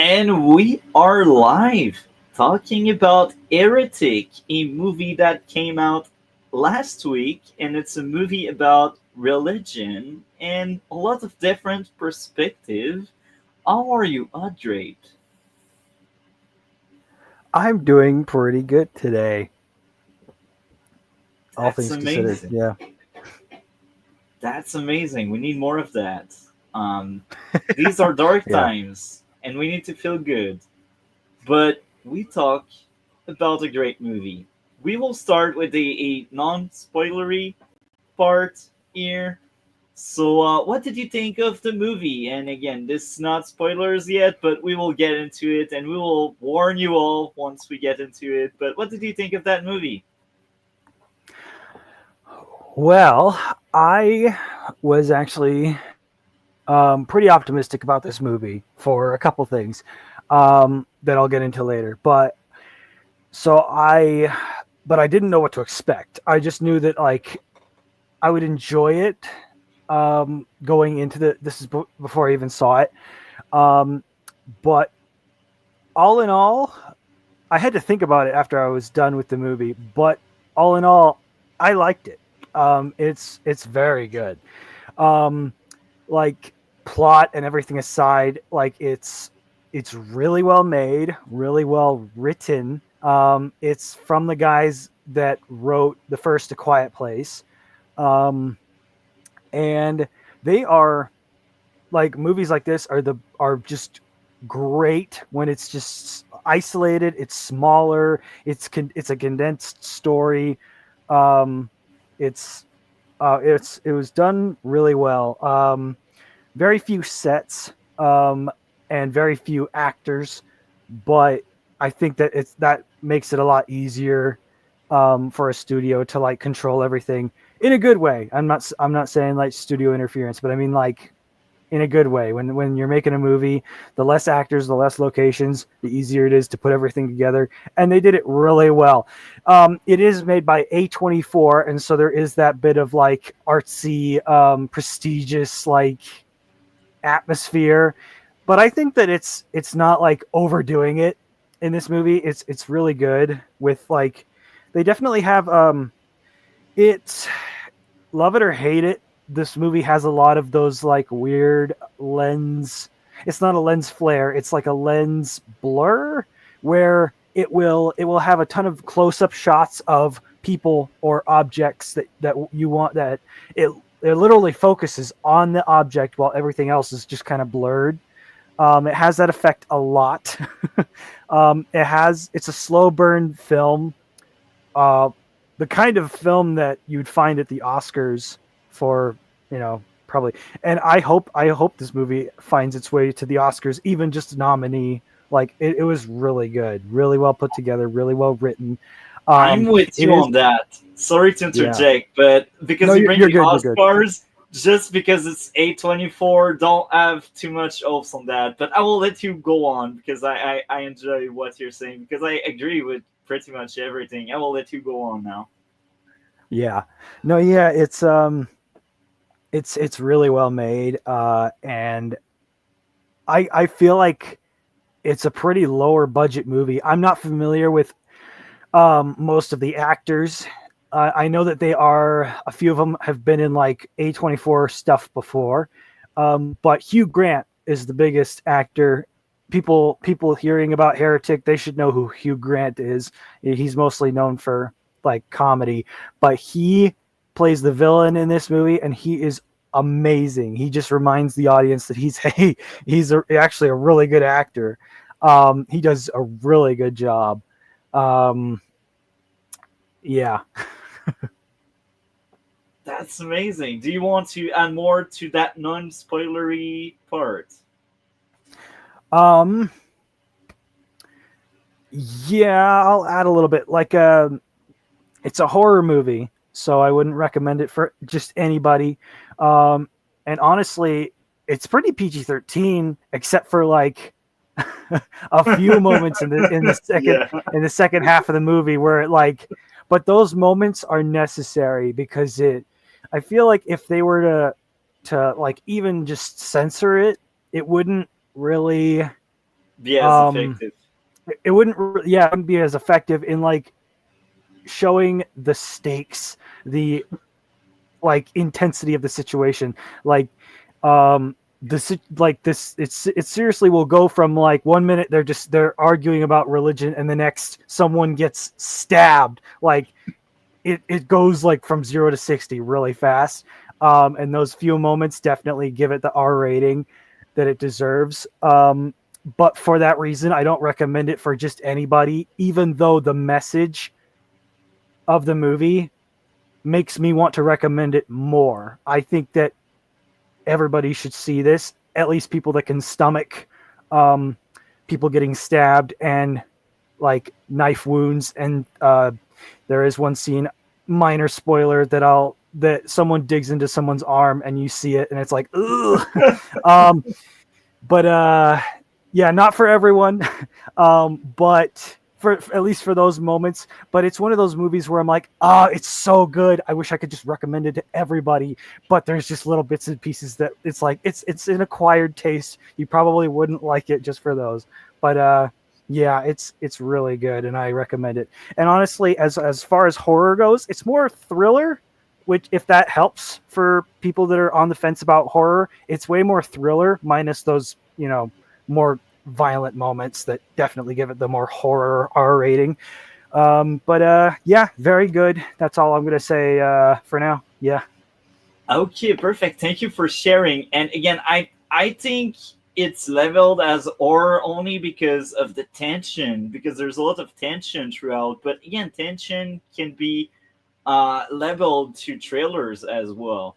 And we are live talking about Heretic, a movie that came out last week, and it's a movie about religion and a lot of different perspective. How are you, Audrey? I'm doing pretty good today, all That's things considered. amazing. Yeah. That's amazing. We need more of that. Um, these are dark Yeah. times, and we need to feel good. But we talk about a great movie. We will start with a non-spoilery part here. So, what did you think of the movie? And again, this is not spoilers yet, but we will get into it, and we will warn you all once we get into it. But what did you think of that movie? Well, I was actually pretty optimistic about this movie for a couple things that I'll get into later. So I, but I didn't know what to expect. I just knew that I would enjoy it going into this is before I even saw it. Um, but all in all, I had to think about it after I was done with the movie, but all in all, I liked it. It's very good. Um, like plot and everything aside, it's really well made, really well written. It's from the guys that wrote the first A Quiet Place, um, and they are movies like this are just great when it's just isolated. It's smaller. It's a condensed story. Um, it was done really well. Very few sets and very few actors, but I think that makes it a lot easier for a studio to control everything in a good way. I'm not saying studio interference, but I mean in a good way. When you're making a movie, the less actors, the less locations, the easier it is to put everything together. And they did it really well. It is made by A24, and so there is that bit of artsy, prestigious atmosphere. But I think that it's not overdoing it in this movie. It's really good with they definitely have it's love it or hate it, this movie has a lot of those weird lens. It's not a lens flare. It's like a lens blur where it will have a ton of close up shots of people or objects that you want that it it literally focuses on the object while everything else is just kind of blurred. It has that effect a lot. It's a slow burn film, uh, the kind of film that you'd find at the Oscars for, probably. And I hope this movie finds its way to the Oscars, even just a nominee. It was really good, really well put together, really well written. I'm with It you is, on that. Sorry to yeah. interject, but No, because you bring you're the good. You're good. Oscars, just because it's A24, don't have too much hopes on that. But I will let you go on because I enjoy what you're saying because I agree with pretty much everything. I will let you go on now. Yeah. No, yeah. It's really well made, and I feel like it's a pretty lower budget movie. I'm not familiar with most of the actors. I know that a few of them have been in A24 stuff before, but Hugh Grant is the biggest actor. People hearing about Heretic, they should know who Hugh Grant is. He's mostly known for comedy, but he plays the villain in this movie, and he is amazing. He just reminds the audience that actually a really good actor. He does a really good job. Um, yeah. That's amazing. Do you want to add more to that non-spoilery part? Um, yeah, I'll add a little bit. It's a horror movie, so I wouldn't recommend it for just anybody. Um, and honestly, it's pretty PG-13, except for a few moments Yeah. in the second half of the movie where but those moments are necessary because I feel like if they were to even just censor it, it wouldn't really be as Um, effective. it wouldn't, yeah, it wouldn't be as effective in like showing the stakes, the like intensity of the situation. Like, like this, it seriously will go from like 1 minute they're arguing about religion, and the next someone gets stabbed. Like it goes like from 0 to 60 really fast. And those few moments definitely give it the R rating that it deserves. But for that reason, I don't recommend it for just anybody, even though the message of the movie makes me want to recommend it more. I think that everybody should see this, at least people that can stomach um, people getting stabbed and like knife wounds. And there is one scene, minor spoiler, that someone digs into someone's arm and you see it and it's like, ugh. um, but yeah, not for everyone. But for at least for those moments. But it's one of those movies where I'm like, it's so good. I wish I could just recommend it to everybody. But there's just little bits and pieces that it's like it's an acquired taste. You probably wouldn't like it just for those. But yeah, it's really good, and I recommend it. And honestly, as far as horror goes, it's more thriller. Which, if that helps for people that are on the fence about horror, it's way more thriller, minus those, more violent moments that definitely give it the more horror R rating. But yeah, very good. That's all I'm gonna say for now. Yeah. Okay, perfect. Thank you for sharing. And again, I think it's leveled as horror only because of the tension, because there's a lot of tension throughout. But again, tension can be leveled to trailers as well.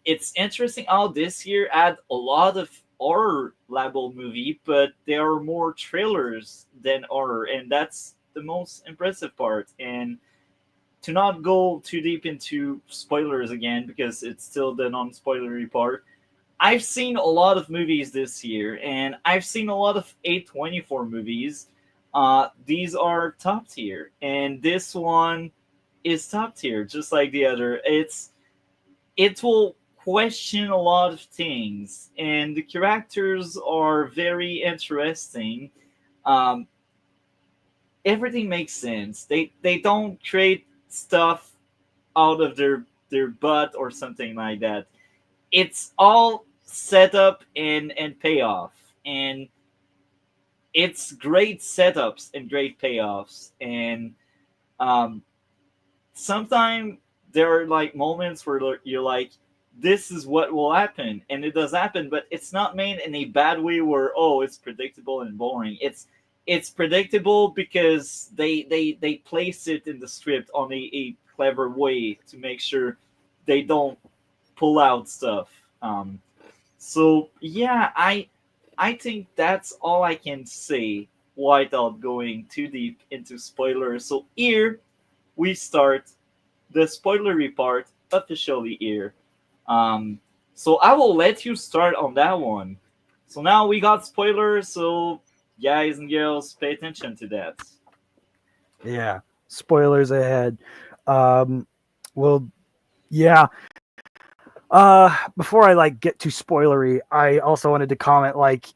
It's interesting how this year had a lot of horror level movie, but there are more trailers than horror, and that's the most impressive part. And to not go too deep into spoilers again, because it's still the non-spoilery part. I've seen a lot of movies this year, and I've seen a lot of A24 movies. These are top tier, and this one is top tier, just like the other. It will question a lot of things, and the characters are very interesting. Um, Everything makes sense. They don't create stuff out of their butt or something like that. It's all set up and payoff, and it's great setups and great payoffs. And um, sometimes there are like moments where you're like, this is what will happen, and it does happen, but it's not made in a bad way where, oh, it's predictable and boring. It's predictable because they place it in the script on a clever way to make sure they don't pull out stuff. So yeah, I think that's all I can say without going too deep into spoilers. So here we start the spoilery part officially here. Um, so I will let you start on that one. So now we got spoilers, so guys and girls, pay attention to that. Yeah. Spoilers ahead. Um, well, yeah. Before I like get too spoilery, I also wanted to comment, like,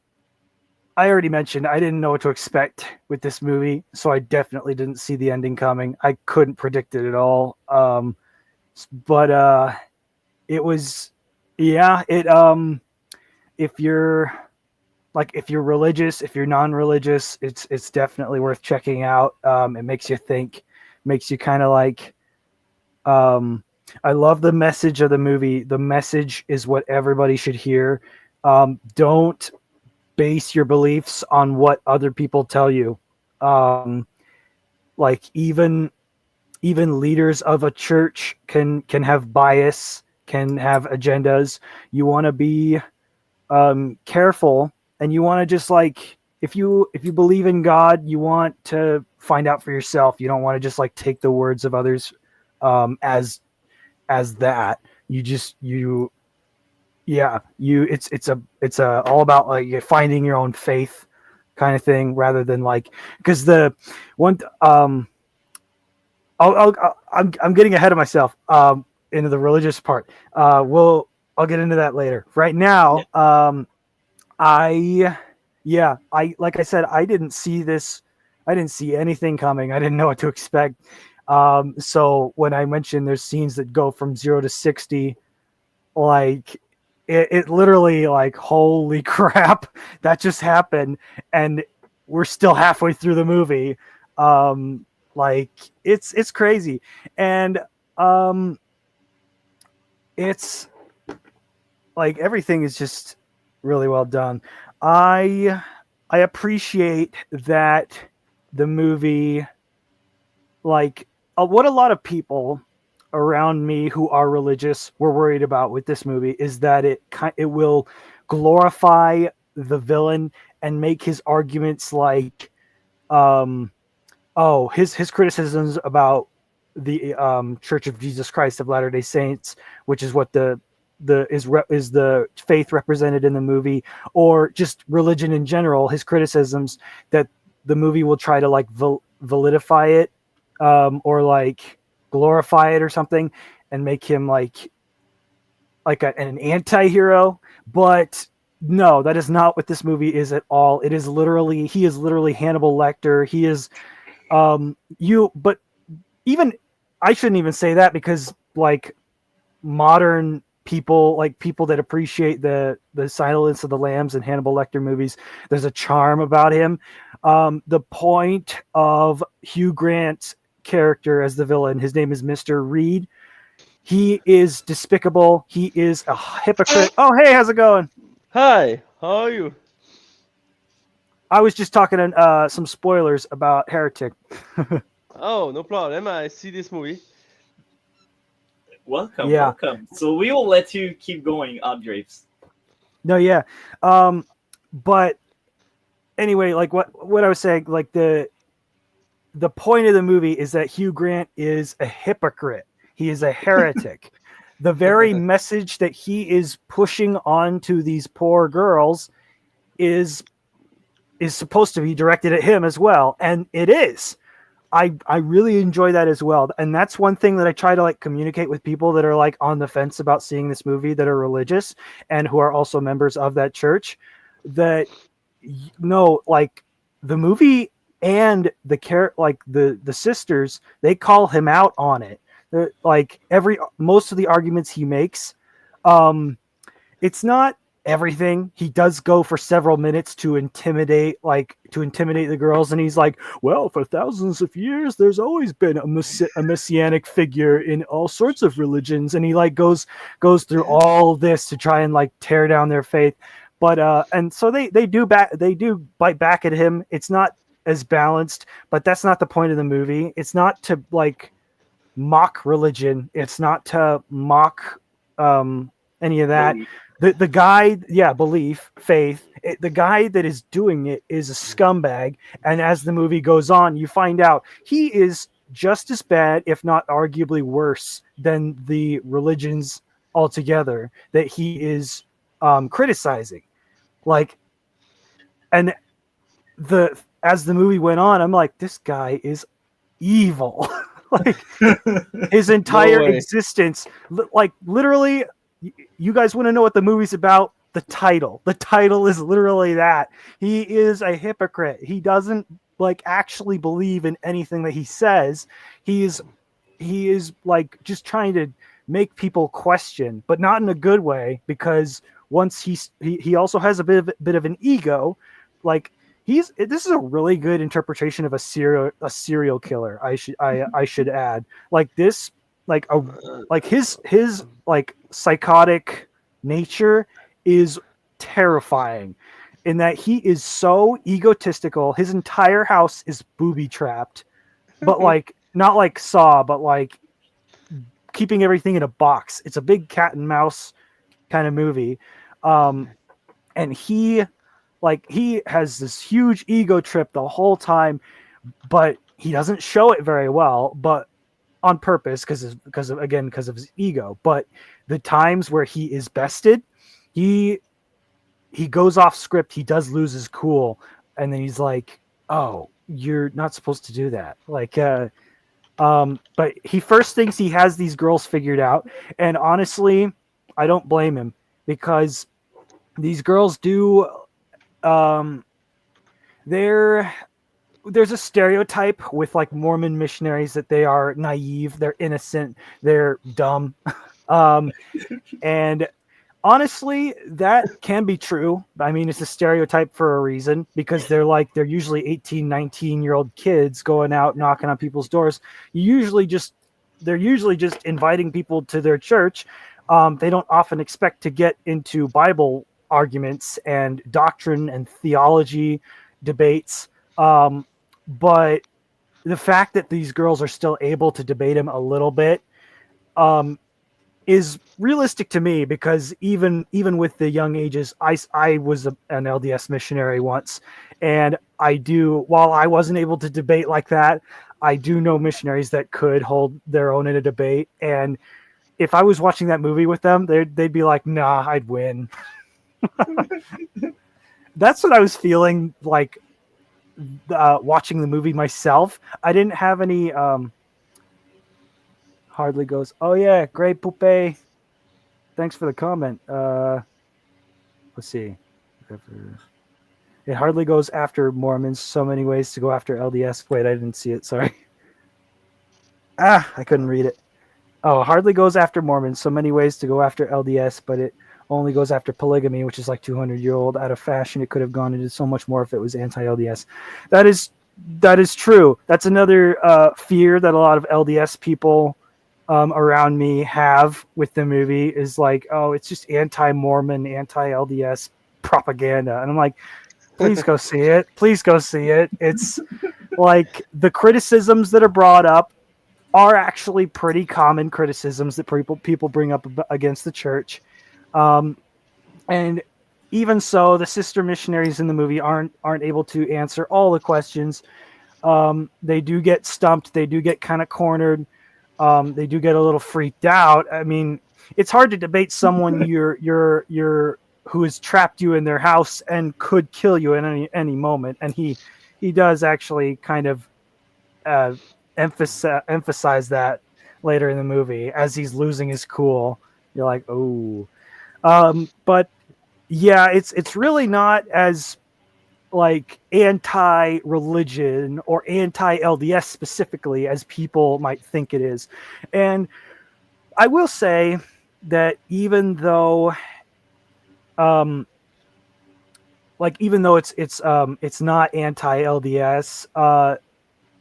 I already mentioned I didn't know what to expect with this movie, so I definitely didn't see the ending coming. I couldn't predict it at all. But it was, yeah, if you're if you're religious, if you're non-religious, it's definitely worth checking out. It makes you think, makes you kind of like, I love the message of the movie. The message is what everybody should hear. Don't base your beliefs on what other people tell you. Like even leaders of a church can have bias, can have agendas. You want to be careful, and you want to just like, if you believe in God, you want to find out for yourself. You don't want to just like take the words of others as that. You yeah, it's all about like finding your own faith kind of thing, rather than like, because the one I'm getting ahead of myself into the religious part. I'll get into that later. Right Yeah. now, I Yeah, like I said, I didn't see this. I didn't see anything coming. I didn't know what to expect. So when I mentioned there's scenes that go from 0 to 60, like it literally like holy crap, that just happened, and we're still halfway through the movie. Like it's crazy, and um, it's like everything is just really well done. I I appreciate that the movie, like what a lot of people around me who are religious were worried about with this movie is that it will glorify the villain and make his arguments like um his criticisms about the Church of Jesus Christ of Latter-day Saints, which is what is the faith represented in the movie, or just religion in general. His criticisms that the movie will try to like validify it, or like glorify it or something, and make him like an anti-hero. But no, that is not what this movie is at all. He is literally Hannibal Lecter. He is but even I shouldn't even say that, because like modern people, like people that appreciate the Silence of the Lambs and Hannibal Lecter movies, there's a charm about him. The point of Hugh Grant's character as the villain, his name is Mr. Reed. He is despicable. He is a hypocrite. Oh, hey, how's it going? Hi, how are you? I was just talking to some spoilers about Heretic. Oh, no problem. I see this movie. Welcome, Yeah. welcome. So we will let you keep going, Drapes. No, yeah. But anyway, like what I was saying, like the point of the movie is that Hugh Grant is a hypocrite. He is a heretic. The very message that he is pushing onto these poor girls is supposed to be directed at him as well, and it is. I really enjoy that as well, and that's one thing that I try to like communicate with people that are like on the fence about seeing this movie, that are religious and who are also members of that church. That no, like the movie and the sisters, they call him out on it. Like most of the arguments he makes, it's not everything. He does go for several minutes to intimidate the girls, and he's like, well, for thousands of years there's always been a messianic figure in all sorts of religions, and he like goes through all of this to try and like tear down their faith. But and so they do bite back at him. It's not as balanced, but that's not the point of the movie. It's not to like mock religion. It's not to mock any of that. The guy, belief, faith. The guy that is doing it is a scumbag, and as the movie goes on, you find out he is just as bad, if not arguably worse, than the religions altogether that he is criticizing. Like, and as the movie went on, I'm like, this guy is evil. Like his entire existence, like literally. You guys want to know what the movie's about? The title is literally that. He is a hypocrite. He doesn't like actually believe in anything that he says. He is like just trying to make people question, but not in a good way, because once he also has a bit of an ego. Like this is a really good interpretation of a serial killer. I should add, like this, like his like psychotic nature is terrifying, in that he is so egotistical. His entire house is booby trapped, but like not like Saw, but like keeping everything in a box. It's a big cat and mouse kind of movie. And he has this huge ego trip the whole time, but he doesn't show it very well, but on purpose, because of his ego. But the times where he is bested, he goes off script. He does lose his cool, and then he's like, "Oh, you're not supposed to do that." Like, but he first thinks he has these girls figured out, and honestly, I don't blame him, because these girls do there's a stereotype with like Mormon missionaries that they are naive, they're innocent, they're dumb. And honestly, that can be true. I mean, it's a stereotype for a reason because they're usually 18, 19-year-old kids going out knocking on people's doors. They're usually just inviting people to their church. They don't often expect to get into Bible arguments and doctrine and theology debates. But the fact that these girls are still able to debate him a little bit is realistic to me, because even with the young ages, I was an LDS missionary once, and while I wasn't able to debate like that, I do know missionaries that could hold their own in a debate. And if I was watching that movie with them, they'd be like, nah, I'd win. That's what I was feeling like watching the movie myself. I didn't have any Hardly goes, oh yeah, great Poupet. Thanks for the comment. Let's see. It hardly goes after Mormons. So many ways to go after LDS. Wait, I didn't see it. Sorry. I couldn't read it. Oh, hardly goes after Mormons. So many ways to go after LDS, but it only goes after polygamy, which is like 200-year-old out of fashion. It could have gone into so much more if it was anti-LDS. That is true. That's another fear that a lot of LDS people around me have with the movie, is like, oh, it's just anti-Mormon, anti-LDS propaganda. And I'm like, please go see it. Please go see it. It's like the criticisms that are brought up are actually pretty common criticisms that people bring up against the church. And even so, the sister missionaries in the movie aren't able to answer all the questions. They do get stumped. They do get kind of cornered. They do get a little freaked out. I mean, it's hard to debate someone who has trapped you in their house and could kill you at any moment. And he does actually kind of emphasize that later in the movie as he's losing his cool. You're like, oh, but yeah, it's really not as like anti-religion or anti-LDS specifically as people might think it is. And I will say that even though it's not anti-LDS,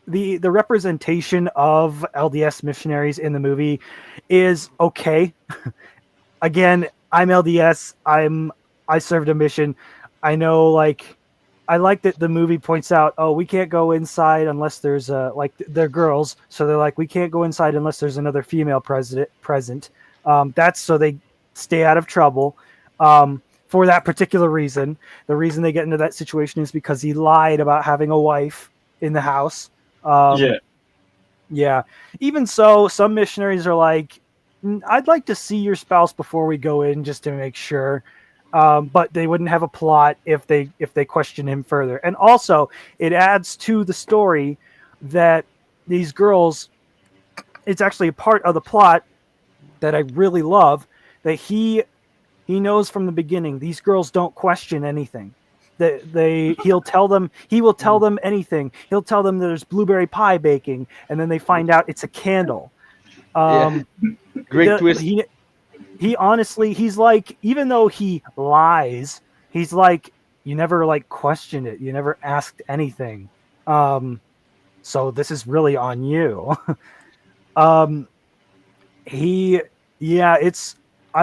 the representation of LDS missionaries in the movie is okay. Again, I'm LDS. I served a mission. I know, like, I like that the movie points out, oh, we can't go inside unless there's they're girls, so they're like, we can't go inside unless there's another female present. That's so they stay out of trouble. For that particular reason, the reason they get into that situation is because he lied about having a wife in the house. Yeah. Even so, some missionaries are like, I'd like to see your spouse before we go in, just to make sure. But they wouldn't have a plot if they question him further. And also, it adds to the story that these girls, it's actually a part of the plot that I really love, that he knows from the beginning these girls don't question anything. He will tell them anything. He'll tell them there's blueberry pie baking, and then they find out it's a candle. Great twist. He honestly, he's like, even though he lies, he's like, you never like questioned it. You never asked anything. So this is really on you. I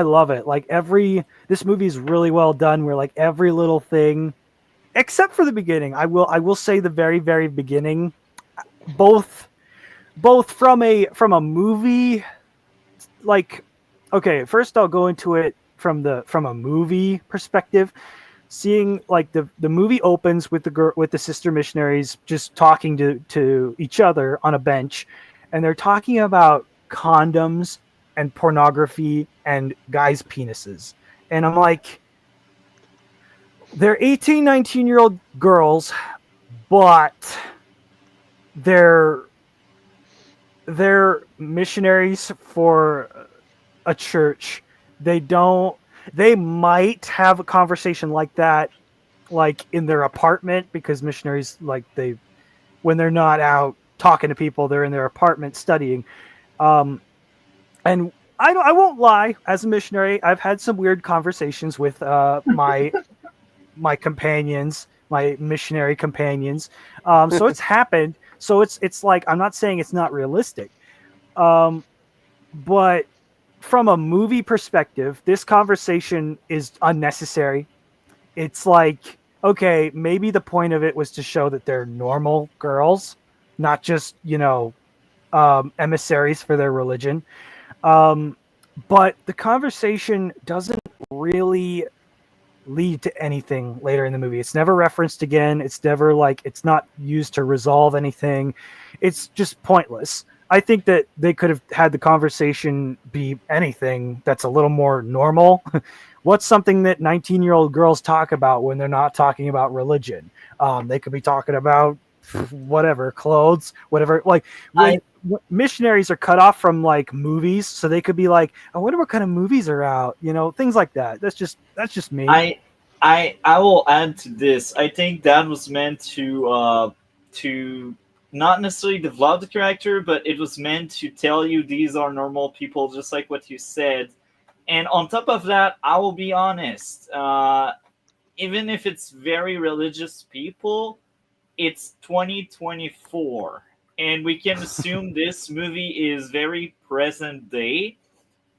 love it. Like this movie is really well done, where like every little thing, except for the beginning, I will say the very, very beginning, both from a movie, like, okay, first I'll go into it from a movie perspective. Seeing like the movie opens with the sister missionaries just talking to each other on a bench, and they're talking about condoms and pornography and guys' penises. And I'm like, they're 18, 19-year-old girls, but they're missionaries for a church. They might have a conversation like that like in their apartment, because missionaries, like, when they're not out talking to people, they're in their apartment studying. And I won't lie, as a missionary, I've had some weird conversations with my companions, my missionary companions. So it's happened. So it's like, I'm not saying it's not realistic, but from a movie perspective, this conversation is unnecessary. It's like, okay, maybe the point of it was to show that they're normal girls, not just, emissaries for their religion. But the conversation doesn't really lead to anything later in the movie. It's never referenced again. It's never like, it's not used to resolve anything. It's just pointless. I think that they could have had the conversation be anything that's a little more normal. What's something that 19-year-old girls talk about when they're not talking about religion? They could be talking about whatever, clothes, whatever. Like, missionaries are cut off from like movies, so they could be like, I wonder what kind of movies are out, things like that. That's just me. I will add to this. I think that was meant to not necessarily develop the character, but it was meant to tell you these are normal people, just like what you said. And on top of that, I will be honest. Even if it's very religious people, it's 2024, and we can assume this movie is very present day.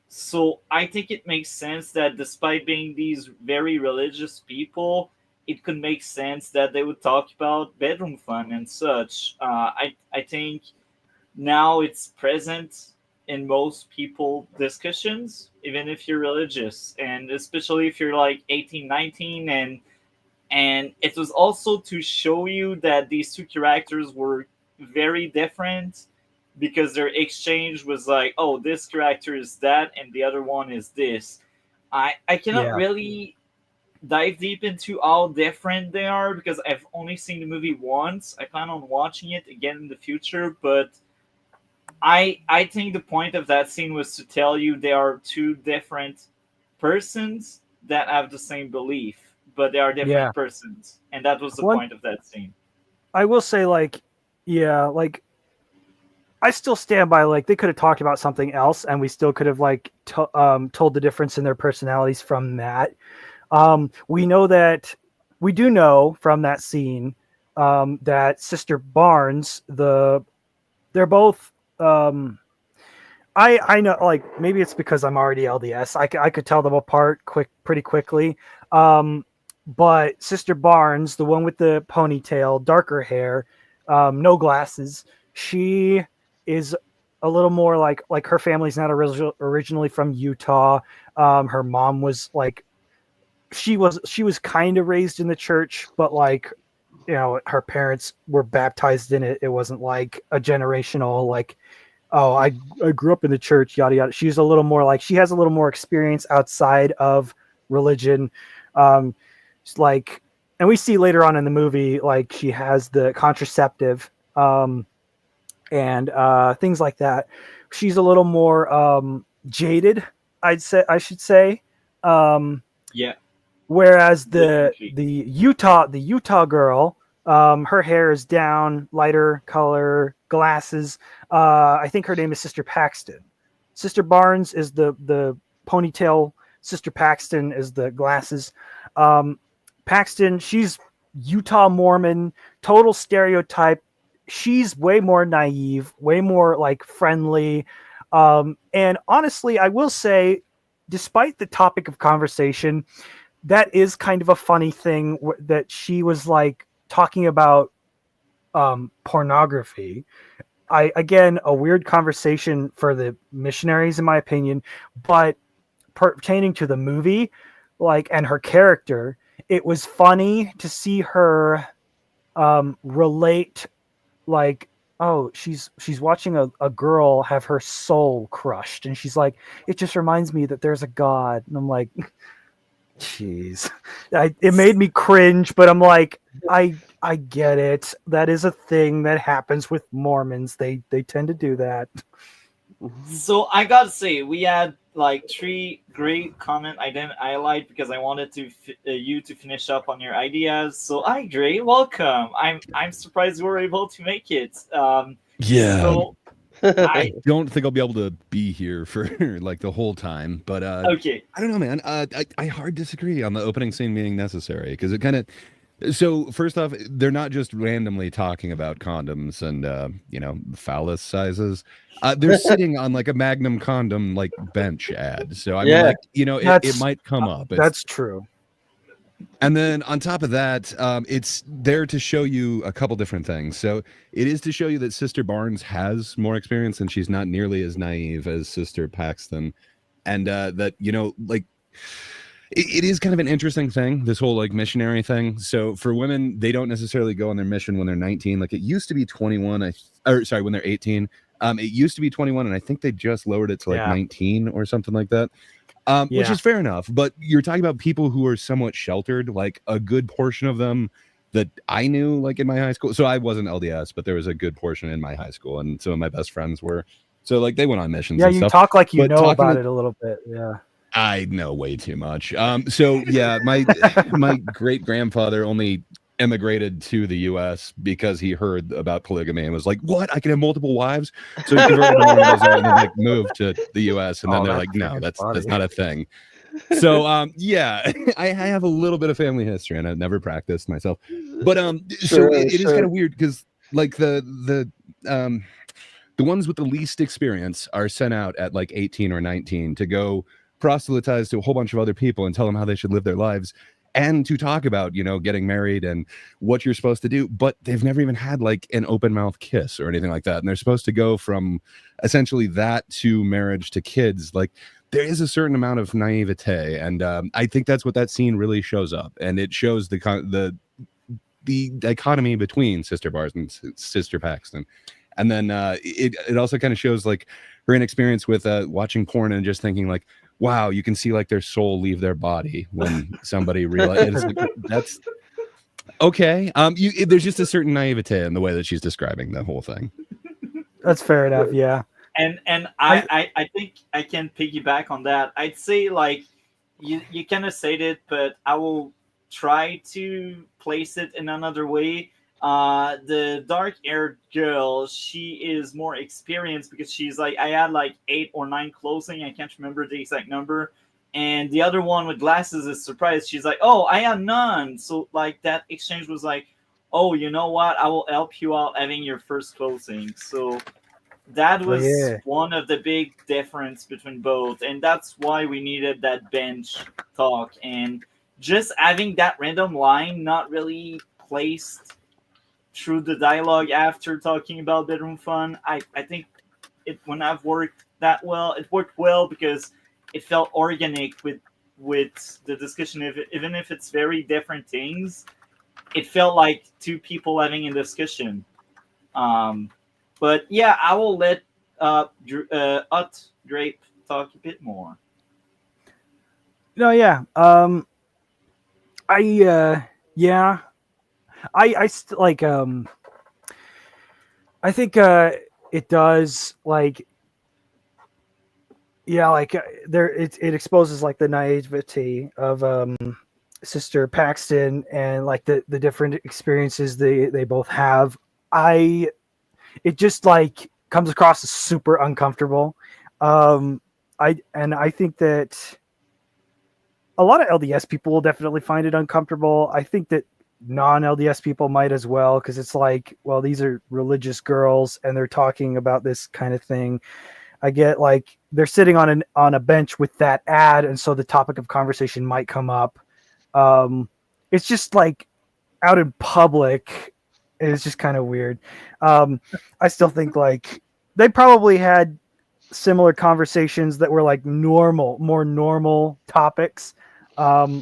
So I think it makes sense that despite being these very religious people, it could make sense that they would talk about bedroom fun and such. I think now it's present in most people discussions, even if you're religious, and especially if you're like 18, 19, and it was also to show you that these two characters were very different, because their exchange was like, oh, this character is that and the other one is this. I cannot really dive deep into how different they are, because I've only seen the movie once. I plan on watching it again in the future, but I think the point of that scene was to tell you they are two different persons that have the same belief, but they are different persons, and that was the point of that scene. I will say, like, I still stand by, like, they could have talked about something else, and we still could have like told the difference in their personalities from that. We do know from that scene that Sister Barnes, they're both. I know, like, maybe it's because I'm already LDS. I could tell them apart pretty quickly. But Sister Barnes, the one with the ponytail, darker hair, no glasses, she is a little more like her family's not originally from Utah. Her mom was like, she was kind of raised in the church, but like, her parents were baptized in it. It wasn't like a generational, like, oh, I grew up in the church, yada yada. She's a little more like, she has a little more experience outside of religion. It's like, and we see later on in the movie, like, she has the contraceptive, and things like that. She's a little more jaded, I should say. Yeah. Whereas the Utah girl, her hair is down, lighter color, glasses. I think her name is Sister Paxton. Sister Barnes is the ponytail. Sister Paxton is the glasses. Paxton, she's Utah Mormon, total stereotype. She's way more naive, way more like friendly. And honestly, I will say, despite the topic of conversation, that is kind of a funny thing that she was like talking about pornography. Again, a weird conversation for the missionaries, in my opinion, but pertaining to the movie, like, and her character, it was funny to see her relate, like, oh, she's watching a girl have her soul crushed, and she's like, it just reminds me that there's a God. And I'm like, jeez, it made me cringe, but I'm like, I get it. That is a thing that happens with Mormons. They tend to do that. So I gotta say, we had like three great comment I didn't highlight because I wanted to you to finish up on your ideas. So hi, Gray, welcome. I'm surprised you were able to make it. Yeah, So I don't think I'll be able to be here for like the whole time, but okay. I don't know, man. I hard disagree on the opening scene being necessary because it kind of. So first off, they're not just randomly talking about condoms and phallus sizes. They're sitting on like a Magnum condom like bench ad. So I mean, Yeah. like it might come up. That's true. And then on top of that, it's there to show you a couple different things. So it is to show you that Sister Barnes has more experience and she's not nearly as naive as Sister Paxton. And that, like, it is kind of an interesting thing, this whole like missionary thing. So for women, they don't necessarily go on their mission when they're 19. Like it used to be 21, when they're 18. It used to be 21, and I think they just lowered it to like 19 or something like that. Which is fair enough, but you're talking about people who are somewhat sheltered, like a good portion of them that I knew, like in my high school. So I wasn't LDS, but there was a good portion in my high school, and some of my best friends were. So like they went on missions. Yeah, and you stuff. talk like you But know about it a little bit. Yeah, I know way too much. So yeah, my great grandfather only immigrated to the U.S. because he heard about polygamy and was like, "What? I can have multiple wives?" So he converted to Mormonism and then like moved to the U.S. And then they're like, "No, that's not a thing." So yeah, I have a little bit of family history and I've never practiced myself, but so it is kind of weird because like the ones with the least experience are sent out at like 18 or 19 to go proselytize to a whole bunch of other people and tell them how they should live their lives and to talk about getting married and what you're supposed to do, but they've never even had like an open mouth kiss or anything like that, and they're supposed to go from essentially that to marriage to kids. Like there is a certain amount of naivete, and I think that's what that scene really shows up, and it shows the dichotomy between Sister Barnes and Sister Paxton. And then it also kind of shows like her inexperience with watching porn and just thinking like, wow, you can see like their soul leave their body when somebody realizes like, that's okay. There's just a certain naivete in the way that she's describing the whole thing. that's fair enough. Yeah. And I think I can piggyback on that. I'd say like you kind of said it, but I will try to place it in another way. The dark-haired girl, she is more experienced because she's like, I had like 8 or 9 closing. I can't remember the exact number. And the other one with glasses is surprised. She's like, oh, I have none. So like that exchange was like, oh, you know what? I will help you out having your first closing. So that was one of the big difference between both. And that's why we needed that bench talk. And just having that random line not really placed through the dialogue after talking about bedroom fun, I think it when I've worked that well, it worked well because it felt organic with the discussion. Even if it's very different things, it felt like two people having a discussion. But yeah, I will let Ut Grape talk a bit more. No, yeah. I like I think it does like there it exposes like the naivety of Sister Paxton and like the different experiences they both have. It just like comes across as super uncomfortable. I think that a lot of LDS people will definitely find it uncomfortable. I think that non-LDS people might as well, because it's like, well, these are religious girls and they're talking about this kind of thing. I get like they're sitting on a bench with that ad, and so the topic of conversation might come up. It's just like out in public, it's just kind of weird. I still think like they probably had similar conversations that were like more normal topics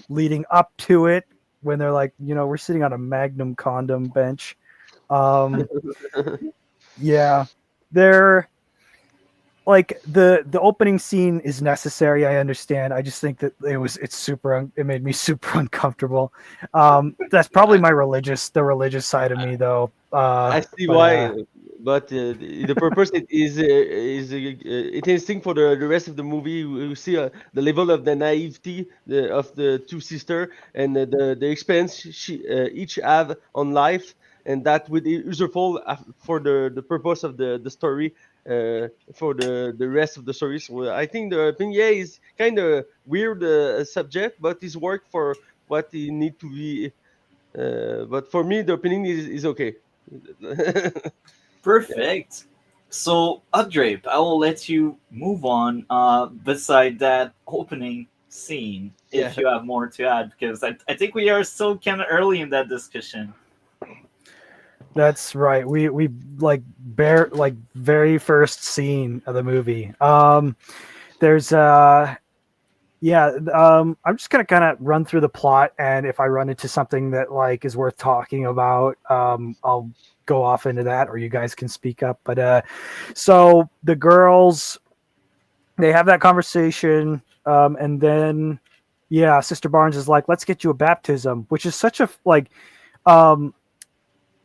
leading up to it, when they're like, we're sitting on a Magnum condom bench. Yeah, they're like the opening scene is necessary. I understand. I just think that it made me super uncomfortable. That's probably the religious side of me though. I see why but the purpose is interesting for the rest of the movie. You see the level of the naivety of the two sisters and the experience each have on life, and that would be useful for the purpose of the story for the rest of the story. So I think the Pinye is kind of weird subject, but it's work for what it need to be. But for me, the opinion is okay. Perfect. So, Udrape, I will let you move on beside that opening scene Yeah. if you have more to add, because I think we are still kind of early in that discussion. That's right. We like very first scene of the movie. There's yeah, I'm just gonna kind of run through the plot, and if I run into something that like is worth talking about, I'll go off into that, or you guys can speak up. But so the girls, they have that conversation, and then yeah, Sister Barnes is like, "Let's get you a baptism," which is such a like, um,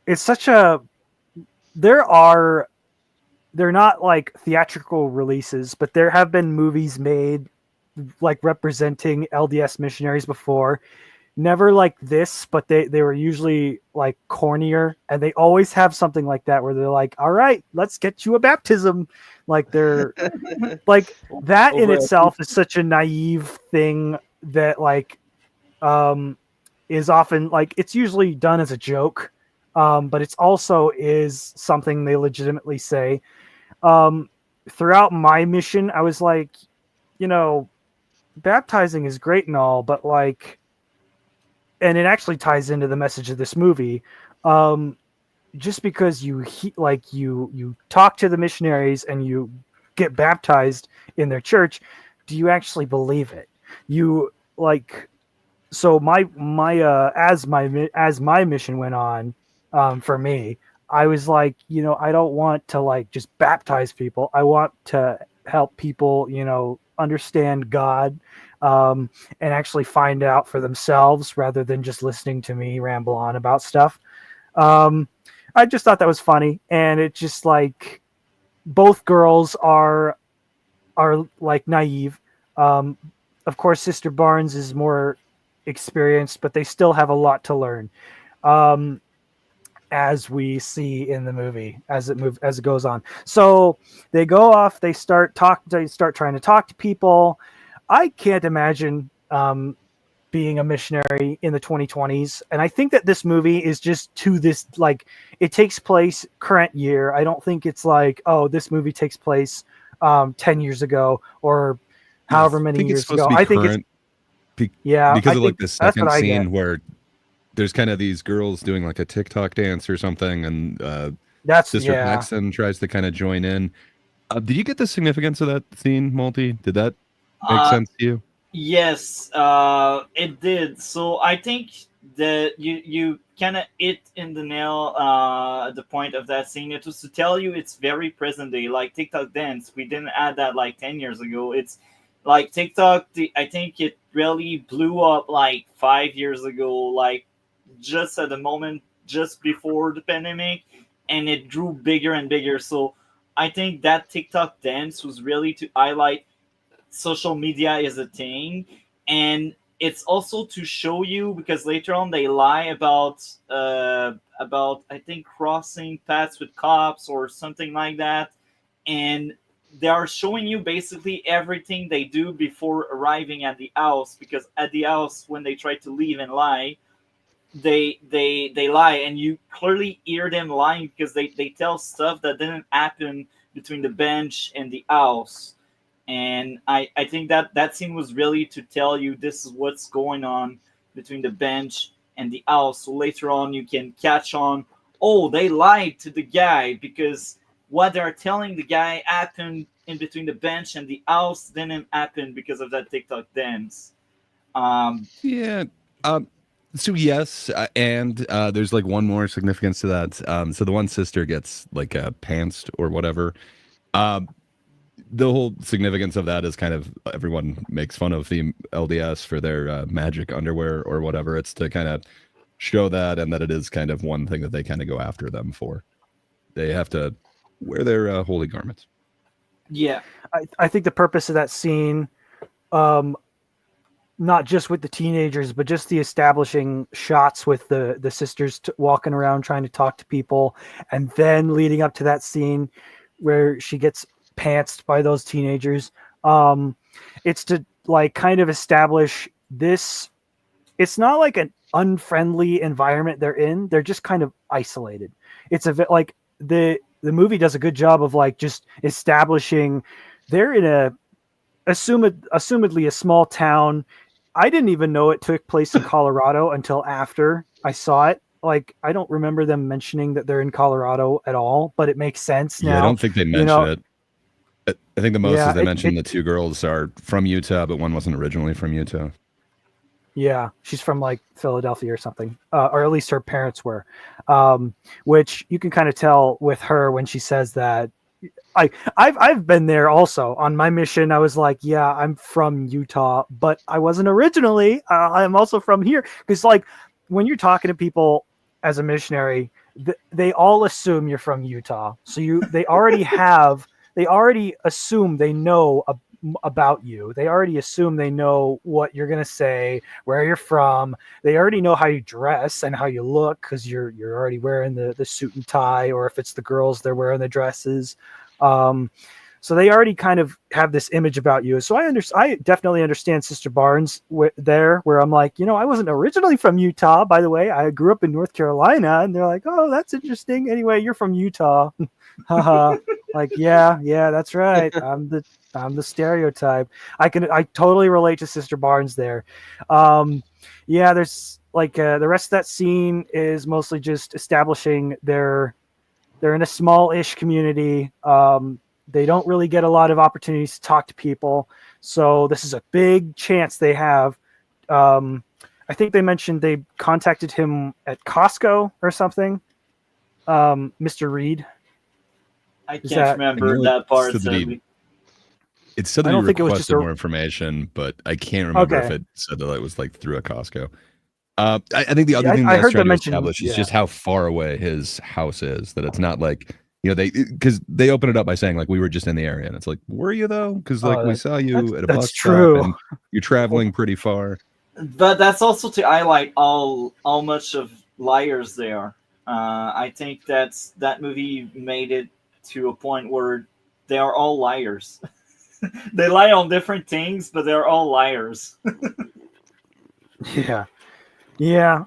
it's such a they're not like theatrical releases, but there have been movies made like representing LDS missionaries before. Never like this, but they were usually like cornier, and they always have something like that where they're like, "All right, let's get you a baptism." Like they're like that in Over itself is such a naive thing that like is often like it's usually done as a joke, but it's also is something they legitimately say. Throughout my mission, I was like, you know, baptizing is great and all, but like, and it actually ties into the message of this movie. Just because you talk to the missionaries and you get baptized in their church, do you actually believe it? You like, so as my mission went on, for me, I was like, you know, I don't want to like just baptize people. I want to help people, you know, understand God, and actually find out for themselves rather than just listening to me ramble on about stuff. I just thought that was funny, and it just like both girls are like naive. Of course, Sister Barnes is more experienced, but they still have a lot to learn. As we see in the movie as it goes on. So they go off, they start trying to talk to people. I can't imagine being a missionary in the 2020s, and I think that this movie is just to this, like, it takes place current year. I don't think it's like, oh, this movie takes place 10 years ago or however many think it's years supposed ago. to be I think current because I of like think the that's what second I scene get. where there's kind of these girls doing like a TikTok dance or something, and That's Sister yeah. Paxton tries to kind of join in. Did you get the significance of that scene, Multi? Did that make Uh, sense to you? Yes, it did. So I think that you kind of hit in the nail the point of that scene. It was to tell you it's very present day, like TikTok dance. We didn't add that like 10 years ago. It's like TikTok. I think it really blew up like 5 years ago, like just at the moment just before the pandemic, and it grew bigger and bigger. So I think that TikTok dance was really to highlight social media is a thing, and it's also to show you, because later on they lie about I think crossing paths with cops or something like that, and they are showing you basically everything they do before arriving at the house, because at the house when they try to leave and lie, they lie, and you clearly hear them lying because they tell stuff that didn't happen between the bench and the house. And I think that that scene was really to tell you this is what's going on between the bench and the house. So later on, you can catch on. Oh, they lied to the guy because what they're telling the guy happened in between the bench and the house didn't happen because of that TikTok dance. Um, Yeah. So yes, and there's like one more significance to that. So the one sister gets like pantsed or whatever. Um, the whole significance of that is kind of everyone makes fun of the LDS for their magic underwear or whatever. It's to kind of show that, and that it is kind of one thing that they kind of go after them for. They have to wear their holy garments. Yeah. I think the purpose of that scene, not just with the teenagers, but just the establishing shots with the sisters walking around trying to talk to people, and then leading up to that scene where she gets pantsed by those teenagers. It's to like kind of establish this. It's not like an unfriendly environment they're in. They're just kind of isolated. It's like the movie does a good job of like just establishing they're in a assumedly a small town. I didn't even know it took place in Colorado until after I saw it. Like, I don't remember them mentioning that they're in Colorado at all, but it makes sense now. Yeah, I don't think they mentioned it. I think the most is they mentioned the two girls are from Utah, but one wasn't originally from Utah. Yeah, she's from like Philadelphia or something, or at least her parents were, which you can kind of tell with her when she says that. I've been there also on my mission. I was like, yeah, I'm from Utah, but I wasn't originally. I'm also from here, because like when you're talking to people as a missionary, they all assume you're from Utah, so they already assume they know about you. They already assume they know what you're going to say, where you're from. They already know how you dress and how you look, because you're already wearing the suit and tie, or if it's the girls, they're wearing the dresses. So they already kind of have this image about you. So I definitely understand Sister Barnes there, where I'm like, I wasn't originally from Utah, by the way. I grew up in North Carolina. And they're like, oh, that's interesting. Anyway, you're from Utah. Haha. Like, yeah, that's right. I'm the stereotype. I totally relate to Sister Barnes there. Yeah, there's like the rest of that scene is mostly just establishing they're in a small-ish community. They don't really get a lot of opportunities to talk to people, so this is a big chance they have. I think they mentioned they contacted him at Costco or something. Mr. Reed. I can't remember that part. It said that he requested more information, but I can't remember if it said that it was like through a Costco. I think the other thing that's trying to establish is just how far away his house is. That it's not like, because they open it up by saying like we were just in the area, and it's like, were you though? Because like we saw you at a bus stop, and you're traveling pretty far. But that's also to highlight how much of liars they are. I think that movie made it to a point where they are all liars. They lie on different things, but they're all liars. Yeah.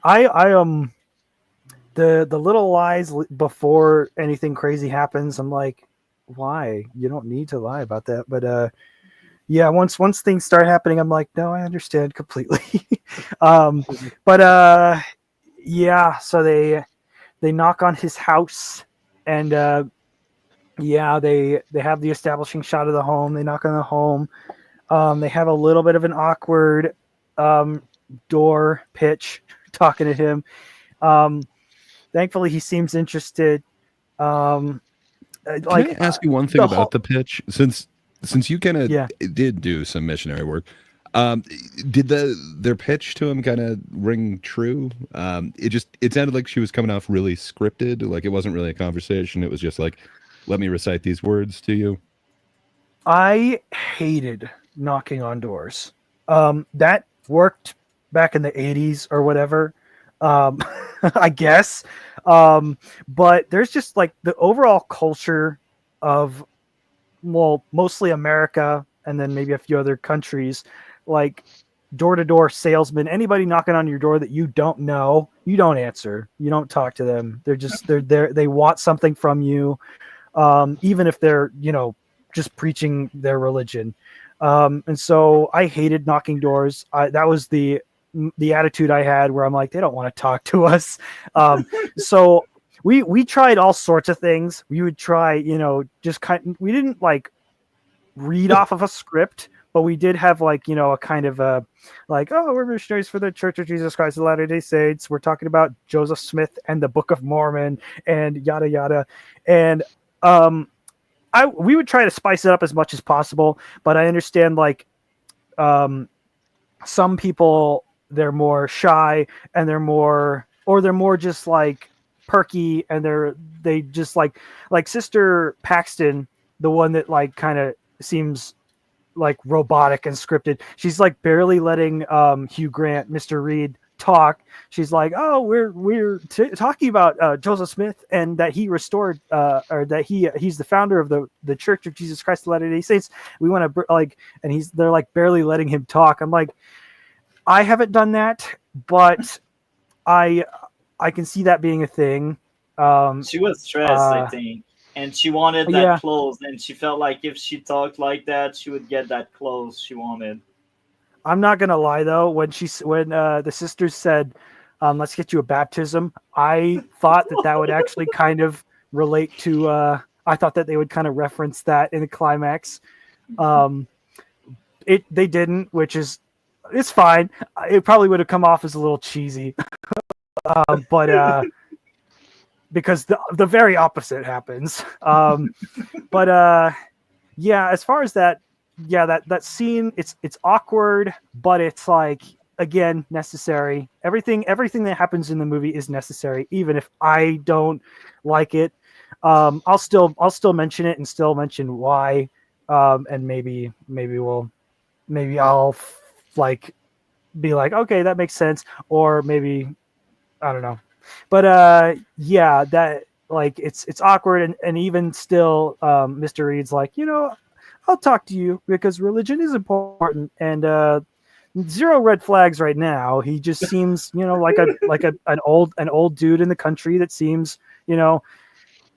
I the little lies before anything crazy happens, I'm like, why? You don't need to lie about that. But yeah, once things start happening, I'm like, no, I understand completely. But yeah, so they knock on his house, and yeah, they have the establishing shot of the home. They knock on the home. They have a little bit of an awkward door pitch talking to him. Thankfully, he seems interested. Can I ask you one thing about the pitch? Since you kind of did do some missionary work, did their pitch to him kind of ring true? It sounded like she was coming off really scripted. Like it wasn't really a conversation. It was just like, let me recite these words to you. I hated knocking on doors. That worked back in the 80s or whatever. I guess. But there's just like the overall culture of, well, mostly America and then maybe a few other countries, like door-to-door salesmen, anybody knocking on your door that you don't know, you don't answer. You don't talk to them. They're there. They want something from you. Even if they're, just preaching their religion. And so I hated knocking doors. That was the attitude I had, where I'm like, they don't want to talk to us. So we tried all sorts of things. We would try, we didn't like read off of a script, but we did have like, a kind of like, oh, we're missionaries for the Church of Jesus Christ of Latter-day Saints. We're talking about Joseph Smith and the Book of Mormon and yada, yada. And, we would try to spice it up as much as possible, but I understand like, some people, they're more shy and they're more just like perky, and they just like Sister Paxton, the one that like kind of seems like robotic and scripted. She's like barely letting Hugh Grant, Mr. Reed, talk. She's like, oh, we're talking about Joseph Smith and that he restored or that he's the founder of the Church of Jesus Christ of Latter-day Saints. We want to like, and they're like barely letting him talk. I'm like, I haven't done that, but I can see that being a thing. She was stressed, I think, and she wanted that clothes, and she felt like if she talked like that, she would get that clothes she wanted. I'm not gonna lie though, when the sisters said, "Let's get you a baptism," I thought that would actually kind of relate to. I thought that they would kind of reference that in the climax. They didn't, which is it's fine. It probably would have come off as a little cheesy, but because the very opposite happens. Yeah, as far as that. Yeah, that scene, it's awkward, but it's like, again, necessary. Everything that happens in the movie is necessary, even if I don't like it. I'll still mention it and still mention why, and maybe I'll like be like, okay, that makes sense, or maybe I don't know. But yeah, that like it's awkward, and even still, Mr. Reed's like, I'll talk to you because religion is important, and zero red flags right now. He just seems, like an old dude in the country that seems,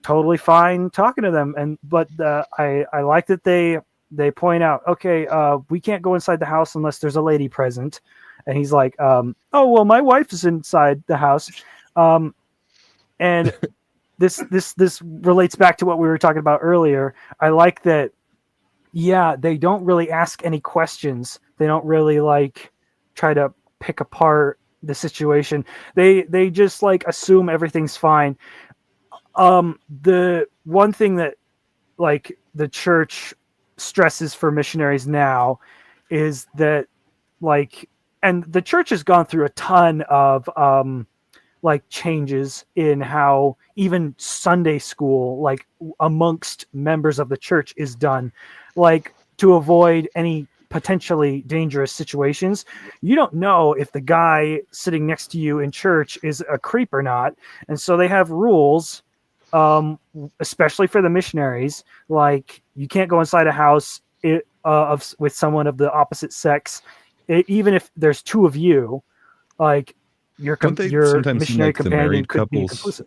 totally fine talking to them. But I like that they point out, okay, we can't go inside the house unless there's a lady present, and he's like, oh well, my wife is inside the house, and this relates back to what we were talking about earlier. I like that. Yeah, they don't really ask any questions. They don't really like try to pick apart the situation. They just like assume everything's fine. The one thing that like the church stresses for missionaries now is that like, and the church has gone through a ton of like changes in how even Sunday school, like amongst members of the church, is done. Like to avoid any potentially dangerous situations. You don't know if the guy sitting next to you in church is a creep or not. And so they have rules, especially for the missionaries, like you can't go inside a house with someone of the opposite sex, even if there's two of you, like your missionary companion could be complicit.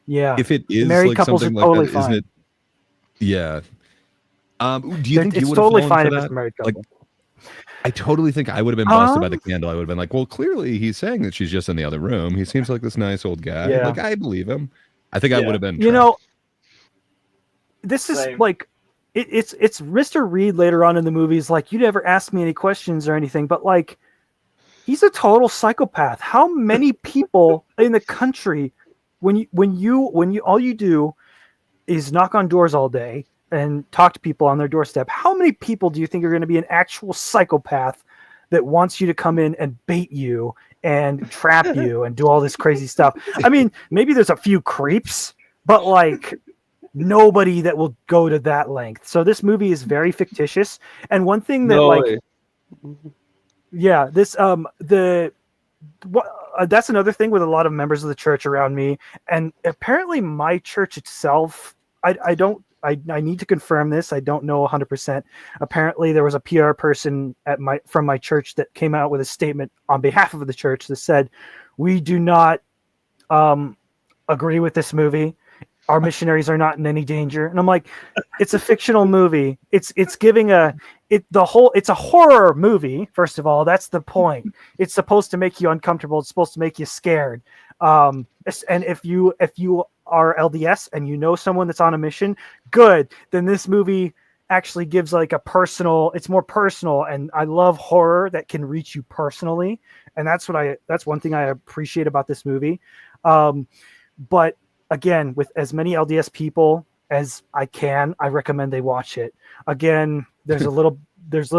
Yeah. If it is married like couples something are like totally that, fine. isn't it? Yeah. Do you think it's you would have totally fallen fine for if it's that? a married couple? Like, I totally think I would have been busted by the candle. I would have been like, well, clearly he's saying that she's just in the other room. He seems like this nice old guy. Yeah. Like, I believe him. I think I would have been. This is like, it's Mr. Reed later on in the movie is like, you never asked me any questions or anything, but like, he's a total psychopath. How many people in the country, when you all you do is knock on doors all day and talk to people on their doorstep, how many people do you think are going to be an actual psychopath that wants you to come in and bait you and trap you and do all this crazy stuff? I mean, maybe there's a few creeps, but like nobody that will go to that length. So this movie is very fictitious. And one thing that yeah, this that's another thing with a lot of members of the church around me, and apparently my church itself, I need to confirm this. I don't know 100%. Apparently there was a PR person from my church that came out with a statement on behalf of the church that said, we do not agree with this movie. Our missionaries are not in any danger. And I'm like, it's a fictional movie. It's a horror movie. First of all, that's the point. It's supposed to make you uncomfortable. It's supposed to make you scared. And if you are LDS and you know someone that's on a mission, good. Then this movie actually gives like it's more personal. And I love horror that can reach you personally. And that's one thing I appreciate about this movie. But again, with as many LDS people as I can, I recommend they watch it. Again, there's little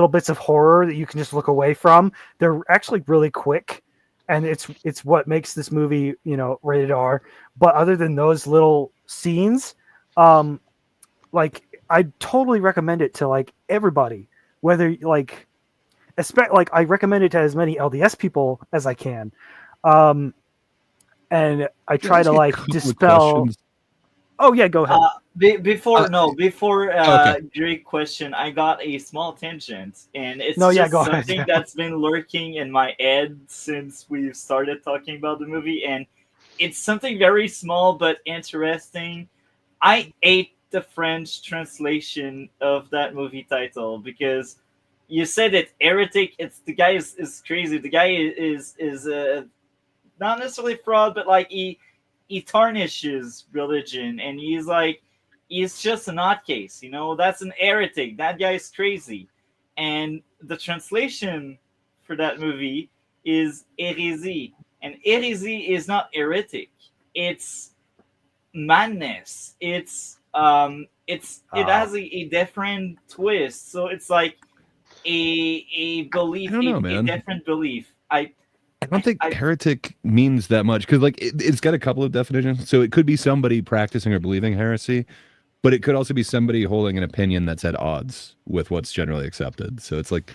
bits of horror that you can just look away from. They're actually really quick. and it's what makes this movie, you know, rated R. But other than those little scenes, like I totally recommend it to like everybody, whether like, like I recommend it to as many LDS people as I can, and I try to like dispel. Oh yeah, go ahead. Before okay. Great question, I got a small tangent, and it's No, yeah, just go ahead, something yeah. that's been lurking in my head since we've started talking about the movie, and it's something very small but interesting. I ate the French translation of that movie title because you said it, Heretic. It's the guy is crazy. The guy is not necessarily fraud, but like he tarnishes religion, and he's just a nutcase. You know, that's an heretic. That guy's crazy, and the translation for that movie is heresy, and heresy is not heretic. It's madness. It has a different twist. So it's like a belief, I don't know, a man. different belief. I don't think heretic means that much because, like, it's got a couple of definitions. So it could be somebody practicing or believing heresy, but it could also be somebody holding an opinion that's at odds with what's generally accepted. So it's like,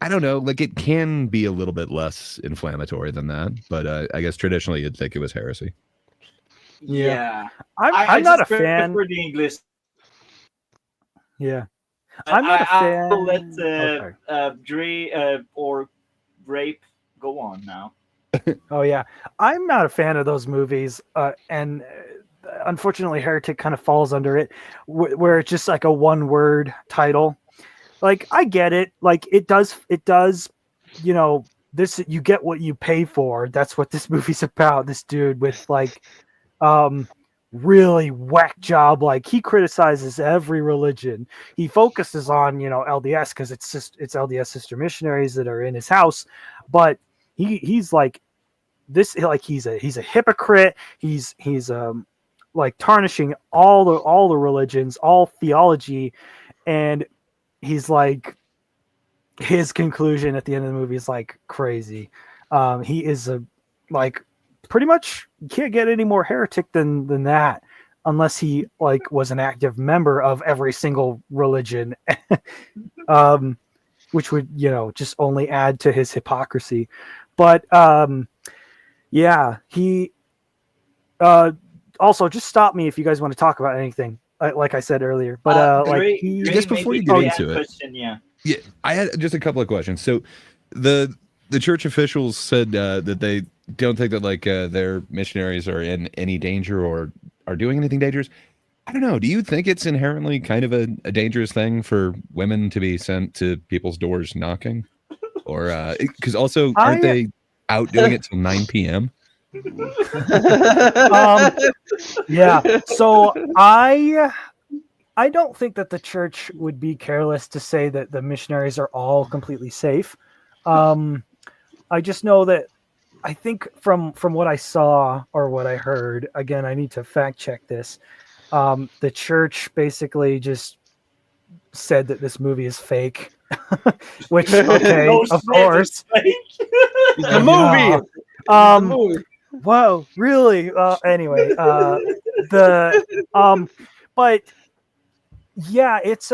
I don't know, like it can be a little bit less inflammatory than that, but I guess traditionally you'd think it was heresy. Yeah, I'm not a fan. For the English. Yeah, I'm not a fan. I'll let Dre or Rape go on now. Oh yeah, I'm not a fan of those movies, and unfortunately, Heretic kind of falls under it, where it's just like a one-word title. Like I get it, like it does, you know, this you get what you pay for. That's what this movie's about. This dude with like, really whack job. Like he criticizes every religion. He focuses on, you know, LDS because it's LDS sister missionaries that are in his house, but he's like this, like he's a hypocrite. He's like tarnishing all the religions, all theology, and he's like, his conclusion at the end of the movie is like crazy. He is like pretty much can't get any more heretic than that, unless he like was an active member of every single religion, which would, you know, just only add to his hypocrisy. But yeah, he also just stop me if you guys want to talk about anything. Like I said earlier, but like just before you get into it, question, yeah, I had just a couple of questions. So the church officials said that they don't think that like their missionaries are in any danger or are doing anything dangerous. I don't know. Do you think it's inherently kind of a dangerous thing for women to be sent to people's doors knocking, or because also aren't they out doing it till 9 p.m.? Yeah, so I don't think that the church would be careless to say that the missionaries are all completely safe. I just know that I think from what I saw or what I heard, again, I need to fact check this. The church basically just said that this movie is fake, which okay, No of shit, course, it's fake. It's a movie. Yeah. It's a movie. Whoa, really? Anyway, but yeah, it's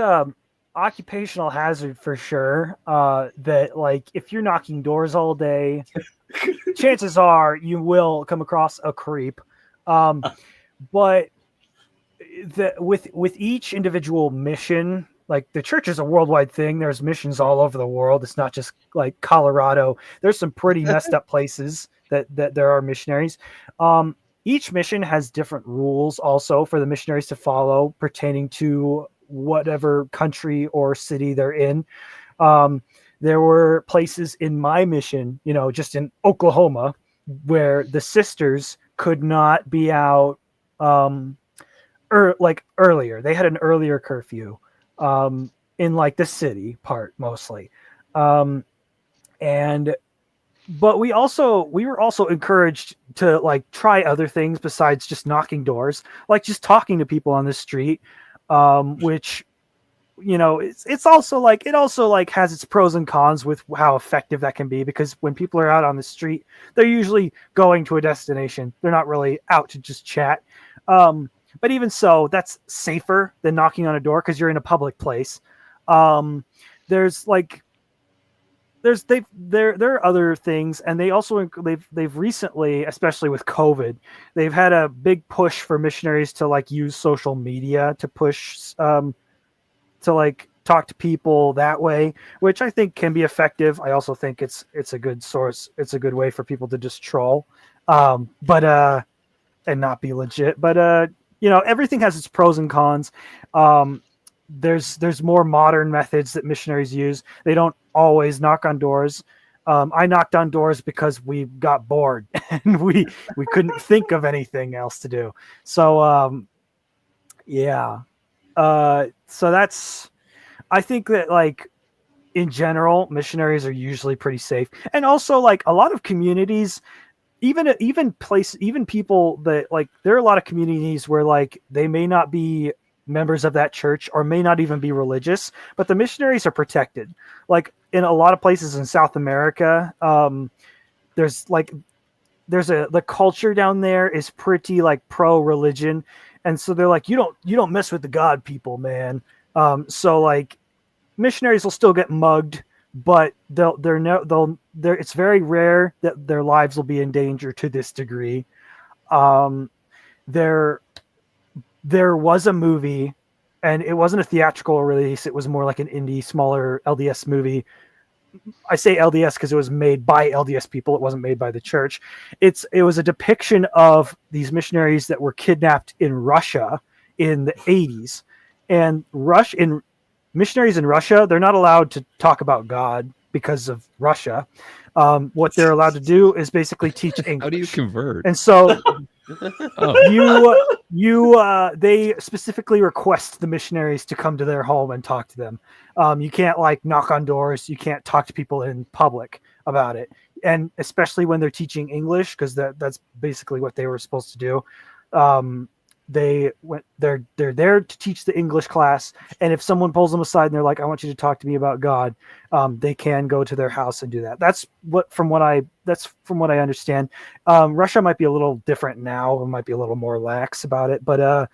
occupational hazard for sure. That like if you're knocking doors all day, chances are you will come across a creep. But with each individual mission, like the church is a worldwide thing. There's missions all over the world. It's not just like Colorado. There's some pretty messed up places that there are missionaries. Each mission has different rules also for the missionaries to follow pertaining to whatever country or city they're in. There were places in my mission, you know, just in Oklahoma, where the sisters could not be out like earlier. They had an earlier curfew in like the city part mostly. But we were also encouraged to like try other things besides just knocking doors, like just talking to people on the street, which it's also like it also like has its pros and cons with how effective that can be, because when people are out on the street, they're usually going to a destination. They're not really out to just chat. But even so, that's safer than knocking on a door because you're in a public place. There's like there are other things, and they've recently, especially with COVID, they've had a big push for missionaries to like use social media to push to like talk to people that way, which I think can be effective. I also think it's a good source. It's a good way for people to just troll, but and not be legit. But everything has its pros and cons. There's more modern methods that missionaries use. They don't always knock on doors. I knocked on doors because we got bored and we couldn't think of anything else to do. So yeah. So that's, I think that like in general, missionaries are usually pretty safe. And also like a lot of communities, even people that like, there are a lot of communities where like they may not be members of that church or may not even be religious, but the missionaries are protected. Like in a lot of places in South America, the culture down there is pretty like pro-religion. And so they're like, you don't mess with the God people, man. So like missionaries will still get mugged, but it's very rare that their lives will be in danger to this degree. There was a movie, and it wasn't a theatrical release. It was more like an indie, smaller LDS movie. I say LDS because it was made by LDS people. It wasn't made by the church. It was a depiction of these missionaries that were kidnapped in Russia in the 80s. And missionaries in Russia, they're not allowed to talk about God because of Russia. What they're allowed to do is basically teach English. How do you convert? And so they specifically request the missionaries to come to their home and talk to them. You can't like knock on doors. You can't talk to people in public about it. And especially when they're teaching English, because that's basically what they were supposed to do. They're there to teach the English class. And if someone pulls them aside and they're like, I want you to talk to me about God, they can go to their house and do that. That's from what I understand. Russia might be a little different now. It might be a little more lax about it, but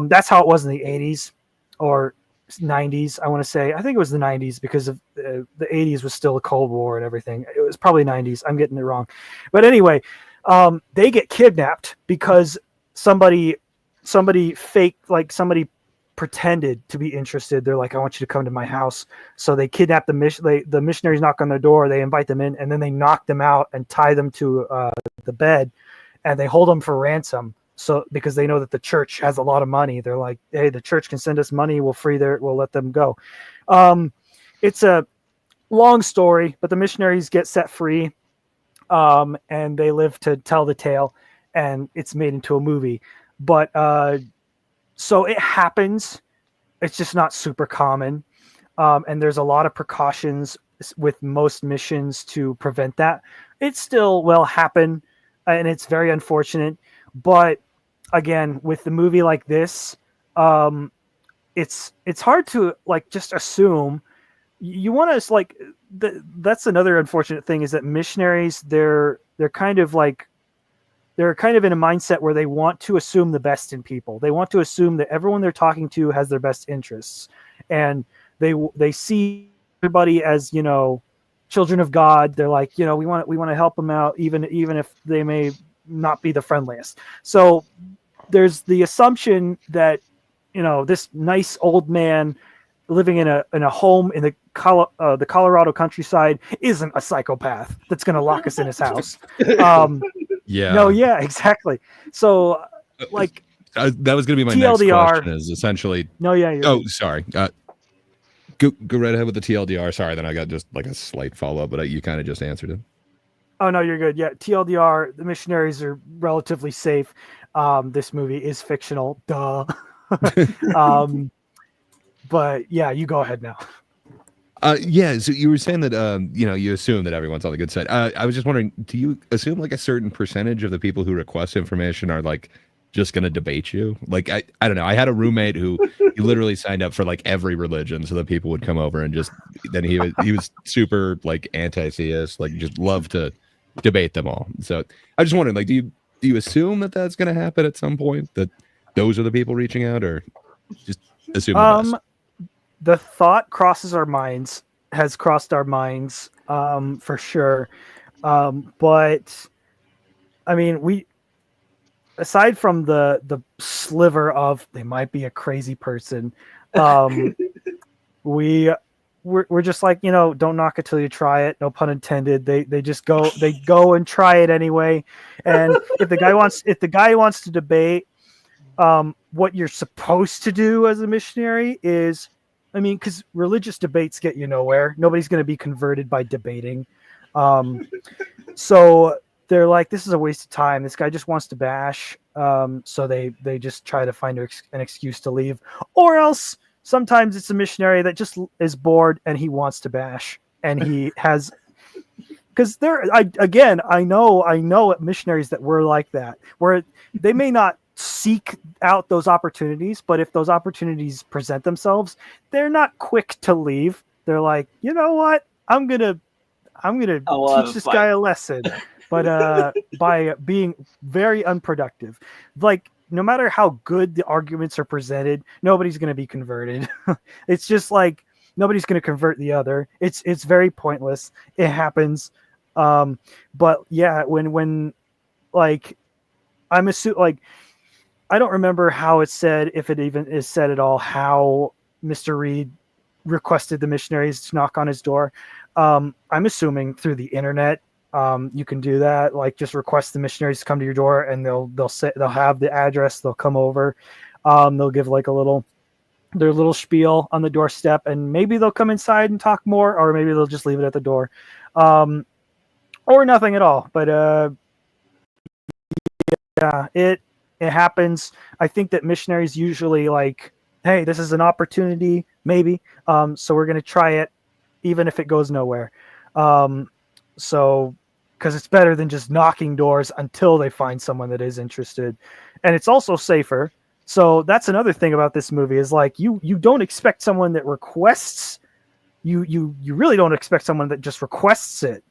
that's how it was in the 80s or 90s. I want to say, I think it was the 90s because of the 80s was still a Cold War and everything. It was probably 90s. I'm getting it wrong. But anyway, they get kidnapped because somebody faked, like somebody pretended to be interested. They're like, I want you to come to my house. So they kidnap the missionaries, knock on their door, they invite them in, and then they knock them out and tie them to the bed, and they hold them for ransom. So because they know that the church has a lot of money, they're like, hey, the church can send us money. We'll let them go. It's a long story, but the missionaries get set free, and they live to tell the tale, and it's made into a movie. But so it happens. It's just not super common. And there's a lot of precautions with most missions to prevent that. It still will happen, and it's very unfortunate. But again, with the movie like this, it's hard to like just assume. You want to like that's another unfortunate thing, is that missionaries they're kind of in a mindset where they want to assume the best in people. They want to assume that everyone they're talking to has their best interests, and they see everybody as children of God. They're like, we want to help them out, even if they may not be the friendliest. So there's the assumption that this nice old man living in a home in the Colorado countryside isn't a psychopath that's going to lock us in his house. Yeah. No, yeah, exactly. So like that was going to be my TLDR, next question, is essentially. No, yeah. Sorry. Go right ahead with the TLDR. Sorry, then I got just like a slight follow up, but you kind of just answered it. Oh no, you're good. Yeah, TLDR. The missionaries are relatively safe. This movie is fictional. Duh. But yeah, you go ahead now. Yeah, so you were saying that you assume that everyone's on the good side. I was just wondering, do you assume like a certain percentage of the people who request information are like just gonna debate you. Like I don't know. I had a roommate who he literally signed up for like every religion so that people would come over and just then he was super like anti-theist, like just love to debate them all. So I just wondered, like, do you assume that that's gonna happen at some point? That those are the people reaching out, or just assume the best? The thought has crossed our minds for sure. But I mean, aside from the sliver of they might be a crazy person, we're just like, don't knock it till you try it. No pun intended. They just go and try it anyway. And if the guy wants to debate, what you're supposed to do as a missionary is, I mean, because religious debates get you nowhere. Nobody's going to be converted by debating. So they're like, this is a waste of time. This guy just wants to bash. So they just try to find an excuse to leave. Or else sometimes it's a missionary that just is bored and he wants to bash. And he has... Because I know missionaries that were like that, where they may not seek out those opportunities, but if those opportunities present themselves, they're not quick to leave. They're like, you know what? I'm gonna teach this guy a lesson, but by being very unproductive. Like, no matter how good the arguments are presented, nobody's gonna be converted. It's just like nobody's gonna convert the other. It's very pointless. It happens. But yeah, when like I'm assuming, like, I don't remember how it's said, if it even is said at all, how Mr. Reed requested the missionaries to knock on his door. I'm assuming through the internet, you can do that. Like, just request the missionaries to come to your door, and they'll have the address. They'll come over. They'll give like their little spiel on the doorstep, and maybe they'll come inside and talk more, or maybe they'll just leave it at the door, or nothing at all. But yeah, it happens. I think that missionaries usually like, hey, this is an opportunity, maybe. So we're going to try it, even if it goes nowhere. So, because it's better than just knocking doors until they find someone that is interested. And it's also safer. So that's another thing about this movie is like, you don't expect someone that requests, you really don't expect someone that just requests it.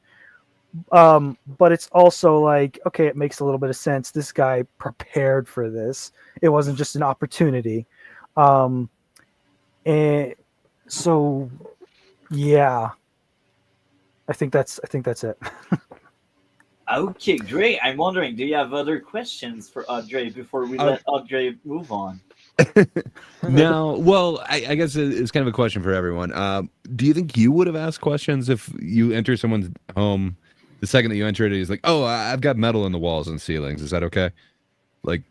But it's also like, okay, it makes a little bit of sense. This guy prepared for this. It wasn't just an opportunity. And so, yeah, I think that's it. Okay, great. I'm wondering, do you have other questions for Audrey before we let Audrey move on? No, well, I guess it's kind of a question for everyone. Do you think you would have asked questions if you enter someone's home? The second that you enter it, he's like, "Oh, I've got metal in the walls and ceilings. Is that okay?" Like,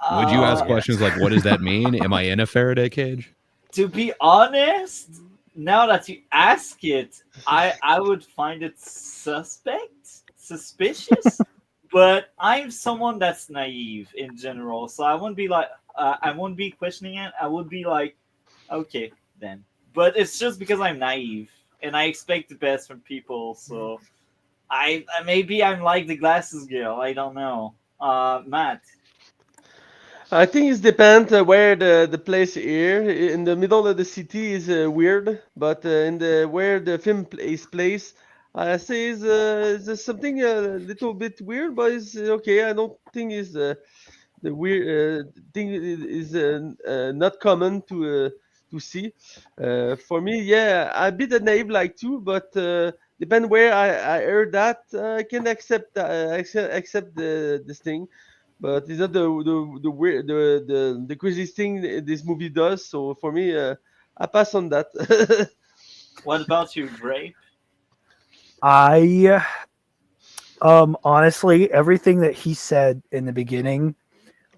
would you ask questions like, "What does that mean? Am I in a Faraday cage?" To be honest, now that you ask it, I would find it suspicious. But I'm someone that's naive in general, so I wouldn't be like, I wouldn't be questioning it. I would be like, okay, then. But it's just because I'm naive and I expect the best from people, so. Maybe I'm like the glasses girl. I don't know. Matt. I think it depends where the place here. In the middle of the city is weird, but in the where the film is placed, I say is something a little bit weird, but it's okay. I don't think it's the weird thing is not common to see. For me, yeah, a bit of naive like too, but. Depend where I heard that, I can accept this thing, but it's not the weird the craziest thing this movie does. So for me, I pass on that. What about you, Grape? I honestly, everything that he said in the beginning,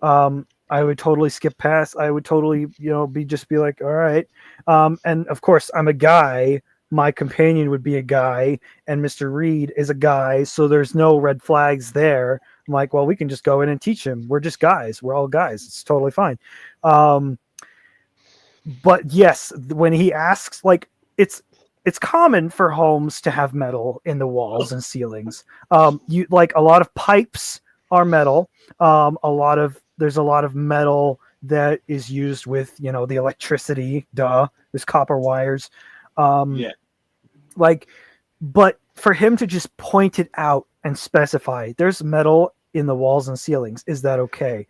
I would totally skip past. I would totally, be like, all right. And of course, I'm a guy. My companion would be a guy, and Mr. Reed is a guy, so there's no red flags there. I'm like, well, we can just go in and teach him. We're just guys. We're all guys. It's totally fine. But yes, when he asks, like, it's common for homes to have metal in the walls and ceilings. You like a lot of pipes are metal. There's a lot of metal that is used with the electricity. Duh, there's copper wires. Yeah. Like, but for him to just point it out and specify there's metal in the walls and ceilings, is that okay?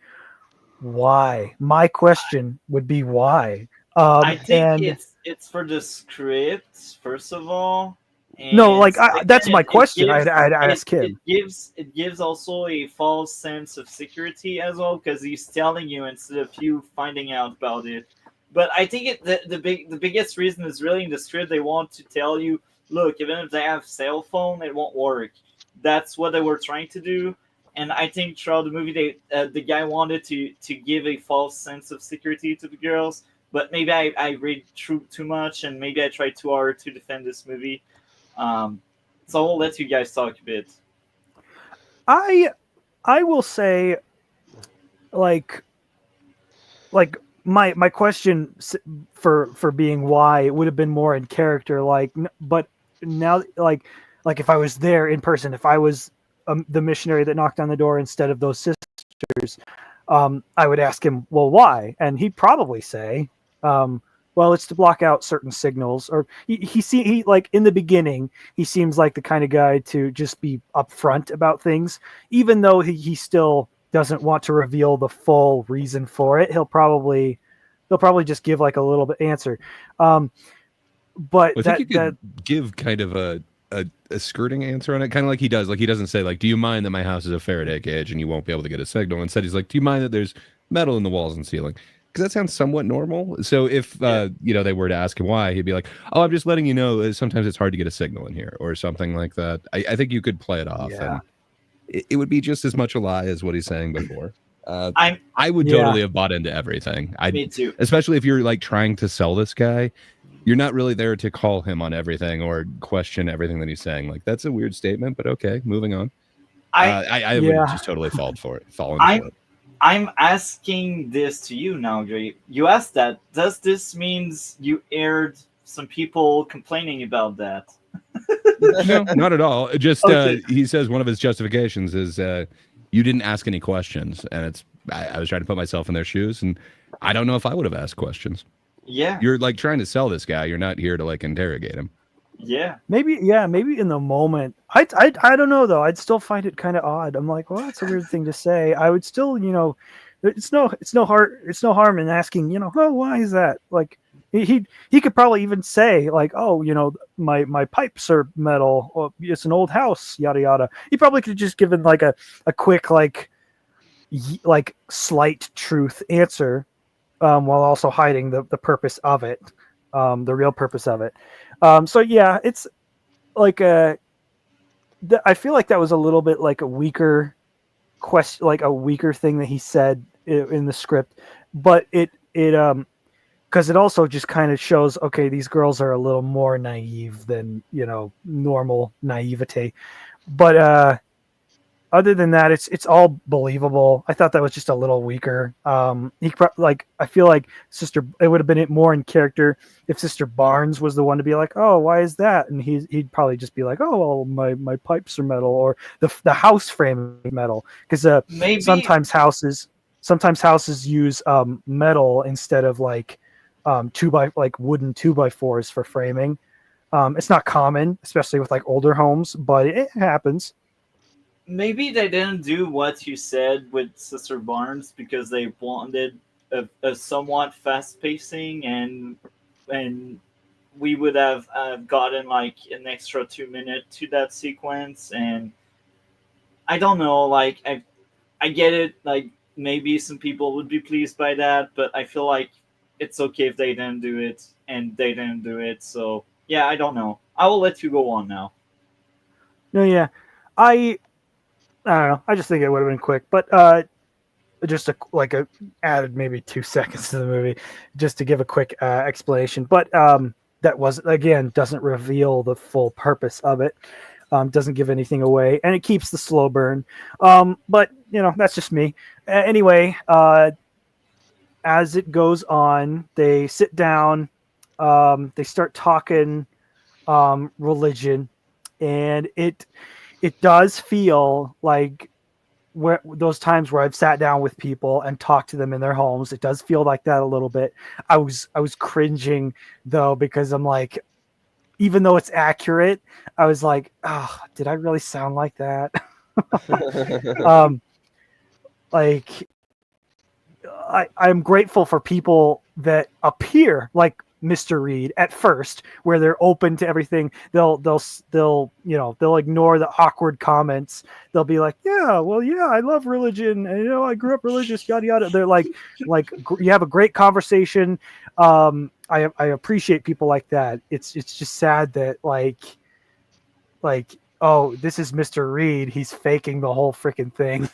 Why? My question would be why. I think And it's for the script first of all, no, and like that's second, my it question. gives I'd ask him. it gives also a false sense of security as well because he's telling you instead of you finding out about it. But I think the biggest reason is really in the script. They want to tell you, look, even if they have cell phone, it won't work. That's what they were trying to do. And I think throughout the movie, the guy wanted to give a false sense of security to the girls. But maybe I read through too much, and maybe I tried too hard to defend this movie. So I'll let you guys talk a bit. I will say, like my question for being why it would have been more in character, but now like if I was there in person, if I was the missionary that knocked on the door instead of those sisters, I would ask him, well, why? And he'd probably say, well, it's to block out certain signals. Or he like in the beginning, he seems like the kind of guy to just be upfront about things, even though he still doesn't want to reveal the full reason for it. He'll probably just give like a little bit answer. But I think you could give kind of a skirting answer on it, kind of like he does. Like he doesn't say like, "Do you mind that my house is a Faraday cage and you won't be able to get a signal?" Instead, he's like, "Do you mind that there's metal in the walls and ceiling?" Because that sounds somewhat normal. So if they were to ask him why, he'd be like, "Oh, I'm just letting you know. Sometimes it's hard to get a signal in here," or something like that. I think you could play it off, and it would be just as much a lie as what he's saying before. I would totally have bought into everything. Me too. Especially if you're like trying to sell this guy. You're not really there to call him on everything or question everything that he's saying. Like, that's a weird statement, but okay, moving on. I would have just totally fallen for it. I'm asking this to you now, Dre. You asked that. Does this means you aired some people complaining about that? No, not at all. It just Okay. he says one of his justifications is you didn't ask any questions, and I was trying to put myself in their shoes, and I don't know if I would have asked questions. Yeah. You're like trying to sell this guy. You're not here to like interrogate him. Yeah. Maybe in the moment. I don't know though. I'd still find it kind of odd. I'm like, well, that's a weird thing to say. I would still, it's no harm in asking, oh, why is that? Like he could probably even say like, oh, my pipes are metal. Or it's an old house, yada yada. He probably could have just given like a quick like slight truth answer, while also hiding the purpose of it, the real purpose of it. So yeah, it's like I feel like that was a little bit like a weaker question, like a weaker thing that he said in the script, but it because it also just kind of shows, okay, these girls are a little more naive than normal naivete, but other than that, it's all believable. I thought that was just a little weaker. I feel like it would have been more in character if Sister Barnes was the one to be like, oh, why is that? And he'd probably just be like, oh, well, my pipes are metal, or the house frame is metal, because Maybe sometimes houses use metal instead of like wooden 2x4s for framing. It's not common, especially with like older homes, but it happens. maybe they didn't do what you said with Sister Barnes because they wanted a somewhat fast pacing, and we would have gotten like an extra 2 minutes to that sequence. And I don't know, like I get it, like maybe some people would be pleased by that, but I feel like it's okay if they didn't do it, and they didn't do it. So yeah, I don't know. I will let you go on now. No, yeah, I don't know. I just think it would have been quick, but just added maybe 2 seconds to the movie just to give a quick explanation. But that was, again, doesn't reveal the full purpose of it. Doesn't give anything away, and it keeps the slow burn. But that's just me. Anyway, as it goes on, they sit down. They start talking religion, and it does feel like where those times where I've sat down with people and talked to them in their homes. It does feel like that a little bit. I was cringing though, because I'm like, even though it's accurate, I was like, oh, did I really sound like that? Like, I'm grateful for people that appear like Mr. Reed at first, where they're open to everything. They'll they'll ignore the awkward comments. They'll be like, yeah, well, yeah, I love religion, and I grew up religious, yada yada. They're like you have a great conversation. I appreciate people like that. It's just sad that like oh, this is Mr. Reed. He's faking the whole freaking thing.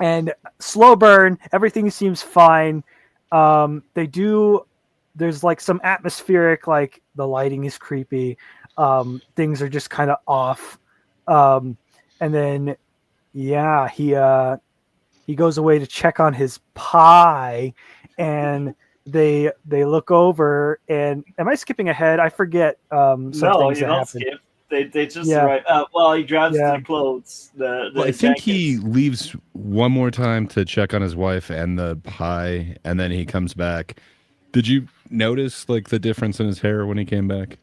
And slow burn, everything seems fine. There's like some atmospheric, like the lighting is creepy. Things are just kind of off. And then, yeah, he goes away to check on his pie, and they look over, and am I skipping ahead? I forget. Some No, things you that don't happen. skip. They just Yeah. arrive. Well, he grabs Yeah. the clothes. The Well, I think he jackets. leaves one more time to check on his wife and the pie, and then he comes back. Did you notice like the difference in his hair when he came back?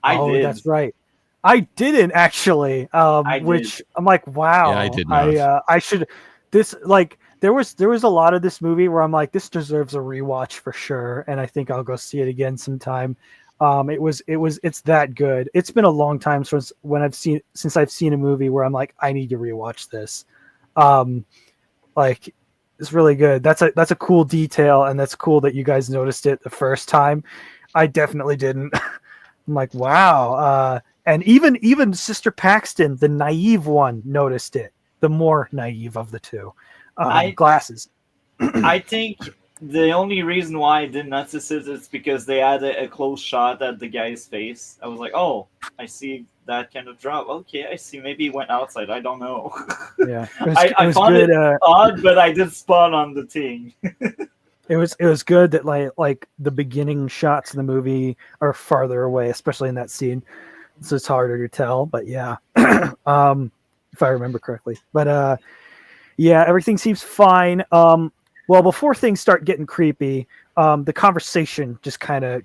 I Oh, did. that's right. I didn't actually. I Which I'm like, wow. Yeah, I did not. I should. This like there was a lot of this movie where I'm like, this deserves a rewatch for sure, and I think I'll go see it again sometime. It's that good. It's been a long time since I've seen a movie where I'm like, I need to rewatch this. Like, it's really good. That's a cool detail, and that's cool that you guys noticed it the first time. I definitely didn't. I'm like, wow. And even Sister Paxton, the naive one, noticed it. The more naive of the two. Glasses. I think the only reason why I didn't notice it is because they had a close shot at the guy's face. I was like, oh, I see that kind of drop. Okay, I see. Maybe he went outside. I don't know. Yeah, I found good. it odd, but I did spot on the thing. It was good that like the beginning shots of the movie are farther away, especially in that scene, so it's harder to tell. But yeah, if I remember correctly. But yeah, everything seems fine. Well, before things start getting creepy, the conversation just kind of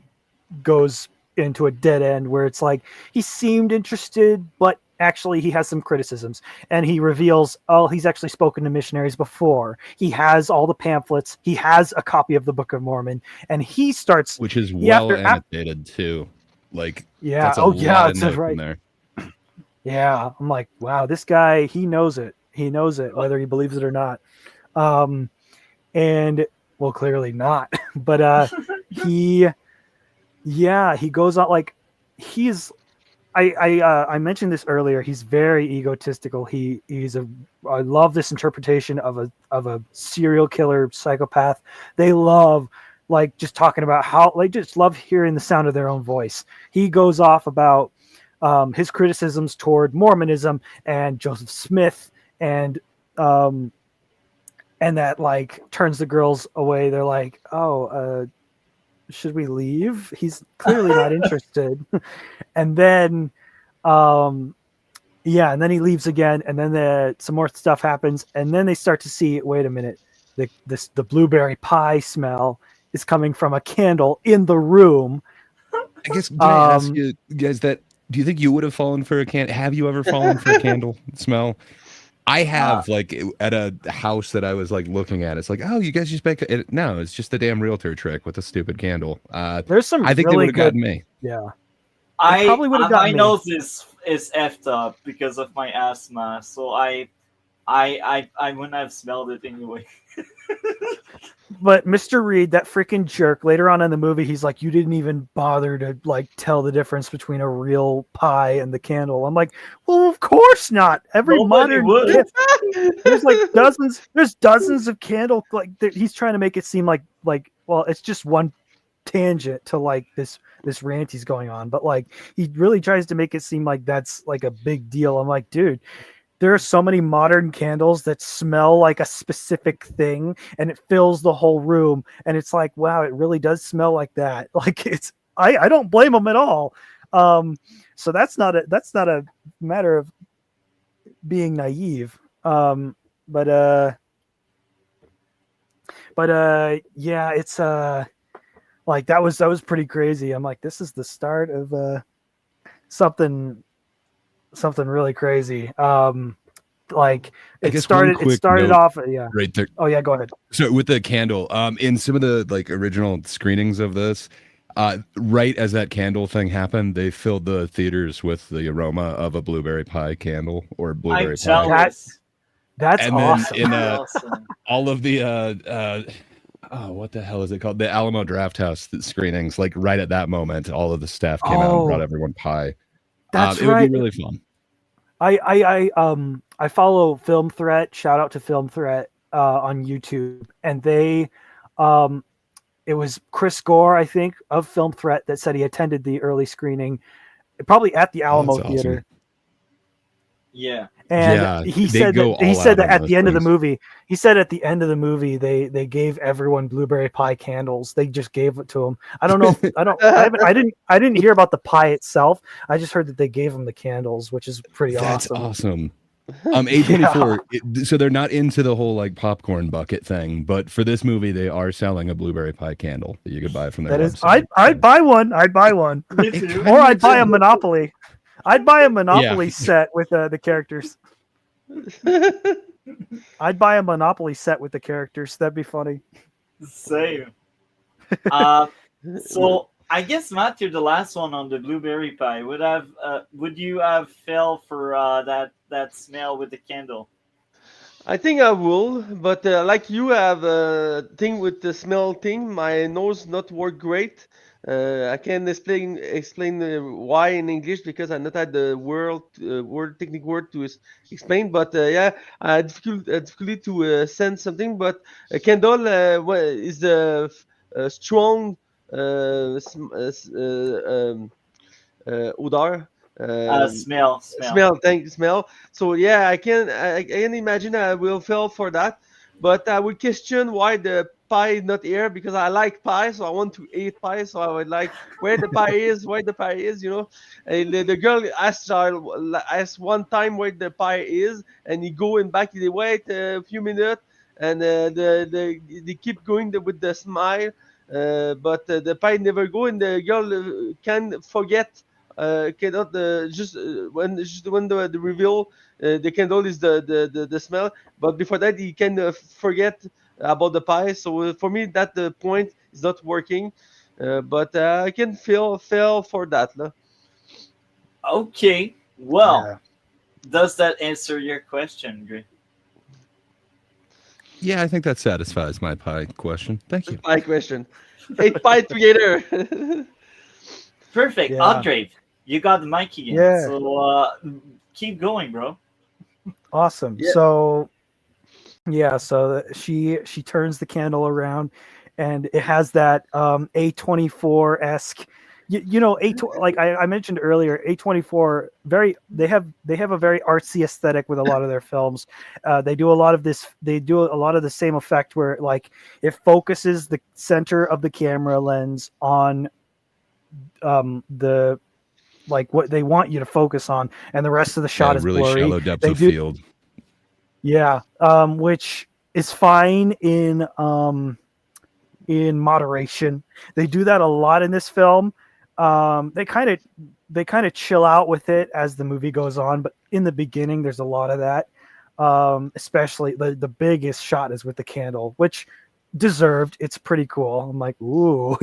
goes into a dead end where it's like he seemed interested, but actually he has some criticisms, and he reveals, oh, he's actually spoken to missionaries before. He has all the pamphlets. He has a copy of the Book of Mormon, and he starts, Which is well annotated too. Like, yeah, that's a oh lot yeah, of that's note right. in there. Yeah, I'm like, wow, this guy, he knows it. He knows it, whether he believes it or not. And well, clearly not. But he goes on like he's. I mentioned this earlier. He's very egotistical. I love this interpretation of a serial killer psychopath. They love like just talking about how they just love hearing the sound of their own voice. He goes off about his criticisms toward Mormonism and Joseph Smith, and that like turns the girls away. They're like, oh, should we leave? He's clearly not interested. And then yeah, and then he leaves again, and then some more stuff happens, and then they start to see, wait a minute, the blueberry pie smell is coming from a candle in the room. I guess, can I ask you guys that, do you think you would have fallen for a candle? Have you ever fallen for a candle smell? I have, like, at a house that I was like looking at. It's like, oh, you guys just make it. No, it's just a damn realtor trick with a stupid candle. There's some. I think really they would have good, gotten me. Yeah, Probably would have gotten my me. nose is effed up because of my asthma, so I wouldn't have smelled it anyway. But Mr. Reed, that freaking jerk, later on in the movie, he's like, you didn't even bother to like tell the difference between a real pie and the candle. I'm like, well, of course not. Every Nobody modern would. there's like dozens of candle, like he's trying to make it seem like well, it's just one tangent to like this rant he's going on, but like he really tries to make it seem like that's like a big deal. I'm like, dude, there are so many modern candles that smell like a specific thing, and it fills the whole room, and it's like, wow, it really does smell like that. Like, it's I don't blame them at all. So that's not a matter of being naive. But yeah, it's like that was pretty crazy. I'm like, this is the start of something really crazy. Like I it guess one started quick note off, yeah. right there. Oh yeah, go ahead. So with the candle, in some of the like original screenings of this, right as that candle thing happened, they filled the theaters with the aroma of a blueberry pie candle or I'm blueberry pie. jealous. That's And then awesome. in Awesome. all of the oh, what the hell is it called? The Alamo Drafthouse screenings, like right at that moment, all of the staff came out and brought everyone pie. That's it right. would be really fun. I follow Film Threat. Shout out to Film Threat on YouTube, and they it was Chris Gore, I think, of Film Threat that said he attended the early screening, probably at the Alamo that's Theater. awesome. And Yeah, he they said go that he all said out that on at those the end of the things. movie, he said at the end of the movie they gave everyone blueberry pie candles. They just gave it to them. I don't know. I didn't hear about the pie itself. I just heard that they gave them the candles, which is pretty That's awesome. awesome. A24. So they're not into the whole like popcorn bucket thing, but for this movie, they are selling a blueberry pie candle that you could buy from their That is, website. I'd buy one. I'd buy one, Me too. or I'd buy a Monopoly. I'd buy a Monopoly set with the characters. I'd buy a Monopoly set with the characters. That'd be funny. Same. So I guess Matthew, the last one on the blueberry pie, would you have fell for that smell with the candle? I think I will, but like you have a thing with the smell thing, my nose not work great. I can explain why in English because I not had the technical word to explain. But yeah, I had difficulty to sense something. But a candle is a strong odor. Smell. Smell. So yeah, I can imagine I will fall for that, but I would question why the pie is not here because I like pie, so I want to eat pie, so I would like where the pie is, where the pie is, you know. And the girl asked one time where the pie is, and he go and back. They wait a few minutes, and they keep going with the smile, but the pie never go, and the girl can forget cannot just when the reveal the candle is the smell, but before that he can forget about the pie. So for me that the point is not working, but I can feel for that. No? Okay. Well, Yeah. does that answer your question, Gray? Yeah, I think that satisfies my pie question. Thank you. Pie question. Eat pie together. Perfect. Yeah. Andre, you got the mic again. Yeah. So keep going, bro. Awesome. Yeah. So yeah, so she turns the candle around, and it has that A24-esque. You know, like I mentioned earlier, A24 they have a very artsy aesthetic with a lot of their films. They do a lot of this. They do a lot of the same effect where like it focuses the center of the camera lens on the like what they want you to focus on, and the rest of the shot is really blurry. shallow depths They of do- field. Yeah, which is fine in moderation. They do that a lot in this film. They kind of chill out with it as the movie goes on, but in the beginning there's a lot of that. Especially the biggest shot is with the candle, which deserved. It's pretty cool. I'm like, ooh,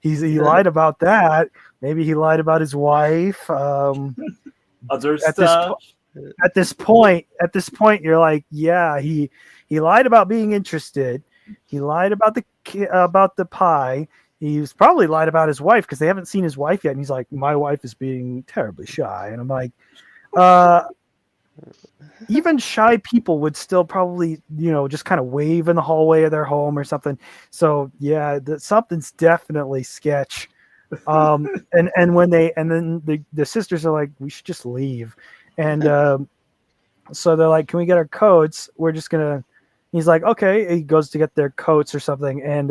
he lied about that. Maybe he lied about his wife. Other At this stuff. At this point, you're like, yeah, he lied about being interested. He lied about the pie. He's probably lied about his wife because they haven't seen his wife yet. And he's like, my wife is being terribly shy. And I'm like, even shy people would still probably, just kind of wave in the hallway of their home or something. So yeah, something's definitely sketch. And then the sisters are like, we should just leave. And so they're like, can we get our coats? We're just gonna. He's like, okay. He goes to get their coats or something, and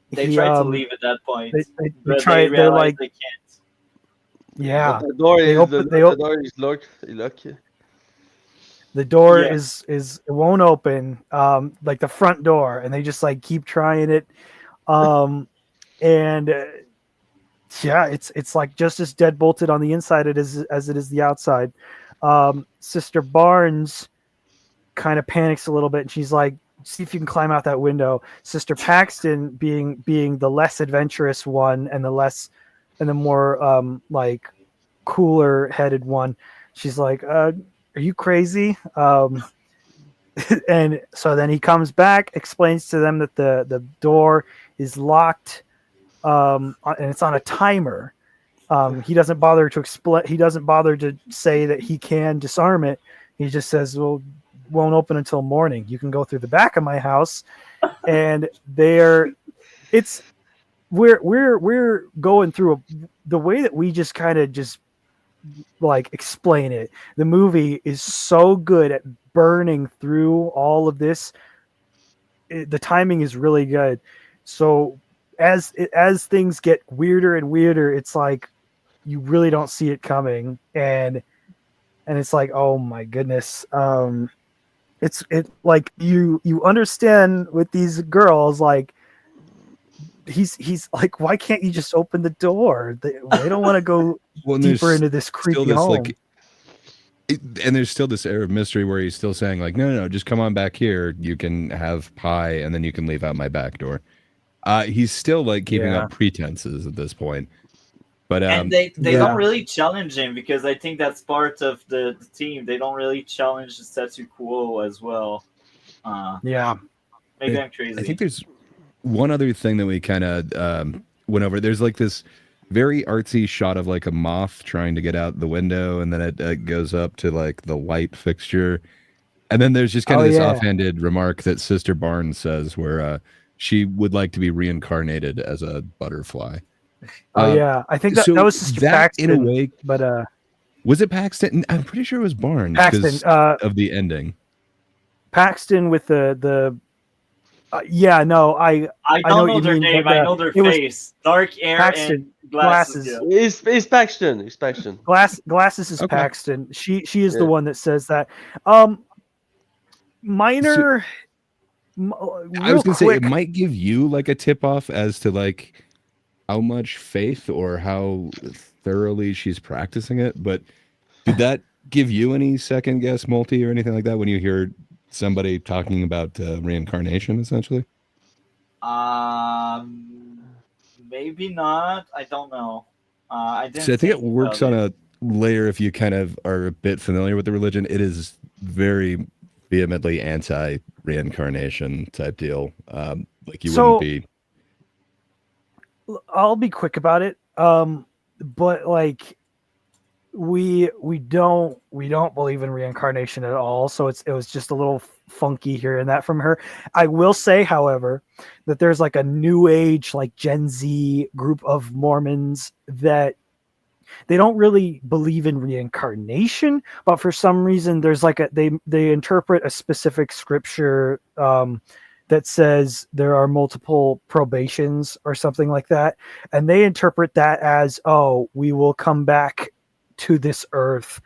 they try to leave at that point. They but try. they They're realize like, they can't. yeah. But the door They is open- the door is locked. The door Yeah. is it won't open, like the front door, and they just like keep trying it, and yeah, it's like just as dead bolted on the inside as it is the outside. Sister Barnes kind of panics a little bit, and she's like, "See if you can climb out that window." Sister Paxton, being the less adventurous one and the more like cooler headed one, she's like, "Are you crazy?" And so then he comes back, explains to them that the door is locked, and it's on a timer. He doesn't bother to explain. He doesn't bother to say that he can disarm it. He just says, "Well, won't open until morning. You can go through the back of my house." And we're going through the way that we just kind of just like explain it. The movie is so good at burning through all of this. The timing is really good. So as things get weirder and weirder, it's like you really don't see it coming, and it's like, oh my goodness. It's like you understand with these girls, like he's like, why can't you just open the door? They don't want to go deeper into this creepy home. And there's still this air of mystery where he's still saying like, no, just come on back here. You can have pie, and then you can leave out my back door. He's still like keeping up pretenses at this point. But and they don't really challenge him, because I think that's part of the team. They don't really challenge the statu quo as well. Maybe I'm crazy. I think there's one other thing that we kind of went over. There's like this very artsy shot of like a moth trying to get out the window, and then it goes up to like the light fixture, and then there's just kind of this offhanded remark that Sister Barnes says where she would like to be reincarnated as a butterfly. I think that was Sister Paxton in a way. But was it Paxton? I'm pretty sure it was Barnes because of the ending. Paxton with the I don't know their name. I know their face. Dark hair Paxton, and glasses. It's Paxton. It's Paxton. Glasses is Okay. Paxton. She is the one that says that. Minor. I was gonna say it might give you like a tip off as to like how much faith or how thoroughly she's practicing it, but did that give you any second guess multi or anything like that when you hear somebody talking about reincarnation essentially? Maybe not. I don't know. I didn't. So I think it works on a layer if you kind of are a bit familiar with the religion. It is very vehemently anti-reincarnation type deal. Like you wouldn't be. I'll be quick about it. But like we don't believe in reincarnation at all. So it was just a little funky hearing that from her. I will say, however, that there's like a new age, like Gen Z group of Mormons that they don't really believe in reincarnation, but for some reason there's like they interpret a specific scripture that says there are multiple probations or something like that, and they interpret that as, oh, we will come back to this earth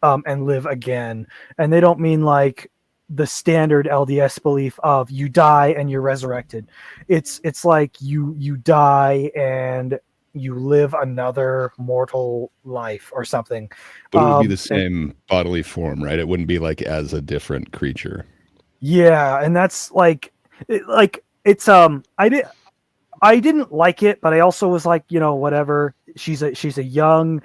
and live again. And they don't mean like the standard LDS belief of you die and you're resurrected. It's like you die and you live another mortal life or something. But it would be the same bodily form, right? It wouldn't be like as a different creature. Yeah, and that's like it's I didn't like it, but I also was like, whatever. She's a young,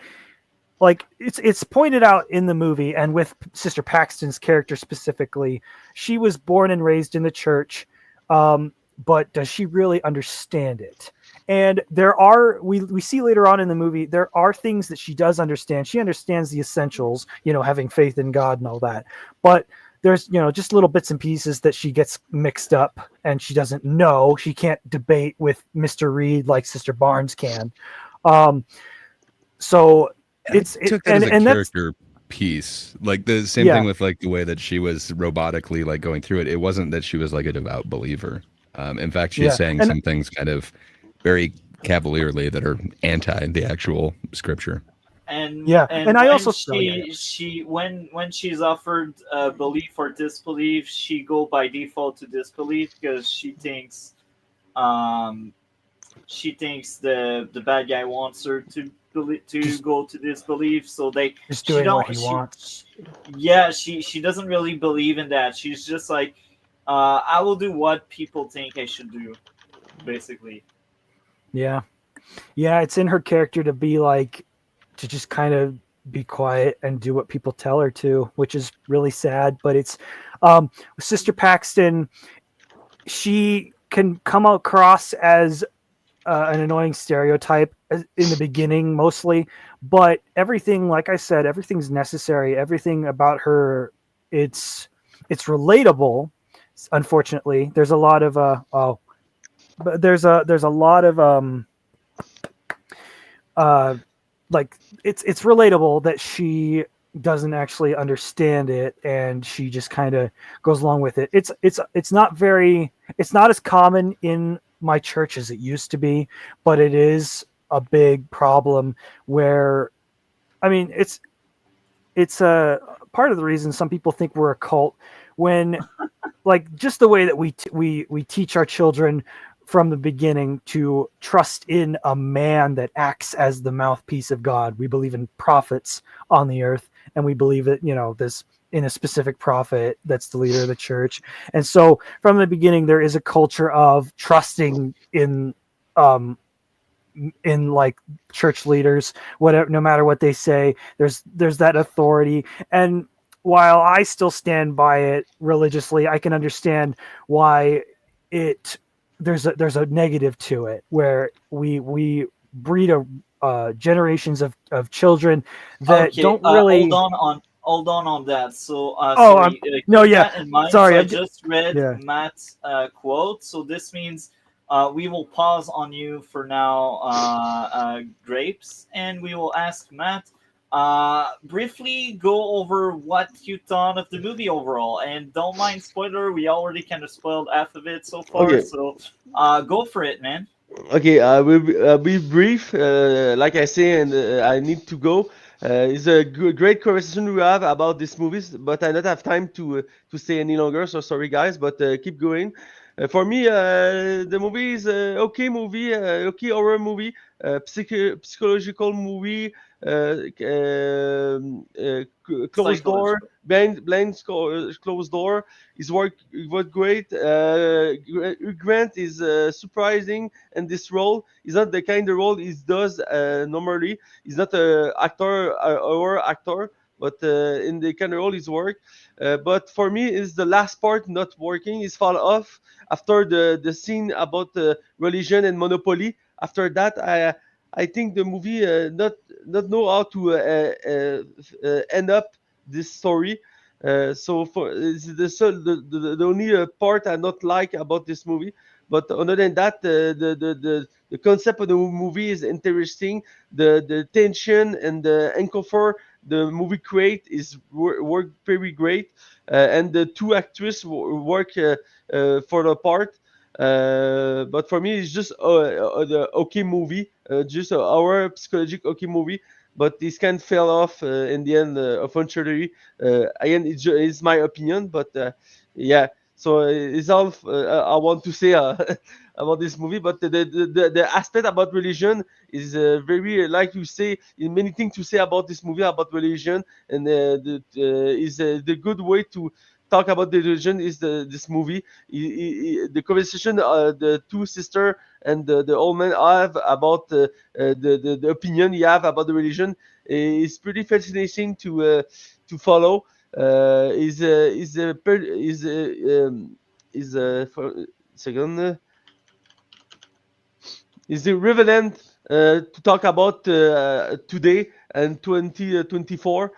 like it's pointed out in the movie, and with Sister Paxton's character specifically, she was born and raised in the church, but does she really understand it? And there are, we see later on in the movie, there are things that she does understand. She understands the essentials, having faith in God and all that, but there's, just little bits and pieces that she gets mixed up and she doesn't know. She can't debate with Mr. Reed like Sister Barnes can. So it's and character piece, like the same thing with like the way that she was robotically like going through it. It wasn't that she was like a devout believer. In fact, she's saying some things kind of very cavalierly that are anti the actual scripture. Yeah, and I when also she when she's offered belief or disbelief, she go by default to disbelief because um she thinks the bad guy wants her to go to disbelief. So just she doing what don't he she, wants. yeah, she doesn't really believe in that. She's just like, I will do what people think I should do, basically. Yeah, yeah, it's in her character to be like to just kind of be quiet and do what people tell her to, which is really sad. But it's Sister Paxton. She can come across as an annoying stereotype in the beginning mostly, but everything, like I said, everything's necessary. Everything about her, it's relatable. Unfortunately, there's a lot of but there's a lot of uh like it's relatable that she doesn't actually understand it and she just kind of goes along with it. It's not very, it's not as common in my church as it used to be, but it is a big problem where I mean it's a part of the reason some people think we're a cult when like just the way that we teach our children from the beginning to trust in a man that acts as the mouthpiece of God. We believe in prophets on the earth, and we believe that, you know, this in a specific prophet that's the leader of the church. And so from the beginning there is a culture of trusting um in like church leaders, whatever, no matter what they say, there's that authority. And while I still stand by it religiously, I can understand why it there's a negative to it where we breed a generations of children that Okay, don't really. hold on that. So, Oh, I'm sorry, no, keep yeah, that in mind. So sorry, I I'm just read yeah. Matt's quote. So this means we will pause on you for now, grapes, and we will ask Matt briefly go over what you thought of the movie overall. And don't mind spoiler, we already kind of spoiled half of it so far. Okay. So go for it, man. Okay, be brief. Like I say, and I need to go. It's a great conversation we have about these movies, but I don't have time to stay any longer. So sorry, guys, but keep going. For me, the movie is a okay movie, okay horror movie, psychological movie, closed door, Psychological. closed door. It worked great. Hugh Grant is surprising, and this role is not the kind of role he does normally. He's not a actor or actor, but in the kind of role he's work. But for me, is the last part not working. He's fall off after the scene about religion and monopoly. After that, I think the movie not know how to end up this story. So for it's the only part I not like about this movie. But other than that, the concept of the movie is interesting. The tension and the uncomfort the movie create is work very great, and the two actresses work for the part. But for me, it's just the okay movie, just our psychological okay movie. But this can fell off in the end, eventually. Again, it's my opinion, but yeah. So it's all I want to say about this movie. But the aspect about religion is very like you say, in many things to say about this movie about religion, and is the good way to talk about the religion is this movie. The conversation the two sister and the old man have about the opinion you have about the religion is pretty fascinating to follow. Is for second is the relevant to talk about today and 2024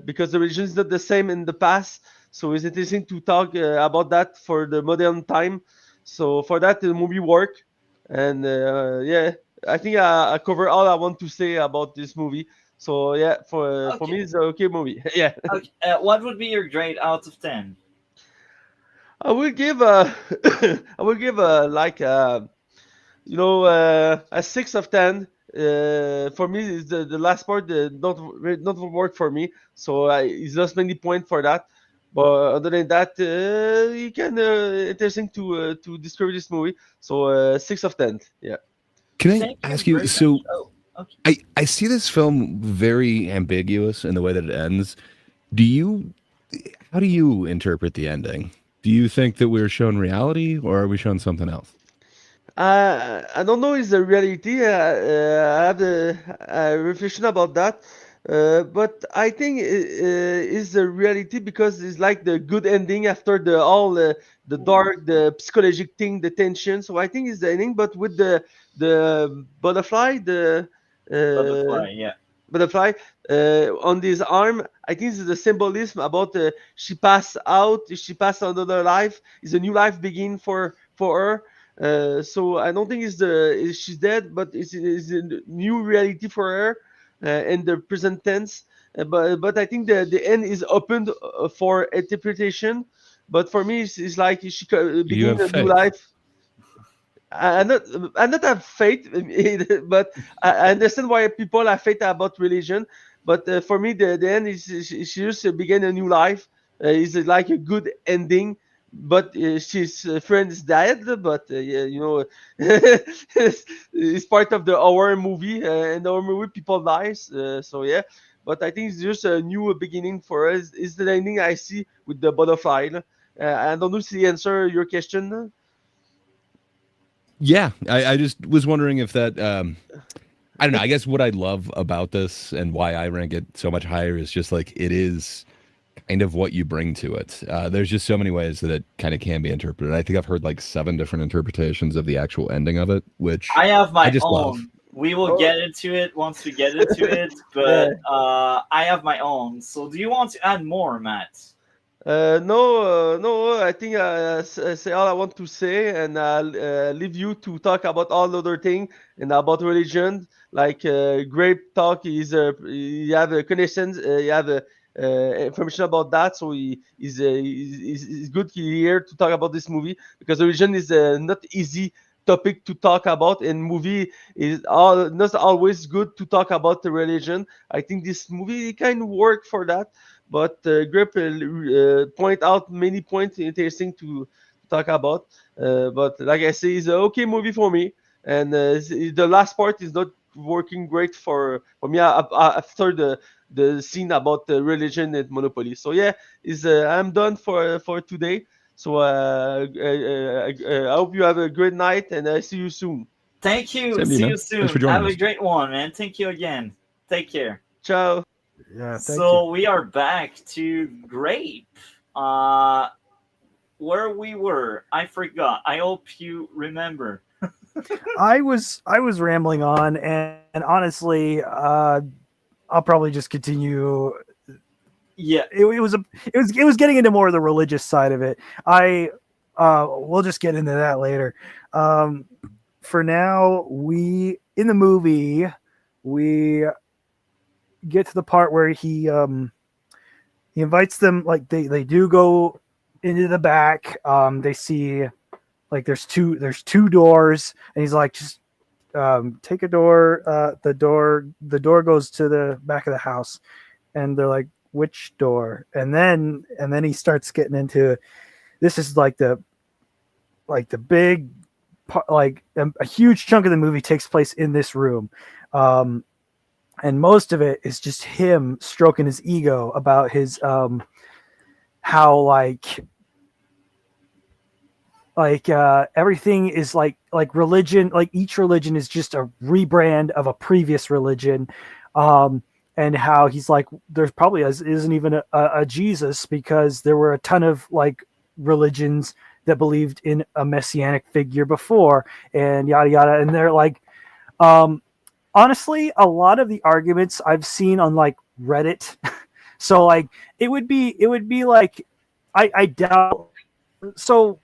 because the religion is not the same in the past. So it's interesting to talk about that for the modern time. So for that, the movie work, and yeah, I think I cover all I want to say about this movie. So yeah, for Okay. me, it's a okay movie. Yeah, Okay. What would be your grade out of 10? I will give a I will give a like a 6 of 10. for me, is the last part not work for me. So it's lost many points for that. But other than that, you can interesting to describe this movie. So 6 of 10. Yeah. Can I Thank you ask you? very So much. Oh, okay. I see this film very ambiguous in the way that it ends. Do you? How do you interpret the ending? Do you think that we're shown reality, or are we shown something else? I don't know is the reality. I have a reflection about that. But I think is the reality because it's like the good ending after the dark, the psychological thing, the tension. So I think it's the ending, but with the butterfly, the uh, Butterfly, yeah. butterfly on this arm. I think this is the symbolism about she passed out, she passed another life. Is a new life begin for her. So I don't think she's dead, but it's a new reality for her in the present tense. But I think the end is open for interpretation. But for me, it's like she Do you begin have a new faith? life. I not have faith, but I understand why people have faith about religion. But for me, the end is she just began a new life. Is like a good ending. But she's friend is dead. But yeah, you know, it's part of the our movie. And our movie, people dies. So yeah. But I think it's just a new beginning for us. Is the ending I see with the butterfly. I don't know if the answer your question. Yeah, I just was wondering if that. I don't know. I guess what I love about this and why I rank it so much higher is just like it is kind of what you bring to it. There's just so many ways that it kind of can be interpreted. I think I've heard like 7 different interpretations of the actual ending of it, which I have I my just love. own. We will Oh, get into it once we get into it, yeah. but I have my own. So, do you want to add more, Matt? No. I think say all I want to say, and I'll leave you to talk about all other thing and about religion. Like grape talk is you have a connections, you have information about that, so he's good here to talk about this movie because religion is not easy topic to talk about, and movie is all not always good to talk about the religion. I think this movie can work for that, but Grip point out many points interesting to talk about. But like I say, it's an okay movie for me, and the last part is not working great for me after the scene about the religion and monopoly. So yeah, is I'm done for today. So I hope you have a great night, and I see you soon. Thank you. Same to you, See you man. Thanks for soon. joining Have a us. great one, man. Thank you again. Take care. Ciao. Yeah, thank you. So we are back to Grape. Uh, where we were, I forgot. I hope you remember. I was rambling on, and honestly, I'll probably just continue. Yeah, It was getting into more of the religious side of it. We'll just get into that later. For now, we in the movie we get to the part where he invites them, like they do go into the back. They see like there's two doors, and he's like, just take a door. The door goes to the back of the house, and they're like, which door? And then he starts getting into, this is like the big like a huge chunk of the movie takes place in this room. And most of it is just him stroking his ego about his how everything is like religion, like each religion is just a rebrand of a previous religion. And how he's like, there's probably isn't even a Jesus, because there were a ton of like religions that believed in a messianic figure before, and yada yada. And they're like, honestly, a lot of the arguments I've seen on like Reddit. So like it would be like, I doubt. So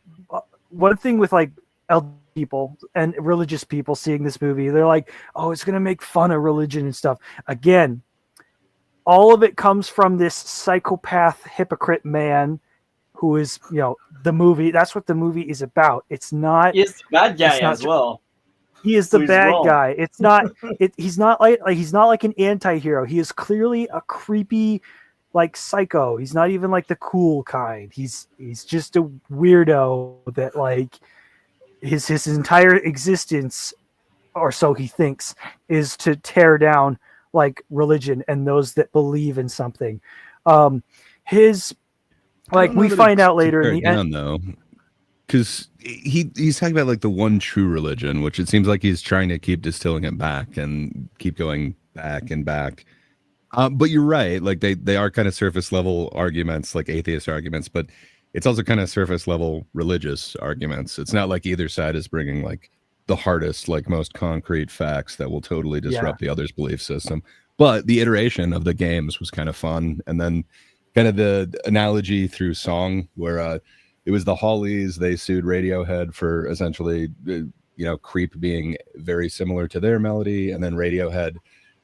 one thing with like LGBT people and religious people seeing this movie, they're like, oh, it's gonna make fun of religion and stuff. Again, all of it comes from this psychopath hypocrite man who is, the movie. That's what the movie is about. It's not. he's the bad guy It's not as well. He is So the he's bad wrong. guy. It's not. He's not he's not like an anti-hero. He is clearly a creepy, like psycho. He's not even like the cool kind. He's just a weirdo that like his entire existence, or so he thinks, is to tear down like religion and those that believe in something. His like we find out later in the end. though, because he's talking about like the one true religion, which it seems like he's trying to keep distilling it back and keep going back and back. But you're right, like they are kind of surface level arguments, like atheist arguments, but it's also kind of surface level religious arguments. It's not like either side is bringing like the hardest, like most concrete facts that will totally disrupt the other's belief system. But the iteration of the games was kind of fun, and then kind of the analogy through song where it was the Hollies, they sued Radiohead for essentially Creep being very similar to their melody, and then Radiohead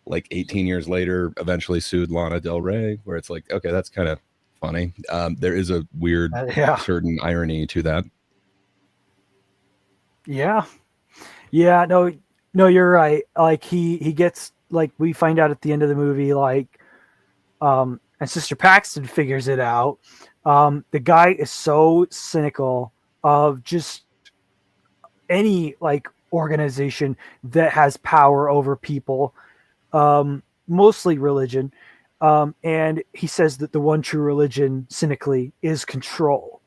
like 18 years later eventually sued Lana Del Rey, where it's like, okay, that's kind of funny. There is a weird certain irony to that. Yeah, no, you're right. Like he gets, like we find out at the end of the movie, like and Sister Paxton figures it out. The guy is so cynical of just any like organization that has power over people, mostly religion. And he says that the one true religion, cynically, is control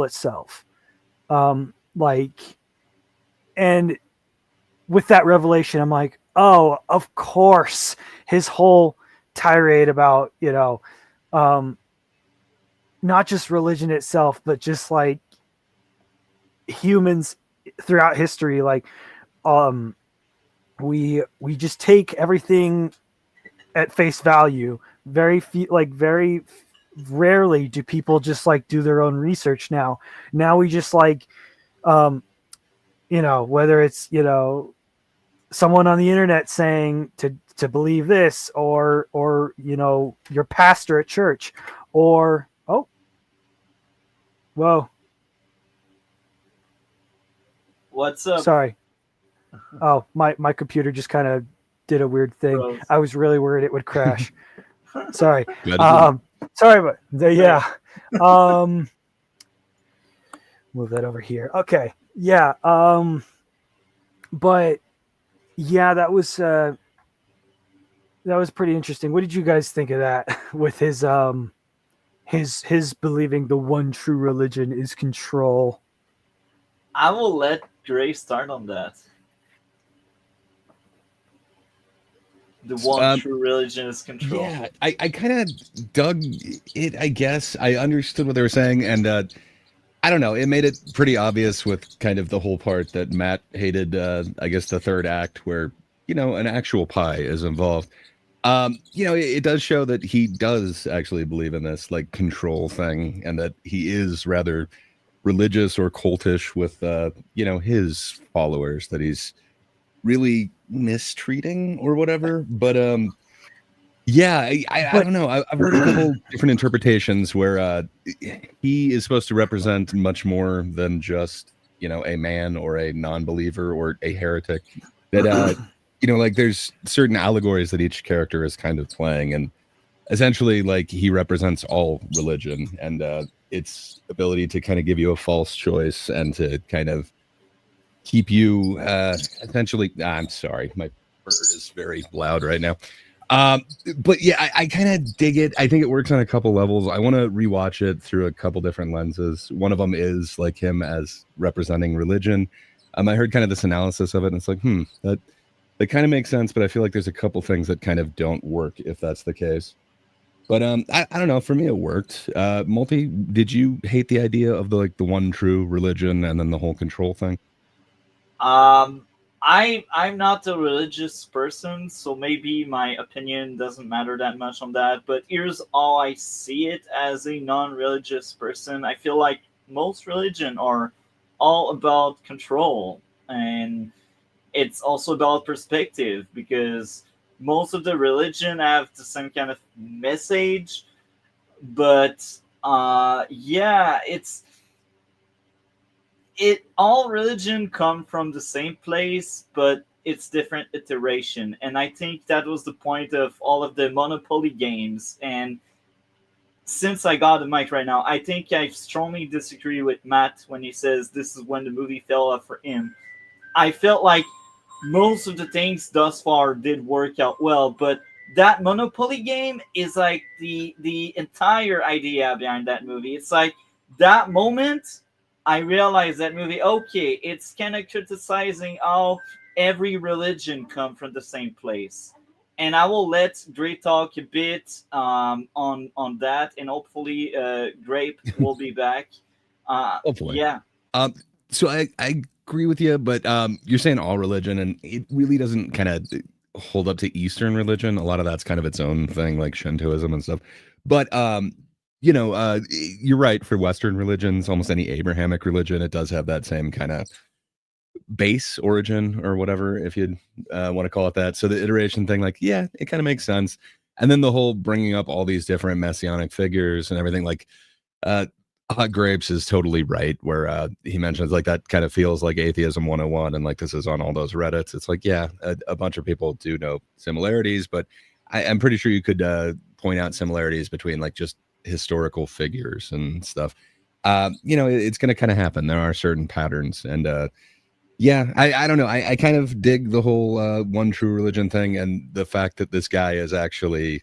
itself. And with that revelation, I'm like, oh, of course, his whole tirade about, not just religion itself, but just like humans throughout history, like we just take everything at face value. Very rarely do people just like do their own research now. Now we just like whether it's someone on the internet saying to believe this, or your pastor at church, or whoa, What's up? sorry. Oh, my computer just kind of did a weird thing. Bros. I was really worried it would crash. Sorry. Glad Sorry, but move that over here. Okay. Yeah. But yeah, that was pretty interesting. What did you guys think of that with his believing the one true religion is control? I will let Gray start on that. The one true religion is control. Yeah, I kind of dug it, I guess. I understood what they were saying, and I don't know. It made it pretty obvious with kind of the whole part that Matt hated, I guess, the third act where, an actual pie is involved. It does show that he does actually believe in this, like, control thing, and that he is rather religious or cultish with, his followers, that he's really mistreating or whatever. But I don't know. I've heard a couple different interpretations where he is supposed to represent much more than just a man or a non-believer or a heretic. That like there's certain allegories that each character is kind of playing, and essentially like he represents all religion and its ability to kind of give you a false choice and to kind of keep you essentially. I'm sorry, my bird is very loud right now. But yeah, I kind of dig it. I think it works on a couple levels. I want to rewatch it through a couple different lenses. One of them is like him as representing religion. I heard kind of this analysis of it, and it's like, that kind of makes sense, but I feel like there's a couple things that kind of don't work if that's the case. But I don't know. For me, it worked. Multi, did you hate the idea of the one true religion and then the whole control thing? I'm not a religious person, so maybe my opinion doesn't matter that much on that. But here's how I see it as a non-religious person. I feel like most religion are all about control, and it's also about perspective, because most of the religion have the same kind of message. But it's it all religion come from the same place, but it's different iteration. And I think that was the point of all of the Monopoly games. And since I got the mic right now, I think I strongly disagree with Matt when he says this is when the movie fell off for him. I felt like most of the things thus far did work out well, but that Monopoly game is like the entire idea behind that movie. It's like that moment I realized that movie, okay, it's kind of criticizing how every religion come from the same place. And I will let Dre talk a bit on that, and hopefully Grape will be back. Hopefully. Yeah. So I agree with you, but you're saying all religion, and it really doesn't kind of hold up to Eastern religion. A lot of that's kind of its own thing, like Shintoism and stuff. But you're right. For Western religions, almost any Abrahamic religion, it does have that same kind of base origin or whatever, if you'd want to call it that. So the iteration thing, like, yeah, it kind of makes sense. And then the whole bringing up all these different messianic figures and everything, like Hot Grapes is totally right, where he mentions like that kind of feels like atheism 101, and like this is on all those Reddits. It's like, yeah, a bunch of people do know similarities, but I'm pretty sure you could point out similarities between like just historical figures and stuff. It's going to kind of happen. There are certain patterns, and yeah, I don't know. I kind of dig the whole one true religion thing, and the fact that this guy is actually,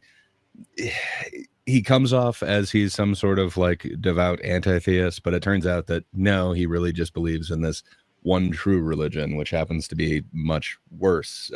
he comes off as he's some sort of like devout anti-theist, but it turns out that no, he really just believes in this one true religion, which happens to be much worse,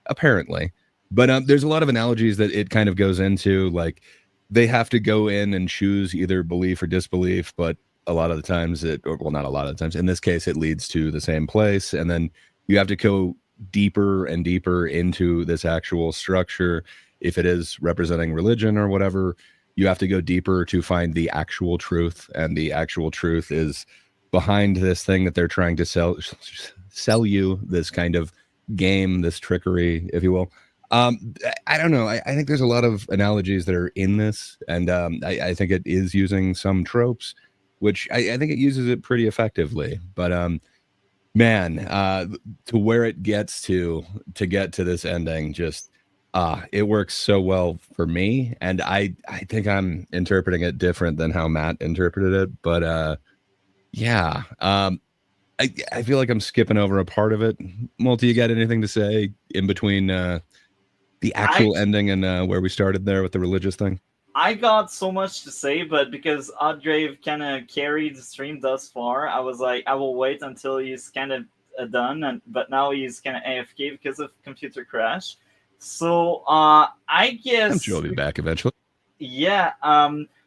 apparently. But there's a lot of analogies that it kind of goes into, like they have to go in and choose either belief or disbelief, but a lot of the times not a lot of the times, in this case, it leads to the same place. And then you have to go deeper and deeper into this actual structure. If it is representing religion or whatever, you have to go deeper to find the actual truth. And the actual truth is behind this thing that they're trying to sell you, this kind of game, this trickery, if you will. I don't know. I think there's a lot of analogies that are in this. And I think it is using some tropes, which I think it uses it pretty effectively. But man, to where it gets to get to this ending, just it works so well for me. And I think I'm interpreting it different than how Matt interpreted it. But yeah, I feel like I'm skipping over a part of it. Multi, you got anything to say in between the actual ending and where we started there with the religious thing? I got so much to say, but because Oddgrave kind of carried the stream thus far, I was like, I will wait until he's kind of done. But now he's kind of AFK because of computer crash. So I guess I'm sure he'll be back eventually. Yeah.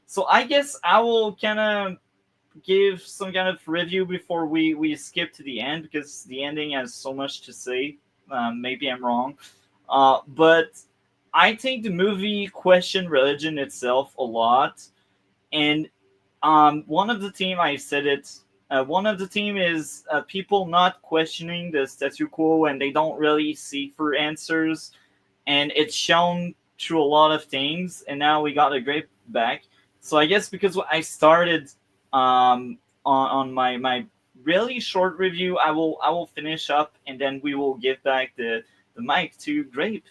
So I guess I will kind of give some kind of review before we skip to the end, because the ending has so much to say. Maybe I'm wrong, but I think the movie questioned religion itself a lot. And one of the team, I said it, one of the team is people not questioning the statu quo, and they don't really seek for answers. And it's shown through a lot of things, and now we got a great back. So I guess because I started on my really short review, I will finish up, and then we will give back the mic to Grape.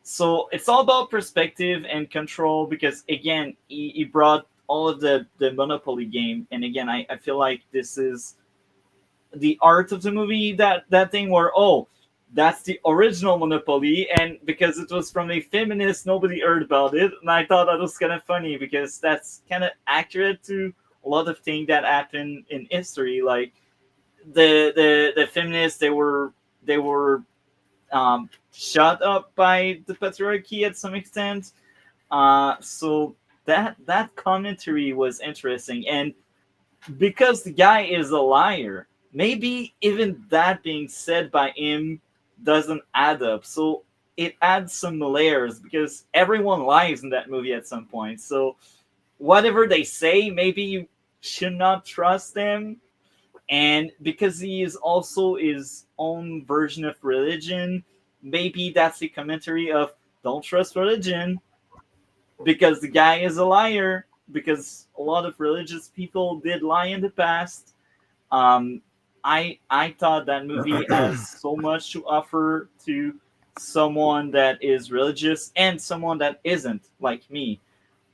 So it's all about perspective and control, because again, he brought all of the Monopoly game, and again, I feel like this is the art of the movie, that thing where, oh, that's the original Monopoly, and because it was from a feminist, nobody heard about it, and I thought that was kind of funny, because that's kind of accurate to a lot of things that happen in history, like the feminists, they were shut up by the patriarchy at some extent. So that commentary was interesting, and because the guy is a liar, maybe even that being said by him doesn't add up. So it adds some layers, because everyone lies in that movie at some point. So whatever they say, maybe you should not trust them. And because he is also his own version of religion, maybe that's a commentary of don't trust religion, because the guy is a liar, because a lot of religious people did lie in the past. I thought that movie has so much to offer to someone that is religious and someone that isn't, like me.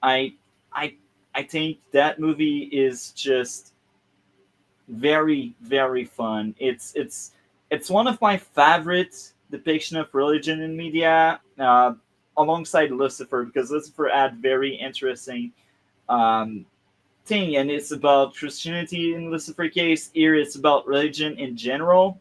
I I I think that movie is just very very fun. It's one of my favorite depiction of religion in media, alongside Lucifer, because Lucifer had very interesting um, thing, and it's about Christianity in Lucifer case. Here it's about religion in general.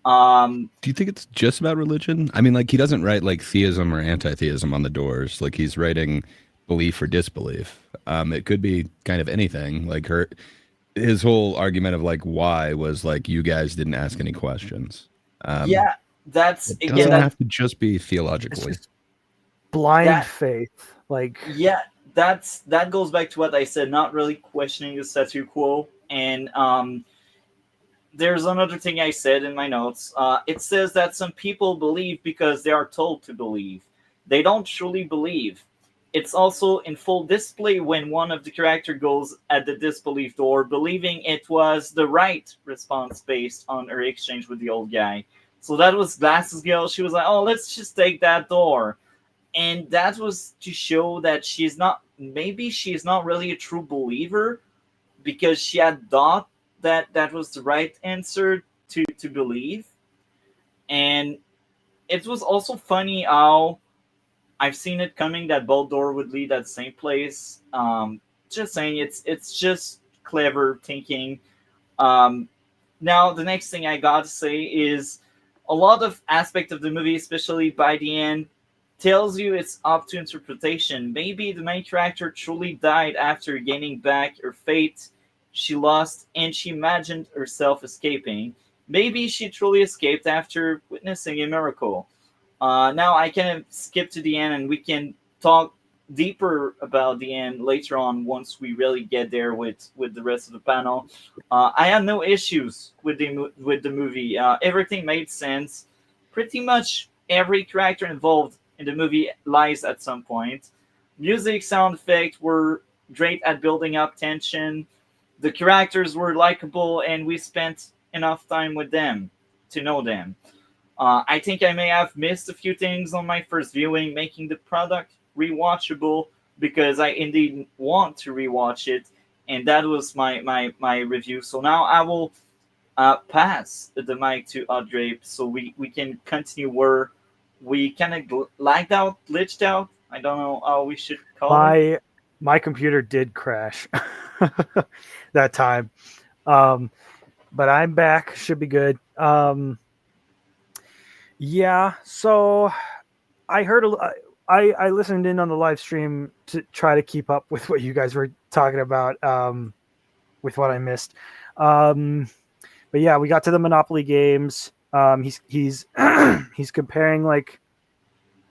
Do you think it's just about religion? I mean, like, he doesn't write like theism or anti-theism on the doors. Like, he's writing belief or disbelief. It could be kind of anything. Like, his whole argument of like why was like, you guys didn't ask any questions. Yeah, that's It again doesn't that have to just be It's theologically. just blind that faith. Like, yeah, that goes back to what I said, not really questioning the statu quo. And there's another thing I said in my notes. It says that some people believe because they are told to believe. They don't truly believe. It's also in full display when one of the character goes at the disbelief door, believing it was the right response based on her exchange with the old guy. So that was Glasses Girl. She was like, "Oh, let's just take that door," and that was to show that maybe she's not really a true believer, because she had thought that that was the right answer to believe. And it was also funny how I've seen it coming that both door would lead at the same place. Just saying, it's just clever thinking. Um, Now the next thing I got to say is a lot of aspect of the movie, especially by the end, tells you it's up to interpretation. Maybe the main character truly died after gaining back her faith she lost, and she imagined herself escaping. Maybe she truly escaped after witnessing a miracle. Now I can skip to the end, and we can talk deeper about the end later on once we really get there with the rest of the panel. I had no issues with the movie. Everything made sense. Pretty much every character involved in the movie lies at some point. Music, sound effects were great at building up tension. The characters were likable, and we spent enough time with them to know them. I think I may have missed a few things on my first viewing, making the product rewatchable, because I indeed want to rewatch it, and that was my review. So now I will pass the mic to Audrey, so we can continue where we kind of lagged out, glitched out. I don't know how we should call it. my computer did crash that time. But I'm back. Should be good. Yeah, so I heard I listened in on the live stream to try to keep up with what you guys were talking about, with what I missed. But yeah, we got to the Monopoly games. He's he's comparing like,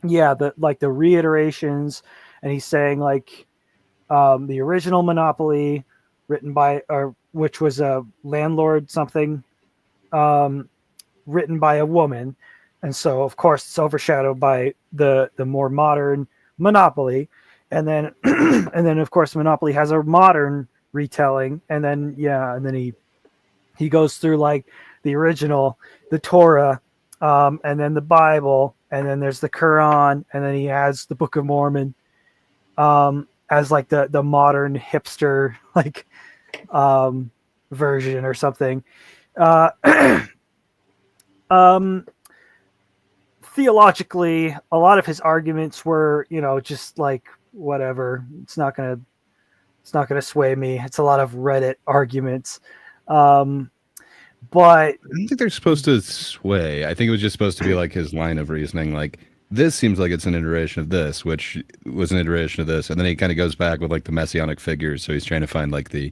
yeah, the reiterations, and he's saying like, the original Monopoly written by, or which was a landlord something, written by a woman. And so, of course, it's overshadowed by the more modern Monopoly, and then and then of course Monopoly has a modern retelling, and then and then he goes through like the original, the Torah, and then the Bible, and then there's the Quran, and then he has the Book of Mormon, as like the modern hipster like version or something. Theologically, a lot of his arguments were, just like whatever. It's not gonna sway me. It's a lot of Reddit arguments, but I don't think they're supposed to sway. I think it was just supposed to be like his line of reasoning. Like, this seems like it's an iteration of this, which was an iteration of this, and then he kind of goes back with like the messianic figures. So he's trying to find like the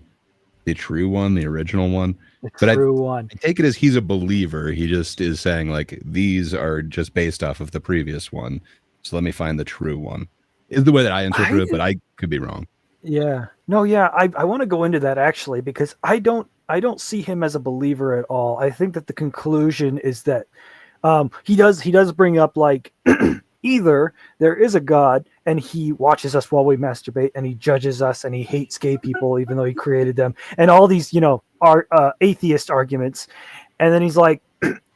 true one, the original one. the true one. I take it as he's a believer. He just is saying like, these are just based off of the previous one. So let me find the true one. Is the way that I interpret it, but I could be wrong. Yeah. No, yeah. I want to go into that actually, because I don't see him as a believer at all. I think that the conclusion is that he does bring up like either there is a God and he watches us while we masturbate and he judges us and he hates gay people even though he created them, and all these atheist arguments, and then he's like,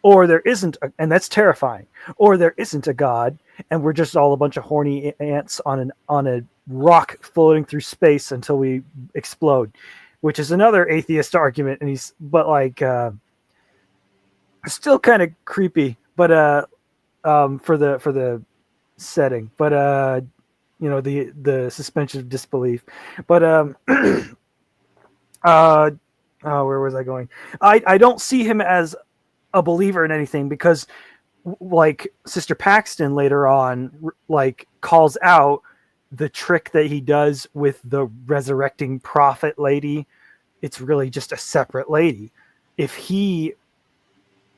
or there isn't, and that's terrifying. Or there isn't a God, and we're just all a bunch of horny ants on a rock floating through space until we explode, which is another atheist argument. And but like, still kind of creepy, but for the setting, but the suspension of disbelief, but where was I going? I don't see him as a believer in anything, because like Sister Paxton later on like calls out the trick that he does with the resurrecting prophet lady. It's really just a separate lady. If he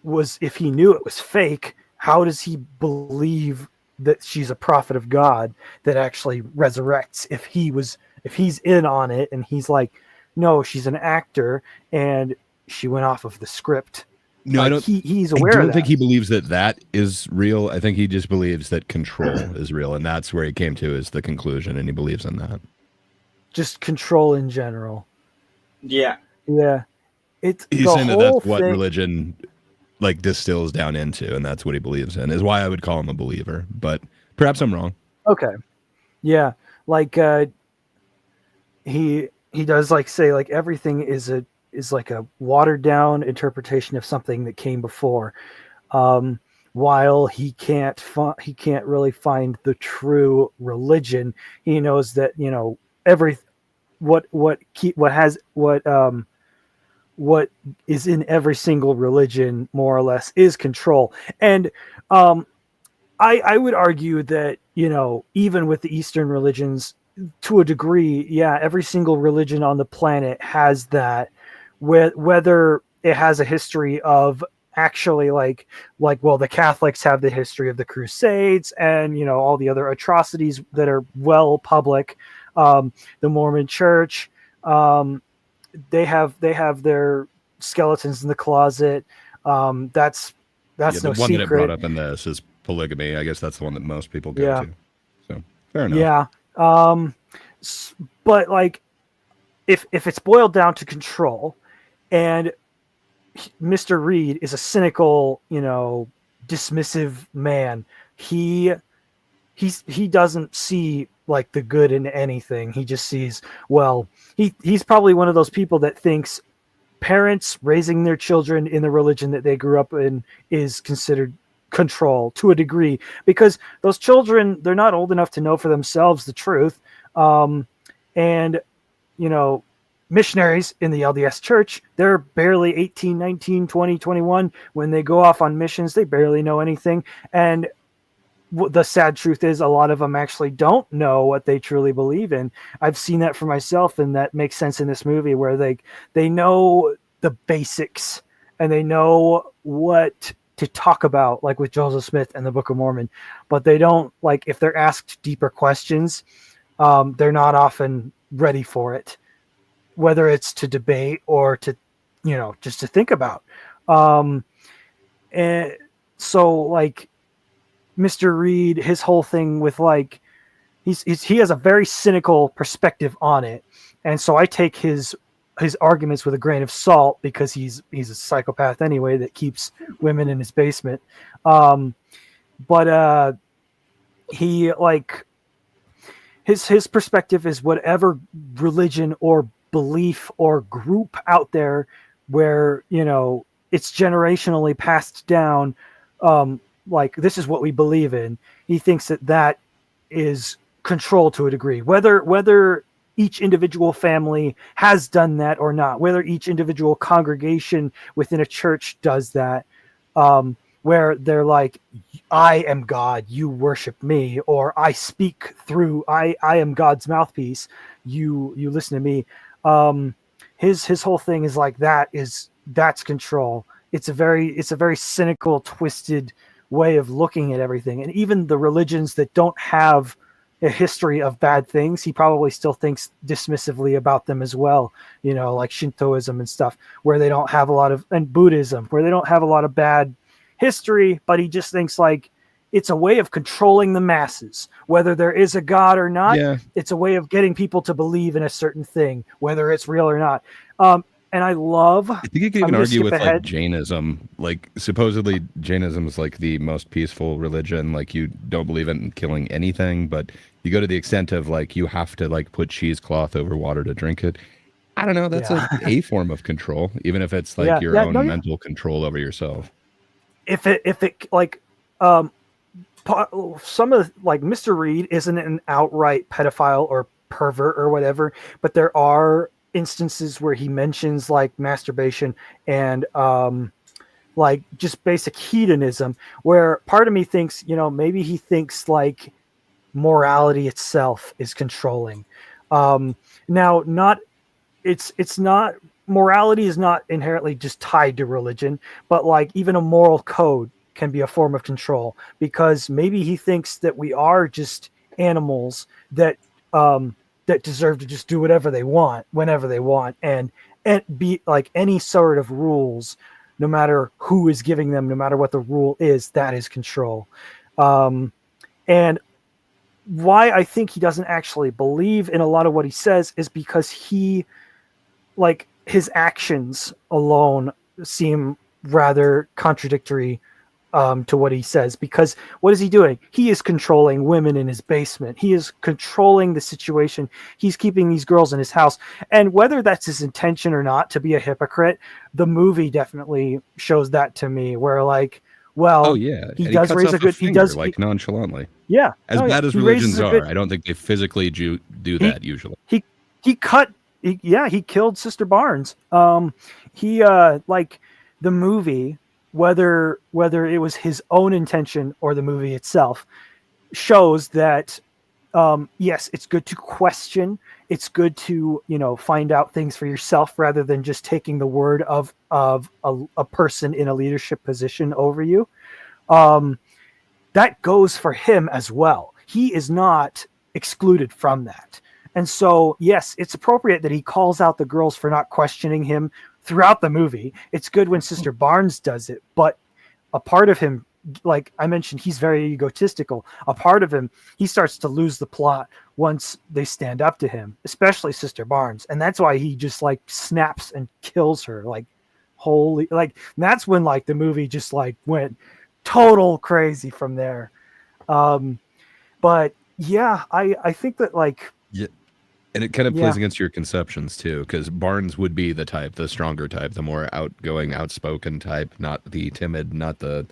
knew it was fake, how does he believe that she's a prophet of God that actually resurrects? If he's in on it and he's like, no, she's an actor and she went off of the script. No, like, I don't. He's aware. I of don't that. think he believes that is real. I think he just believes that control is real, and that's where he came to is the conclusion, and he believes in that. Just control in general. Yeah. Yeah. It's He's the saying that whole that's what thing. religion like distills down into, and that's what he believes in. Is why I would call him a believer, but perhaps I'm wrong. Okay. Yeah. Like he does like say like everything is like a watered down interpretation of something that came before. While he can't really find the true religion, he knows that what is in every single religion more or less is control. And I would argue that even with the Eastern religions, to a degree, yeah, every single religion on the planet has that. Whether it has a history of actually like well, the Catholics have the history of the Crusades and all the other atrocities that are well public. The Mormon Church, they have their skeletons in the closet. That's The no one secret. that it brought up in this is polygamy. I guess that's the one that most people go to. So fair enough. Yeah. But like, if it's boiled down to control, and Mr. Reed is a cynical, dismissive man. He doesn't see like the good in anything. He just sees, well, he's probably one of those people that thinks parents raising their children in the religion that they grew up in is considered control to a degree, because those children, they're not old enough to know for themselves the truth. And missionaries in the LDS church, they're barely 18, 19, 20, 21. When they go off on missions, they barely know anything. And the sad truth is a lot of them actually don't know what they truly believe in. I've seen that for myself, and that makes sense in this movie where they know the basics and they know what to talk about, like with Joseph Smith and the Book of Mormon, but they don't, like, if they're asked deeper questions, they're not often ready for it, whether it's to debate or to, just to think about. And so like Mr. Reed, his whole thing with like, he has a very cynical perspective on it. And so I take his arguments with a grain of salt, because he's a psychopath anyway that keeps women in his basement. But he like his perspective is whatever religion or belief or group out there where it's generationally passed down, like this is what we believe in. He thinks that is control to a degree, whether each individual family has done that or not, whether each individual congregation within a church does that, where they're like, I am God, you worship me, or I speak through, I am God's mouthpiece, you listen to me. His whole thing is like that's control. It's a very cynical, twisted way of looking at everything. And even the religions that don't have a history of bad things, he probably still thinks dismissively about them as well. Like Shintoism and stuff, where they don't have a lot of, and Buddhism, where they don't have a lot of bad history, but he just thinks like it's a way of controlling the masses, whether there is a God or not. Yeah. It's a way of getting people to believe in a certain thing, whether it's real or not. and I love. I think you can I'm even gonna argue skip with like ahead. Jainism. Like supposedly Jainism is like the most peaceful religion. Like you don't believe in killing anything, but you go to the extent of like you have to like put cheesecloth over water to drink it. I don't know. That's Yeah. a form of control, even if it's like Yeah, your yeah, no, own yeah. mental control over yourself. If it like, um, some of like Mr. Reed isn't an outright pedophile or pervert or whatever, but there are instances where he mentions like masturbation and like just basic hedonism, where part of me thinks, maybe he thinks like morality itself is controlling. Now, not it's not morality is not inherently just tied to religion, but like even a moral code can be a form of control, because maybe he thinks that we are just animals that deserve to just do whatever they want whenever they want, and be like any sort of rules, no matter who is giving them, no matter what the rule is, that is control. And why I think he doesn't actually believe in a lot of what he says is because like his actions alone seem rather contradictory to what he says, because what is he doing? He is controlling women in his basement. He is controlling the situation. He's keeping these girls in his house. And whether that's his intention or not to be a hypocrite, the movie definitely shows that to me, where like, well, Oh yeah, he and does cuts raise a off good, he finger, does, like nonchalantly. yeah. As Oh, yeah. bad as He raises religions a are, good, I don't think they physically do that usually. he cut, he killed Sister Barnes. He like the movie, whether it was his own intention or the movie itself, shows that yes, it's good to question. It's good to find out things for yourself rather than just taking the word of a person in a leadership position over you. That goes for him as well. He is not excluded from that. And so, yes, it's appropriate that he calls out the girls for not questioning him throughout the movie. It's good when Sister Barnes does it, but a part of him, like I mentioned, he's very egotistical. A part of him, he starts to lose the plot once they stand up to him, especially Sister Barnes. And that's why he just like snaps and kills her. Like, holy, like that's when like the movie just like went total crazy from there. But yeah, I think that like, Yeah. And it kind of yeah, plays against your conceptions too, because Barnes would be the type, the stronger type, the more outgoing, outspoken type, not the timid, not the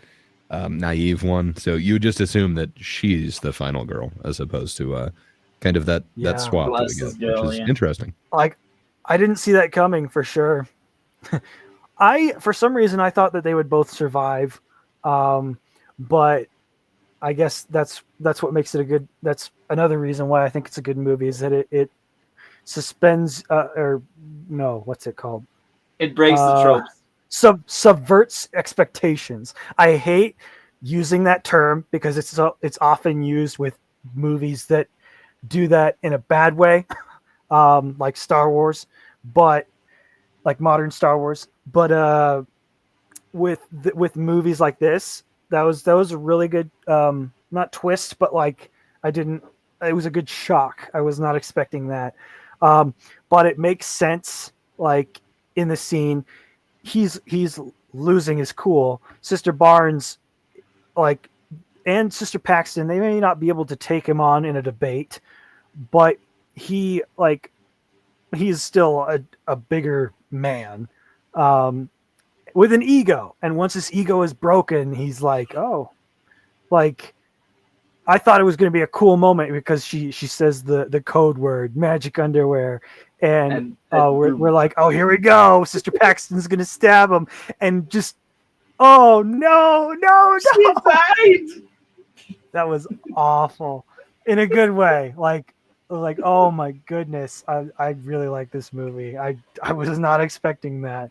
naive one. So you just assume that she's the final girl, as opposed to kind of that yeah, swap that we Glasses get, girl, which is yeah. interesting. like I didn't see that coming for sure. For some reason, I thought that they would both survive, but I guess that's what makes it a good. That's another reason why I think it's a good movie, is that it suspends or no, what's it called? It breaks the Uh, tropes. subverts expectations. I hate using that term because it's often used with movies that do that in a bad way, like Star Wars, but like modern Star Wars. But with movies like this, that was a really good not twist, but like it was a good shock. I was not expecting that. But it makes sense, like in the scene, he's losing his cool. Sister Barnes, like, and Sister Paxton, they may not be able to take him on in a debate, but he's still a bigger man, with an ego. And once his ego is broken, he's like, oh, like, I thought it was going to be a cool moment because she says the code word magic underwear, and we're like, oh, here we go, Sister Paxton's going to stab him, and just, oh no, She died. that was awful in a good way. Like, oh my goodness, I really like this movie. I was not expecting that.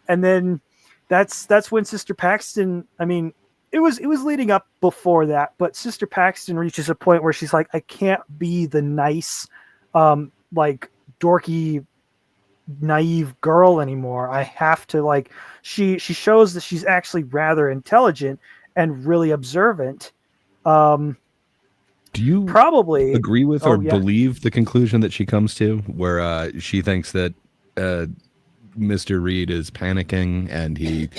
And then that's when Sister Paxton, I mean, it was leading up before that, but Sister Paxton reaches a point where she's like, I can't be the nice, like dorky, naive girl anymore. I have to, like, she shows that she's actually rather intelligent and really observant. Do you Probably agree with Oh, or yeah. believe the conclusion that she comes to, where she thinks that Mr. Reed is panicking and he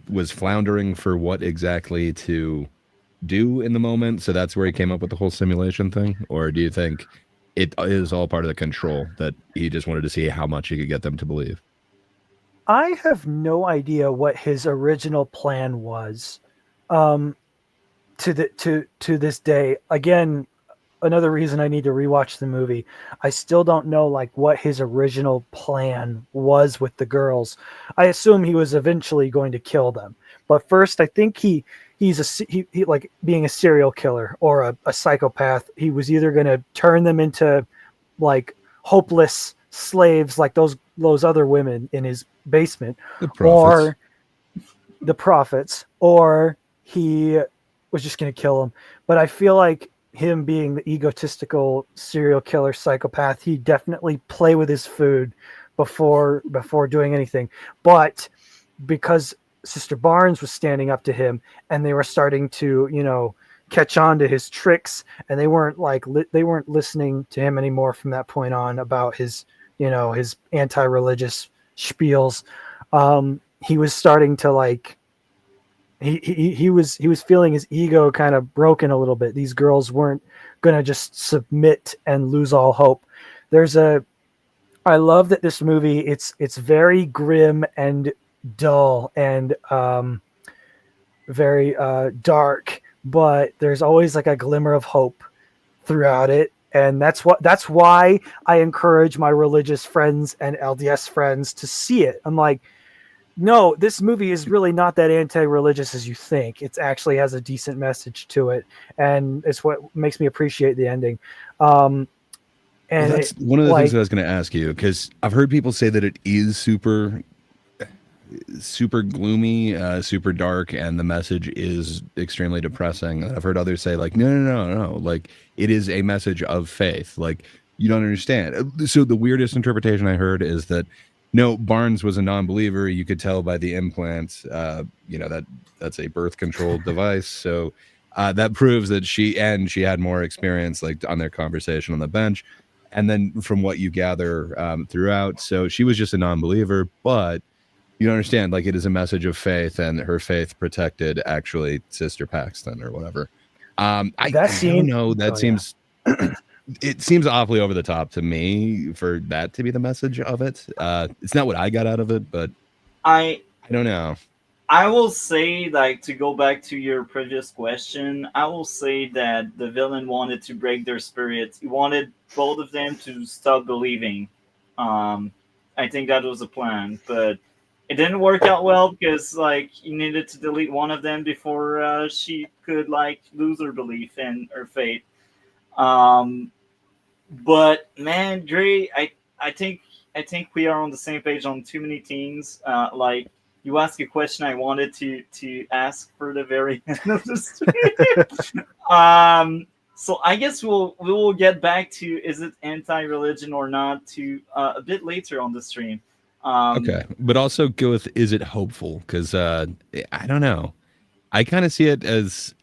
was floundering for what exactly to do in the moment, so that's where he came up with the whole simulation thing? Or do you think it is all part of the control that he just wanted to see how much he could get them to believe? I have no idea what his original plan was. Um, to this day, again, another reason I need to rewatch the movie. I still don't know like what his original plan was with the girls. I assume he was eventually going to kill them, but first I think he like being a serial killer or a psychopath. He was either going to turn them into like hopeless slaves like those other women in his basement, The prophets. or the prophets, or he was just going to kill them. But I feel like him being the egotistical serial killer psychopath, he definitely play with his food before doing anything. But because Sister Barnes was standing up to him and they were starting to, catch on to his tricks, and they weren't listening to him anymore from that point on about his, his anti-religious spiels. He was starting to like, he was feeling his ego kind of broken a little bit. These girls weren't going to just submit and lose all hope. I love that this movie, it's very grim and dull and very dark, but there's always like a glimmer of hope throughout it. And that's why I encourage my religious friends and LDS friends to see it. I'm like, no, this movie is really not that anti-religious as you think. It actually has a decent message to it, and it's what makes me appreciate the ending. And that's one of the things that I was going to ask you, because I've heard people say that it is super gloomy, super dark, and the message is extremely depressing. I've heard others say like, no, like it is a message of faith. Like, you don't understand. So the weirdest interpretation I heard is that no, Barnes was a non-believer. You could tell by the implants, that's a birth control device. So that proves that she had more experience, like on their conversation on the bench. And then from what you gather throughout, so she was just a non-believer, but you don't understand, like it is a message of faith, and her faith protected actually Sister Paxton or whatever. I don't know. That seems... It seems awfully over the top to me for that to be the message of it. It's not what I got out of it, but I don't know. I will say, like, to go back to your previous question, I will say that the villain wanted to break their spirits. He wanted both of them to stop believing. I think that was the plan, but it didn't work out well because, like, he needed to delete one of them before she could, like, lose her belief in her faith. But man, Dre, I think we are on the same page on too many things. Like, you asked a question I wanted to ask for the very end of the stream. So I guess we will get back to is it anti-religion or not to a bit later on the stream. Okay, but also go with is it hopeful? Because I don't know. I kind of see it as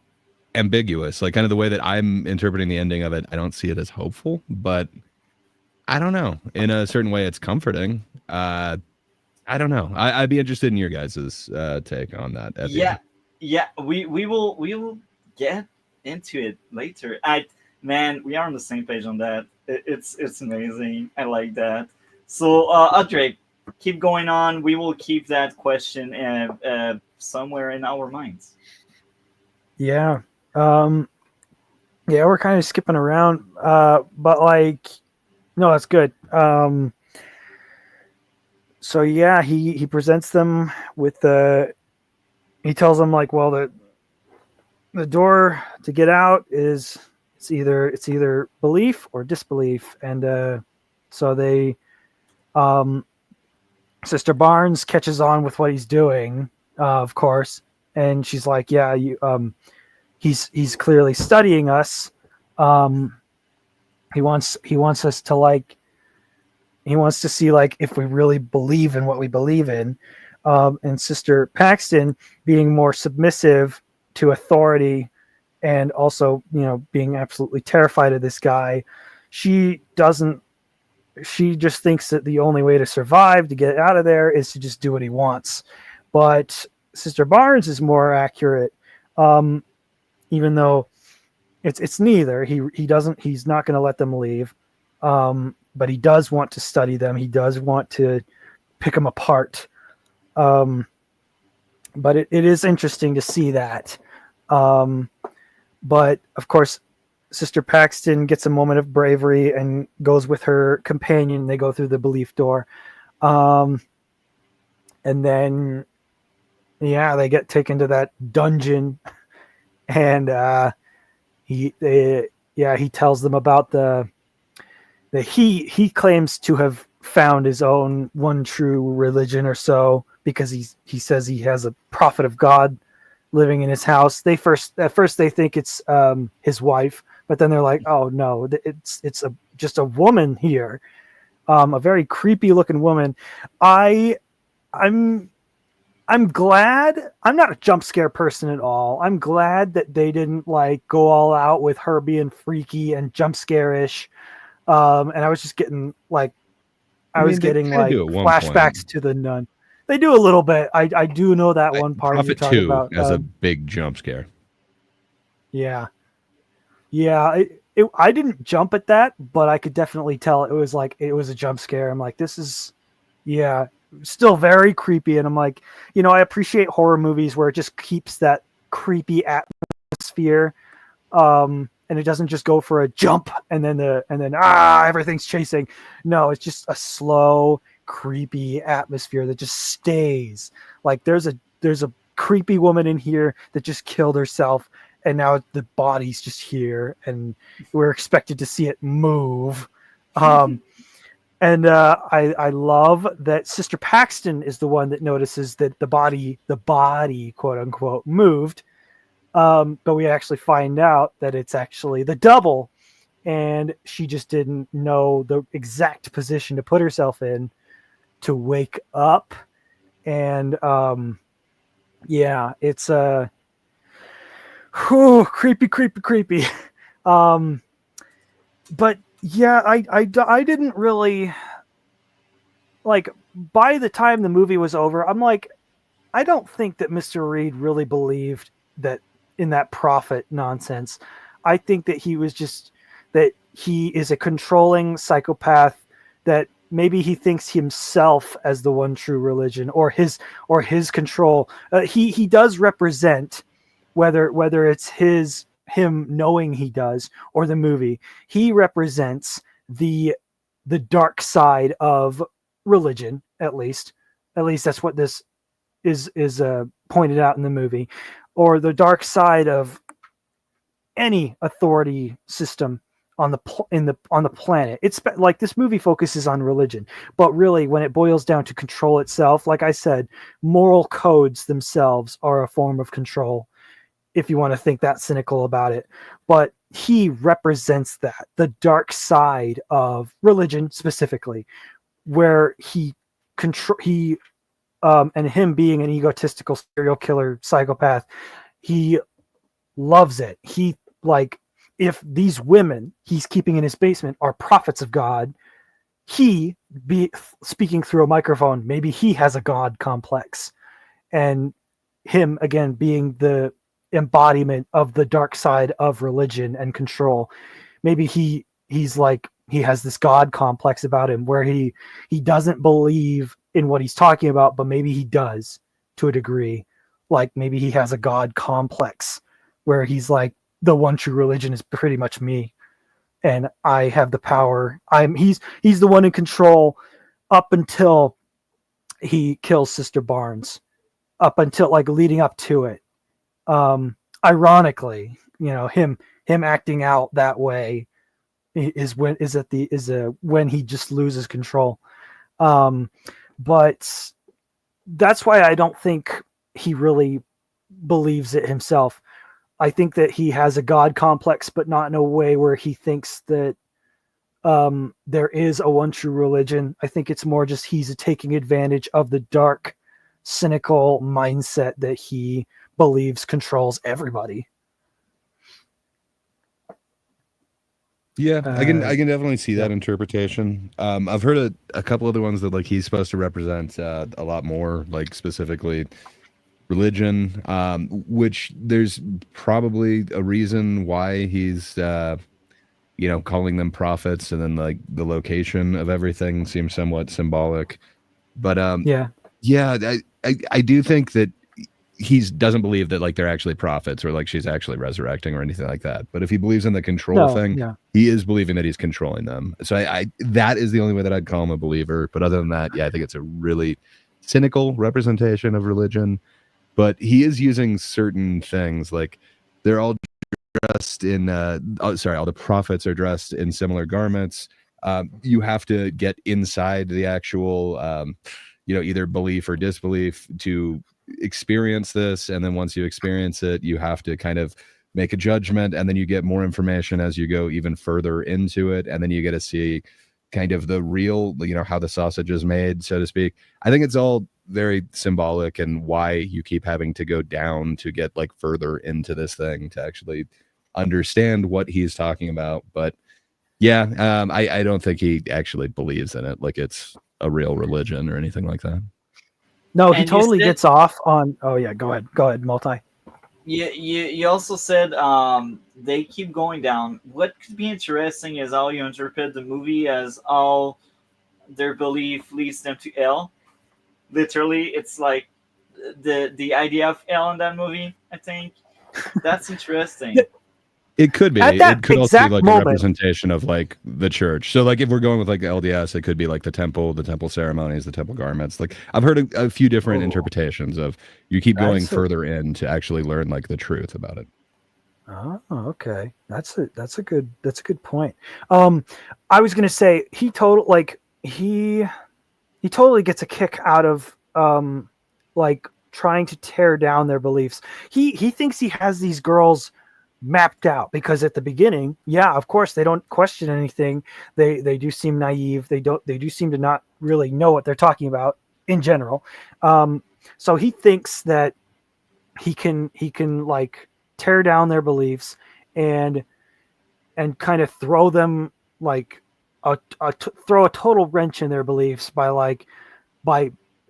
ambiguous, like kind of the way that I'm interpreting the ending of it. I don't see it as hopeful, but I don't know. In a certain way, it's comforting. I don't know. I'd be interested in your guys' take on that. Yeah. We will get into it later. We are on the same page on that. It's amazing. I like that. So, Audrey, keep going on. We will keep that question somewhere in our minds. Yeah. We're kind of skipping around, but like, no, that's good. So yeah, he presents them with he tells them like, well, the door to get out is it's either belief or disbelief. And, so they, Sister Barnes catches on with what he's doing, of course. And she's like, yeah, he's clearly studying us. He wants us to like, he wants to see like if we really believe in what we believe in. And Sister Paxton being more submissive to authority and also, being absolutely terrified of this guy. She doesn't she just thinks that the only way to survive, to get out of there, is to just do what he wants. But Sister Barnes is more accurate, even though it's neither. He's not going to let them leave, but he does want to study them. He does want to pick them apart. But it is interesting to see that. But of course, Sister Paxton gets a moment of bravery and goes with her companion. They go through the belief door. And then, they get taken to that dungeon. And he tells them about he claims to have found his own one true religion or so, because he says he has a prophet of God living in his house. At first they think it's his wife, but then they're like, oh no, it's just a woman here, a very creepy looking woman. I'm glad. I'm not a jump scare person at all. I'm glad that they didn't like go all out with her being freaky and jump scare-ish. And I was just getting like, getting like flashbacks to the Nun. They do a little bit. I do know that one part Prophet you talk 2 about as a big jump scare. Yeah. I didn't jump at that, but I could definitely tell it was a jump scare. I'm like, this is, still very creepy. And I'm like, I appreciate horror movies where it just keeps that creepy atmosphere. And it doesn't just go for a jump and then everything's chasing. No, it's just a slow, creepy atmosphere that just stays. Like there's a creepy woman in here that just killed herself, and now the body's just here, and we're expected to see it move. And I love that Sister Paxton is the one that notices that the body, quote unquote, moved. But we actually find out that it's actually the double, and she just didn't know the exact position to put herself in to wake up. And it's creepy. But yeah, I didn't really like, by the time the movie was over, I'm like, I don't think that Mr. Reed really believed that in that prophet nonsense. I think that he was just, that he is a controlling psychopath, that maybe he thinks himself as the one true religion, or his control. He does represent, whether it's him knowing he does, or the movie, he represents the dark side of religion. At least that's what this is pointed out in the movie, or the dark side of any authority system on the planet. It's like, this movie focuses on religion, but really when it boils down to control itself, like I said, moral codes themselves are a form of control, if you want to think that cynical about it. But he represents that, the dark side of religion specifically, where and him being an egotistical serial killer psychopath, he loves it. He, like, if these women he's keeping in his basement are prophets of God, he be speaking through a microphone, maybe he has a God complex, and him again being the embodiment of the dark side of religion and control. Maybe he's like, he has this God complex about him, where he doesn't believe in what he's talking about, but maybe he does to a degree. Like maybe he has a God complex where he's like, the one true religion is pretty much me, and I have the power. He's the one in control up until he kills Sister Barnes, up until like leading up to it. Ironically, him acting out that way is when he just loses control. But that's why I don't think he really believes it himself. I think that he has a God complex, but not in a way where he thinks that there is a one true religion. I think it's more just he's taking advantage of the dark, cynical mindset that he believes controls everybody. Yeah, I can definitely see that interpretation. I've heard a couple other ones that like he's supposed to represent a lot more, like specifically religion, which there's probably a reason why he's calling them prophets, and then like the location of everything seems somewhat symbolic. But Yeah. I do think that he doesn't believe that like they're actually prophets or like she's actually resurrecting or anything like that. But if he believes in the control thing, he is believing that he's controlling them. So I that is the only way that I'd call him a believer. But other than that, yeah, I think it's a really cynical representation of religion. But he is using certain things, like they're all dressed in all the prophets are dressed in similar garments. You have to get inside the actual either belief or disbelief to experience this, and then once you experience it, you have to kind of make a judgment, and then you get more information as you go even further into it, and then you get to see kind of the real, how the sausage is made, so to speak. I think it's all very symbolic, and why you keep having to go down to get like further into this thing to actually understand what he's talking about. But yeah, I don't think he actually believes in it like it's a real religion or anything like that. No, he totally gets off on. Oh yeah, go ahead, multi. You also said they keep going down. What could be interesting is how you interpret the movie as all their belief leads them to hell. Literally, it's like the idea of hell in that movie. I think that's interesting. It could be. It could also be like a representation of like the church. So like if we're going with like the LDS, it could be like the temple ceremonies, the temple garments. Like I've heard a few different interpretations of you keep going further in to actually learn like the truth about it. Oh, okay. That's a good point. I was gonna say he totally gets a kick out of like trying to tear down their beliefs. He thinks he has these girls mapped out, because at the beginning, yeah, of course they don't question anything. They do seem naive. They do seem to not really know what they're talking about in general. So he thinks that he can like tear down their beliefs and kind of throw them like throw a total wrench in their beliefs by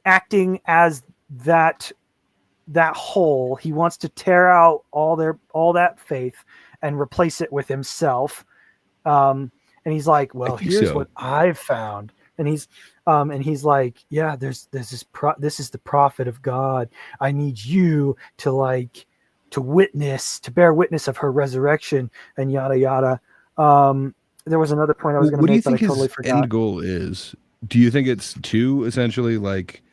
acting as that whole. He wants to tear out all that faith and replace it with himself. And he's like, well, here's what I've found. And he's like, yeah, this is the prophet of God. I need you to bear witness of her resurrection, and yada yada. There was another point I was going to make, but I totally forgot. What do you think his end goal is? Do you think it's to essentially like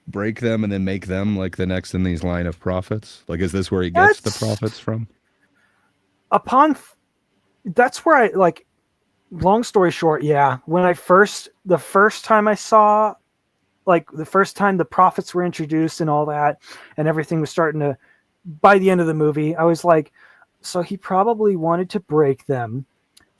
break them and then make them like the next in these line of prophets? Like, is this where he gets the prophets from? That's where I like. Long story short, yeah. When the first time I saw, like the first time the prophets were introduced and all that, and everything was starting to, by the end of the movie, I was like, so he probably wanted to break them,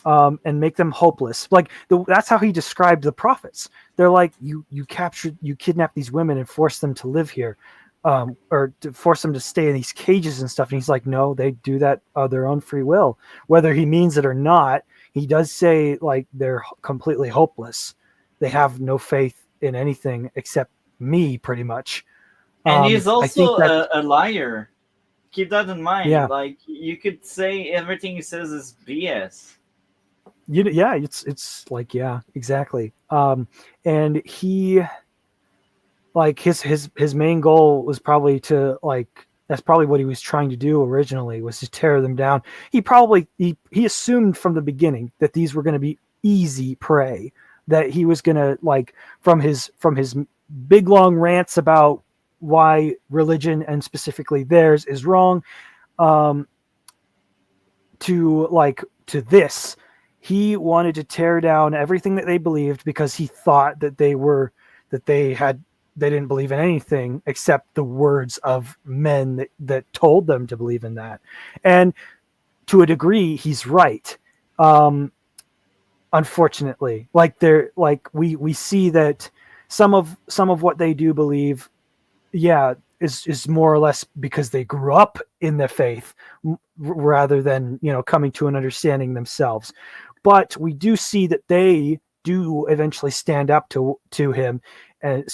and make them hopeless. Like that's how he described the prophets. They're like, you kidnap these women and force them to live here, or to force them to stay in these cages and stuff. And he's like, no, they do that of their own free will, whether he means it or not. He does say like they're completely hopeless. They have no faith in anything except me, pretty much. And he's also a liar. Keep that in mind. Yeah. Like you could say everything he says is BS. Yeah, it's like, yeah, exactly. And he, like his main goal was probably to like, that's probably what he was trying to do originally, was to tear them down. He assumed from the beginning that these were going to be easy prey, that he was going to, like, from his big long rants about why religion, and specifically theirs, is wrong, to this, he wanted to tear down everything that they believed, because he thought that they didn't believe in anything except the words of men that told them to believe in that. And to a degree, he's right. Unfortunately, we see that some of what they do believe, yeah, is more or less because they grew up in the faith rather than, coming to an understanding themselves. But we do see that they do eventually stand up to him, and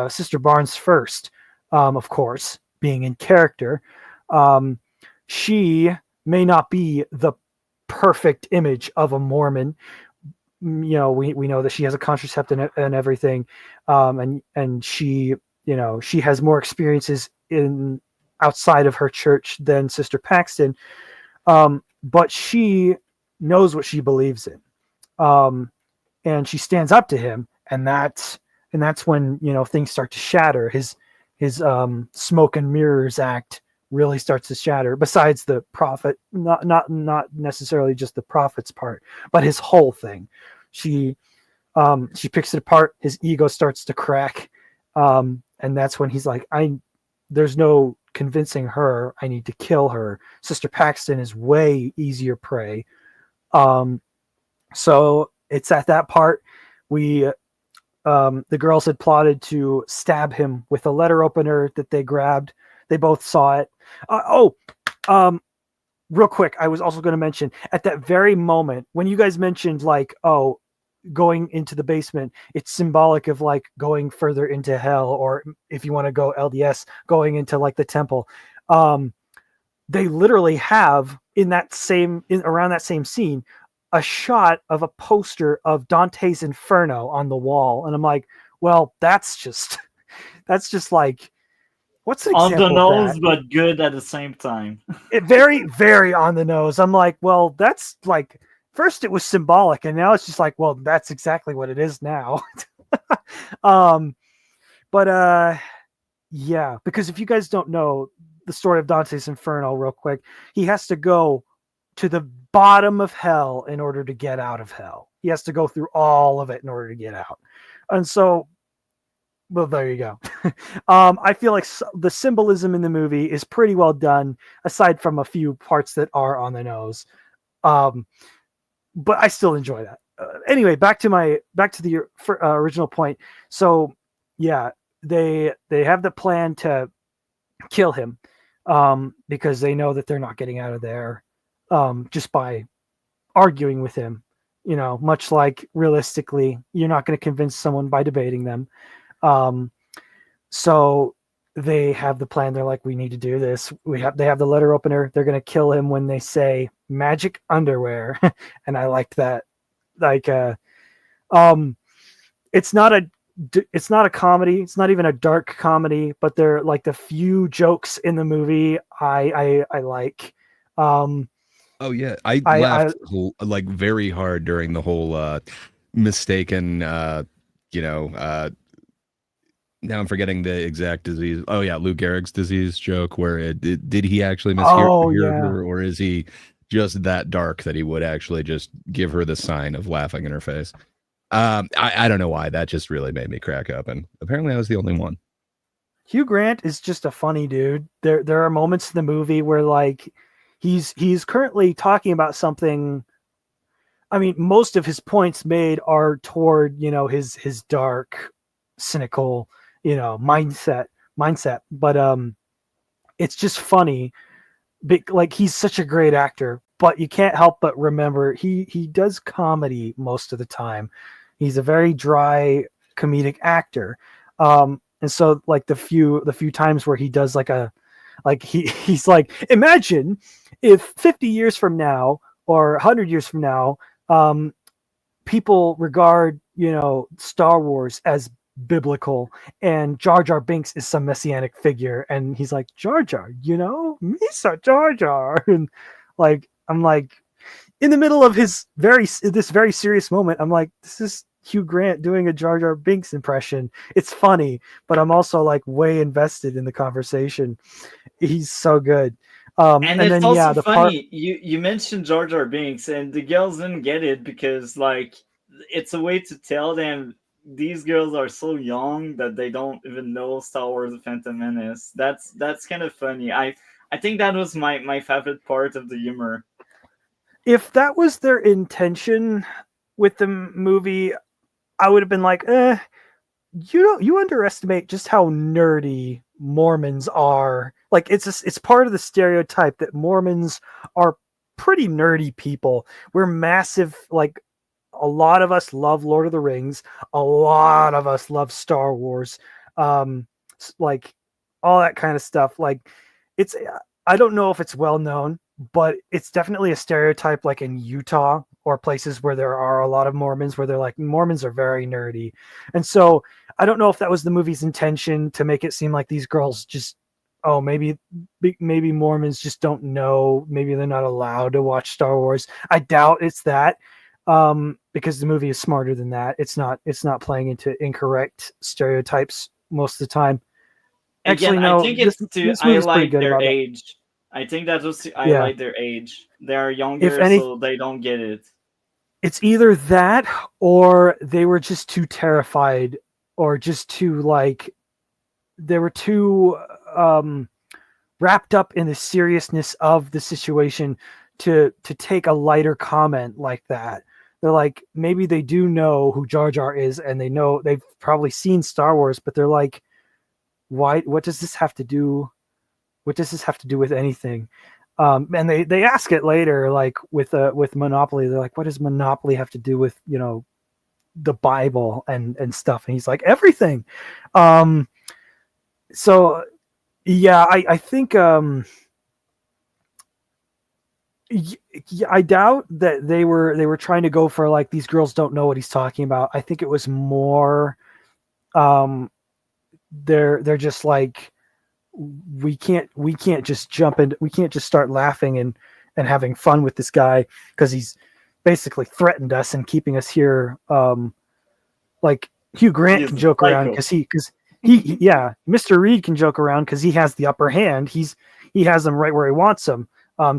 Sister Barnes first, of course, being in character. She may not be the perfect image of a Mormon. We know that she has a contraceptive and everything, and she she has more experiences in outside of her church than Sister Paxton, but she knows what she believes in, and she stands up to him, and that's when things start to shatter. His smoke and mirrors act really starts to shatter. Besides the prophet, not necessarily just the prophet's part, but his whole thing. She picks it apart. His ego starts to crack, and that's when he's like, there's no convincing her. I need to kill her. Sister Paxton is way easier prey. So it's at that part the girls had plotted to stab him with a letter opener that they grabbed. They both saw it. Real quick, I was also going to mention at that very moment when you guys mentioned going into the basement, it's symbolic of like going further into hell, or if you want to go LDS, going into like the temple. They literally have around that same scene a shot of a poster of Dante's Inferno on the wall, and I'm like, well, that's just like, what's an On the example of nose, that? but good at the same time. It very, very on the nose. I'm like, well, that's like, first it was symbolic, and now it's just like, well, that's exactly what it is now. Yeah, because if you guys don't know the story of Dante's Inferno real quick, he has to go to the bottom of hell in order to get out of hell. He has to go through all of it in order to get out. And so, well, there you go. I feel like the symbolism in the movie is pretty well done, aside from a few parts that are on the nose. But I still enjoy that. Anyway, back to the original point. So yeah, they have the plan to kill him, because they know that they're not getting out of there, just by arguing with him. Much like realistically, you're not going to convince someone by debating them. So they have the plan. They're like, we need to do this. They have the letter opener. They're going to kill him when they say magic underwear. And I liked that. Like, it's not a comedy. It's not even a dark comedy, but they're like the few jokes in the movie I like. Oh yeah, I laughed like very hard during the whole mistaken now I'm forgetting the exact disease. Oh yeah, Lou Gehrig's disease joke, where did he actually mishear her, or is he just that dark that he would actually just give her the sign of laughing in her face? I don't know why, that just really made me crack up, and apparently I was the only one. Hugh Grant is just a funny dude. There are moments in the movie where like he's currently talking about something. I mean, most of his points made are toward his dark, cynical mindset, but it's just funny. Like, he's such a great actor, but you can't help but remember he does comedy most of the time. He's a very dry comedic actor, and so like the few times where he does he's like, imagine if 50 years from now or 100 years from now, people regard Star Wars as biblical, and Jar Jar Binks is some messianic figure, and he's like, Jar Jar, Misa Jar Jar, and like, I'm like, in the middle of this very serious moment, I'm like, this is Hugh Grant doing a Jar Jar Binks impression. It's funny, but I'm also like way invested in the conversation. He's so good. And it's also funny. You mentioned Jar Jar Binks, and the girls didn't get it because like it's a way to tell them these girls are so young that they don't even know Star Wars: The Phantom Menace. That's kind of funny. I think that was my favorite part of the humor. If that was their intention with the movie, I would have been like, you underestimate just how nerdy Mormons are like, it's part of the stereotype that Mormons are pretty nerdy people. We're massive, like a lot of us love Lord of the Rings, a lot of us love Star Wars, like all that kind of stuff. Like it's, I don't know if it's well known, but it's definitely a stereotype, like in Utah or places where there are a lot of Mormons, where they're like, Mormons are very nerdy. And so I don't know if that was the movie's intention, to make it seem like these girls just, oh, maybe Mormons just don't know, maybe they're not allowed to watch Star Wars. I doubt it's that, because the movie is smarter than that. It's not playing into incorrect stereotypes most of the time. Actually, Again, no, I think it's to this movie's pretty highlight good their about that. age. I think that was to Yeah. highlight their age. They are younger, any- so they don't get it. It's either that, or they were just too terrified, or just too, like, they were too wrapped up in the seriousness of the situation to take a lighter comment like that. They're like, maybe they do know who Jar Jar is, and they know, they've probably seen Star Wars, but they're like, why? What does this have to do? What does this have to do with anything? And they ask it later, like with Monopoly. They're like, what does Monopoly have to do with, you know, the Bible and stuff? And he's like, everything. So yeah, I think I doubt that they were trying to go for, like, these girls don't know what he's talking about. I think it was more they're just like, we can't just jump in, we can't just start laughing and having fun with this guy, because he's basically threatened us and keeping us here. Like Hugh Grant He's can joke psycho. around because he yeah, Mr. Reed can joke around because he has the upper hand. He has them right where he wants them.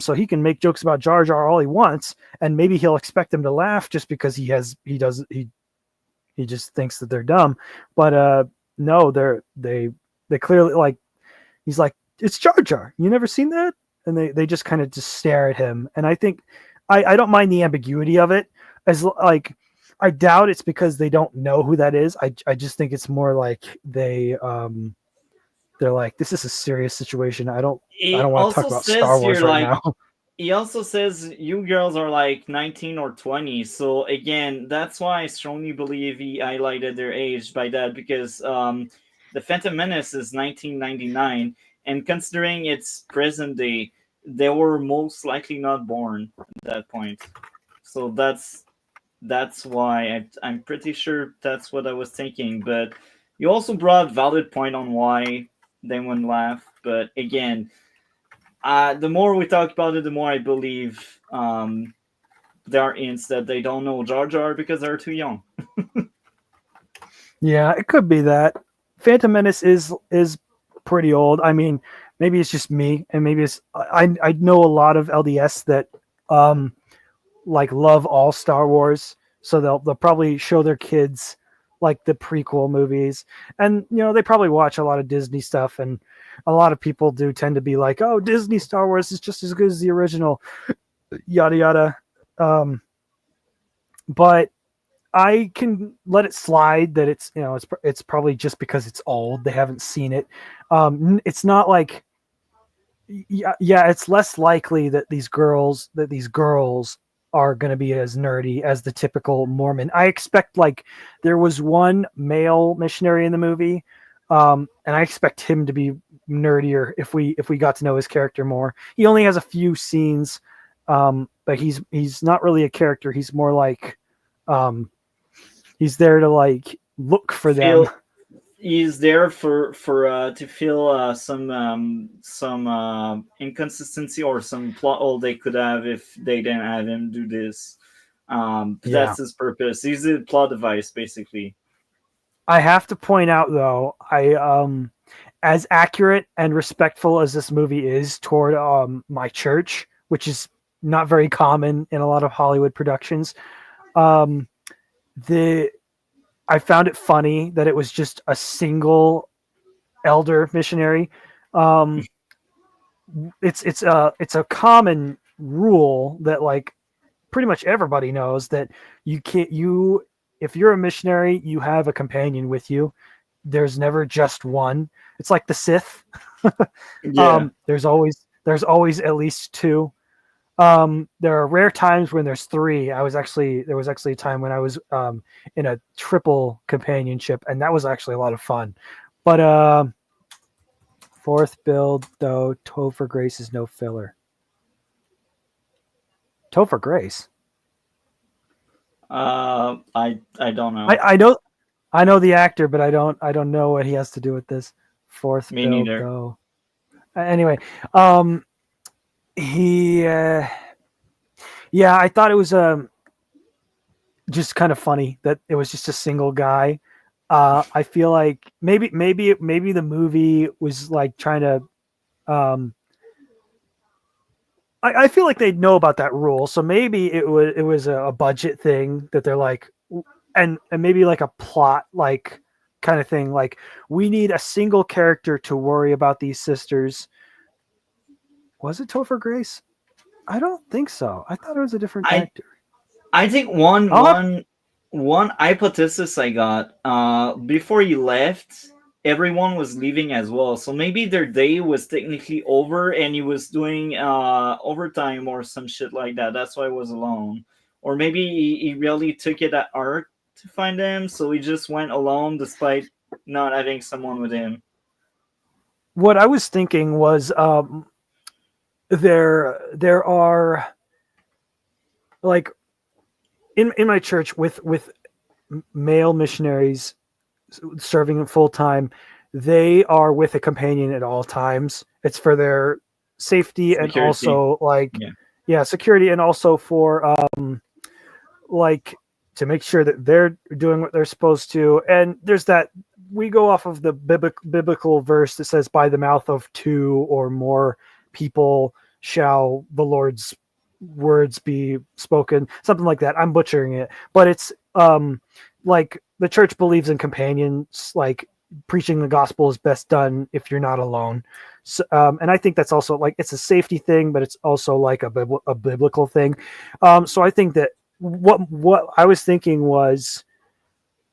So he can make jokes about Jar Jar all he wants, and maybe he'll expect them to laugh just because he just thinks that they're dumb. But no, they clearly, like, he's like, it's Jar Jar. You never seen that? And they just kind of just stare at him. And I think I don't mind the ambiguity of it, as like, I doubt it's because they don't know who that is. I just think it's more like they're like, this is a serious situation. I don't want to talk about Star Wars right now. He also says you girls are like 19 or 20. So again, that's why I strongly believe he highlighted their age by that, because the Phantom Menace is 1999, and considering it's present day, they were most likely not born at that point. So that's why I'm pretty sure that's what I was thinking. But you also brought valid point on why they wouldn't laugh. But again, the more we talk about it, the more I believe there are hints that they don't know Jar Jar because they're too young. Yeah, it could be that. Phantom Menace is pretty old. I mean, maybe it's just me, and maybe it's I know a lot of LDS that like love all Star Wars, so they'll probably show their kids like the prequel movies, and you know, they probably watch a lot of Disney stuff, and a lot of people do tend to be like, oh, Disney Star Wars is just as good as the original, yada yada. But I can let it slide that it's, you know, it's probably just because it's old. They haven't seen it. It's not like, yeah, it's less likely that these girls are going to be as nerdy as the typical Mormon. I expect, like, there was one male missionary in the movie, and I expect him to be nerdier if we got to know his character more. He only has a few scenes, but he's not really a character. He's more like, he's there to, like, look for them. He's there for to fill some inconsistency or some plot hole they could have if they didn't have him do this. That's his purpose. He's a plot device, basically. I have to point out, though, as accurate and respectful as this movie is toward my church, which is not very common in a lot of Hollywood productions, I found it funny that it was just a single elder missionary. It's a common rule that, like, pretty much everybody knows that if you're a missionary, you have a companion with you. there's never just one. It's like the Sith. Yeah. There's always at least two. There are rare times when there's three. There was actually a time when I was in a triple companionship, and that was actually a lot of fun. But fourth build though, Topher Grace is no filler. Topher Grace. I don't know. I know the actor, but I don't know what he has to do with this. Fourth Me build neither. though. Anyway, he yeah, I thought it was just kind of funny that it was just a single guy. I feel like maybe the movie was like trying to I feel like they know about that rule, so maybe it was a budget thing that they're like, and maybe like a plot like kind of thing, like we need a single character to worry about these sisters. Was it Topher Grace? I don't think so. I thought it was a different actor. I think one hypothesis I got before he left, everyone was leaving as well. So maybe their day was technically over and he was doing overtime or some shit like that. That's why he was alone. Or maybe he really took it at heart to find them, so he just went alone despite not having someone with him. What I was thinking was there are like in my church with male missionaries serving full time, they are with a companion at all times. It's for their safety and also like security, and also for like to make sure that they're doing what they're supposed to. And there's that, we go off of the biblical verse that says, by the mouth of two or more people shall the Lord's words be spoken, something like that. I'm butchering it, but it's like the church believes in companions, like preaching the gospel is best done if you're not alone. So, and I think that's also like, it's a safety thing, but it's also like a biblical thing. So I think that what I was thinking was,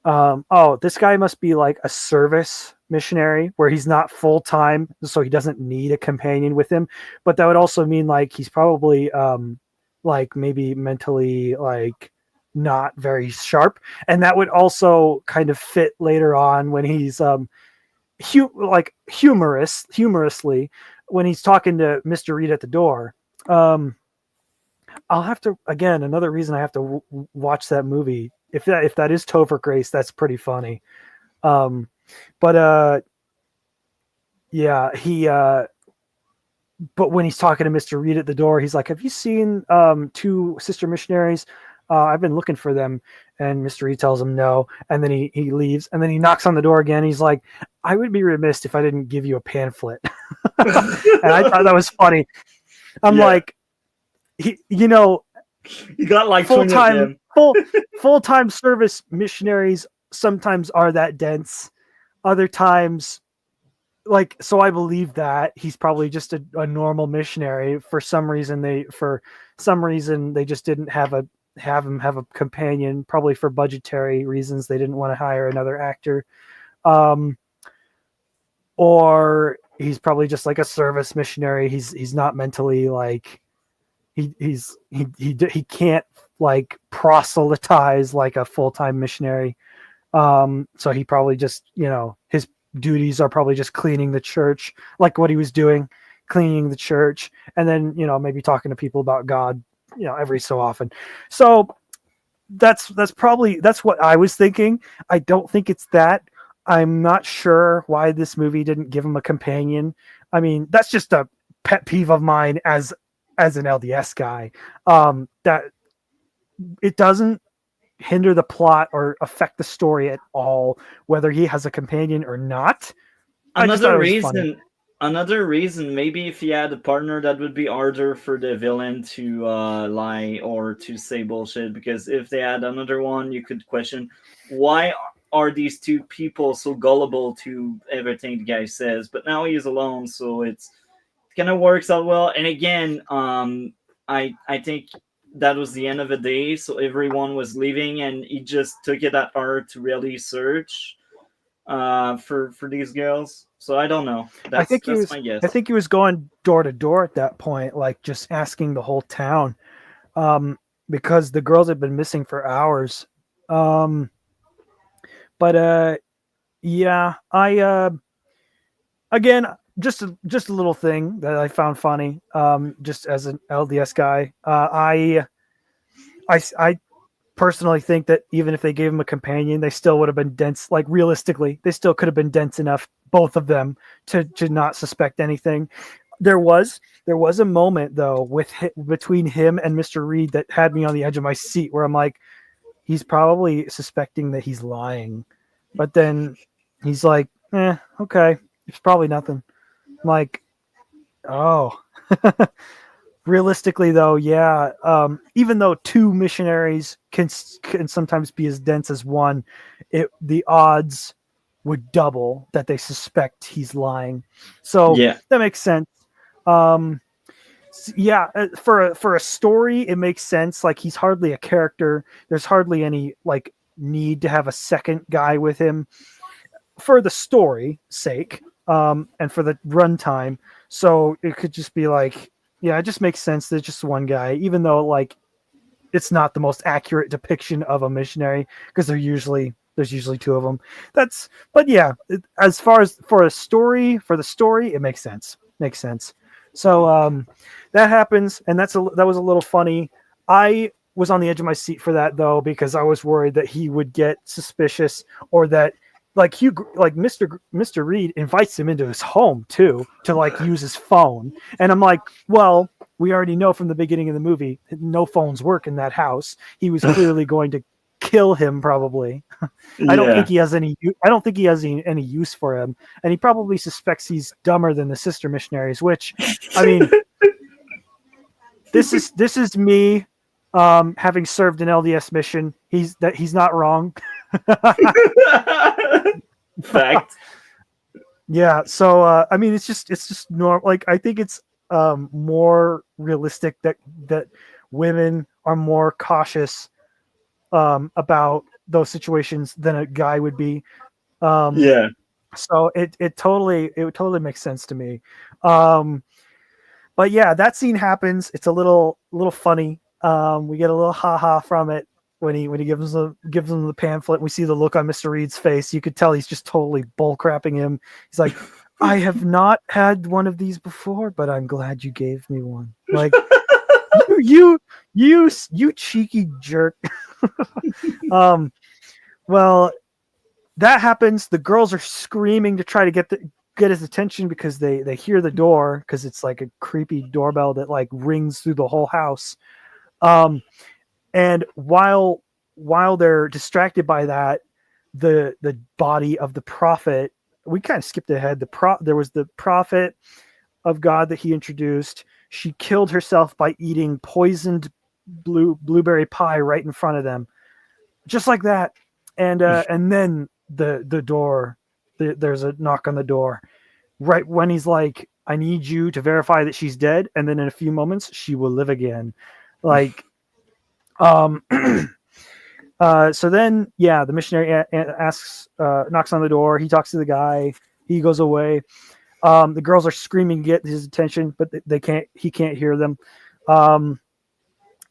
this guy must be like a service missionary where he's not full time, so he doesn't need a companion with him. But that would also mean like he's probably like maybe mentally like not very sharp, and that would also kind of fit later on when he's humorously when he's talking to Mr. Reed at the door. I'll have to, again, another reason I have to watch that movie. If that is Topher Grace, that's pretty funny. But he but when he's talking to Mr. Reed at the door, he's like, have you seen two sister missionaries? I've been looking for them. And Mr. Reed tells him no. And then he leaves, and then he knocks on the door again. He's like, I would be remiss if I didn't give you a pamphlet. And I thought that was funny. I'm like, you got like full-time service missionaries sometimes are that dense. Other times, like, so I believe that he's probably just a normal missionary. For some reason they just didn't have him have a companion, probably for budgetary reasons. They didn't want to hire another actor. Or he's probably just like a service missionary. He's not mentally like, he can't like proselytize like a full-time missionary. So he probably just, his duties are probably just cleaning the church, like what he was doing, cleaning the church, and then, maybe talking to people about God, every so often. So that's what I was thinking. I don't think it's that. I'm not sure why this movie didn't give him a companion. I mean, that's just a pet peeve of mine as an LDS guy, that it doesn't hinder the plot or affect the story at all, whether he has a companion or not. Another reason, maybe if he had a partner, that would be harder for the villain to lie or to say bullshit, because if they had another one, you could question, why are these two people so gullible to everything the guy says? But now he is alone, so it kind of works out well. And again, I think that was the end of the day, so everyone was leaving, and he just took it at heart to really search. for these girls. So I don't know. I think That's my guess. I think he was going door to door at that point, like just asking the whole town, because the girls had been missing for hours. But yeah, I again just a little thing that I found funny. Just as an LDS guy, I personally think that even if they gave him a companion, they still would have been dense. Like realistically, they still could have been dense enough, both of them, to not suspect anything. There was a moment though between him and Mr. Reed that had me on the edge of my seat, where I'm like, he's probably suspecting that he's lying, but then he's like, okay, it's probably nothing. I'm like, oh. Realistically though, yeah, even though two missionaries can sometimes be as dense as one, the odds would double that they suspect he's lying. So Yeah. that makes sense. Yeah, for a story, it makes sense. Like, he's hardly a character. There's hardly any like need to have a second guy with him for the story sake, and for the runtime. So it could just be like, yeah, it just makes sense. There's just one guy, even though like it's not the most accurate depiction of a missionary, because there's usually two of them. But yeah, as far as for the story, it makes sense. So that happens, and that was a little funny. I was on the edge of my seat for that though, because I was worried that he would get suspicious, or that like Mr. Reed invites him into his home too to like use his phone, and I'm like, well, we already know from the beginning of the movie no phones work in that house. He was clearly going to kill him probably. I don't think he has any use for him, and he probably suspects he's dumber than the sister missionaries, which, I mean, this is me having served an LDS mission. He's not wrong. Fact. Yeah, so I mean, it's just normal. Like, I think it's more realistic that women are more cautious about those situations than a guy would be. Yeah. So it totally makes sense to me. But yeah, that scene happens. It's a little funny. We get a little haha from it when he gives them the pamphlet. We see the look on Mr. Reed's face. You could tell he's just totally bullcrapping him. He's like, I have not had one of these before, but I'm glad you gave me one. Like, you cheeky jerk. Well, that happens. The girls are screaming to try to get his attention, because they hear the door, because it's like a creepy doorbell that like rings through the whole house. And while they're distracted by that, the body of the prophet, we kind of skipped ahead. There was the prophet of God that he introduced. She killed herself by eating poisoned blueberry pie right in front of them, just like that. And then the door, there's a knock on the door right when he's like, I need you to verify that she's dead, and then in a few moments she will live again. Like, so then, yeah, the missionary knocks on the door. He talks to the guy. He goes away. The girls are screaming to get his attention, but he can't hear them.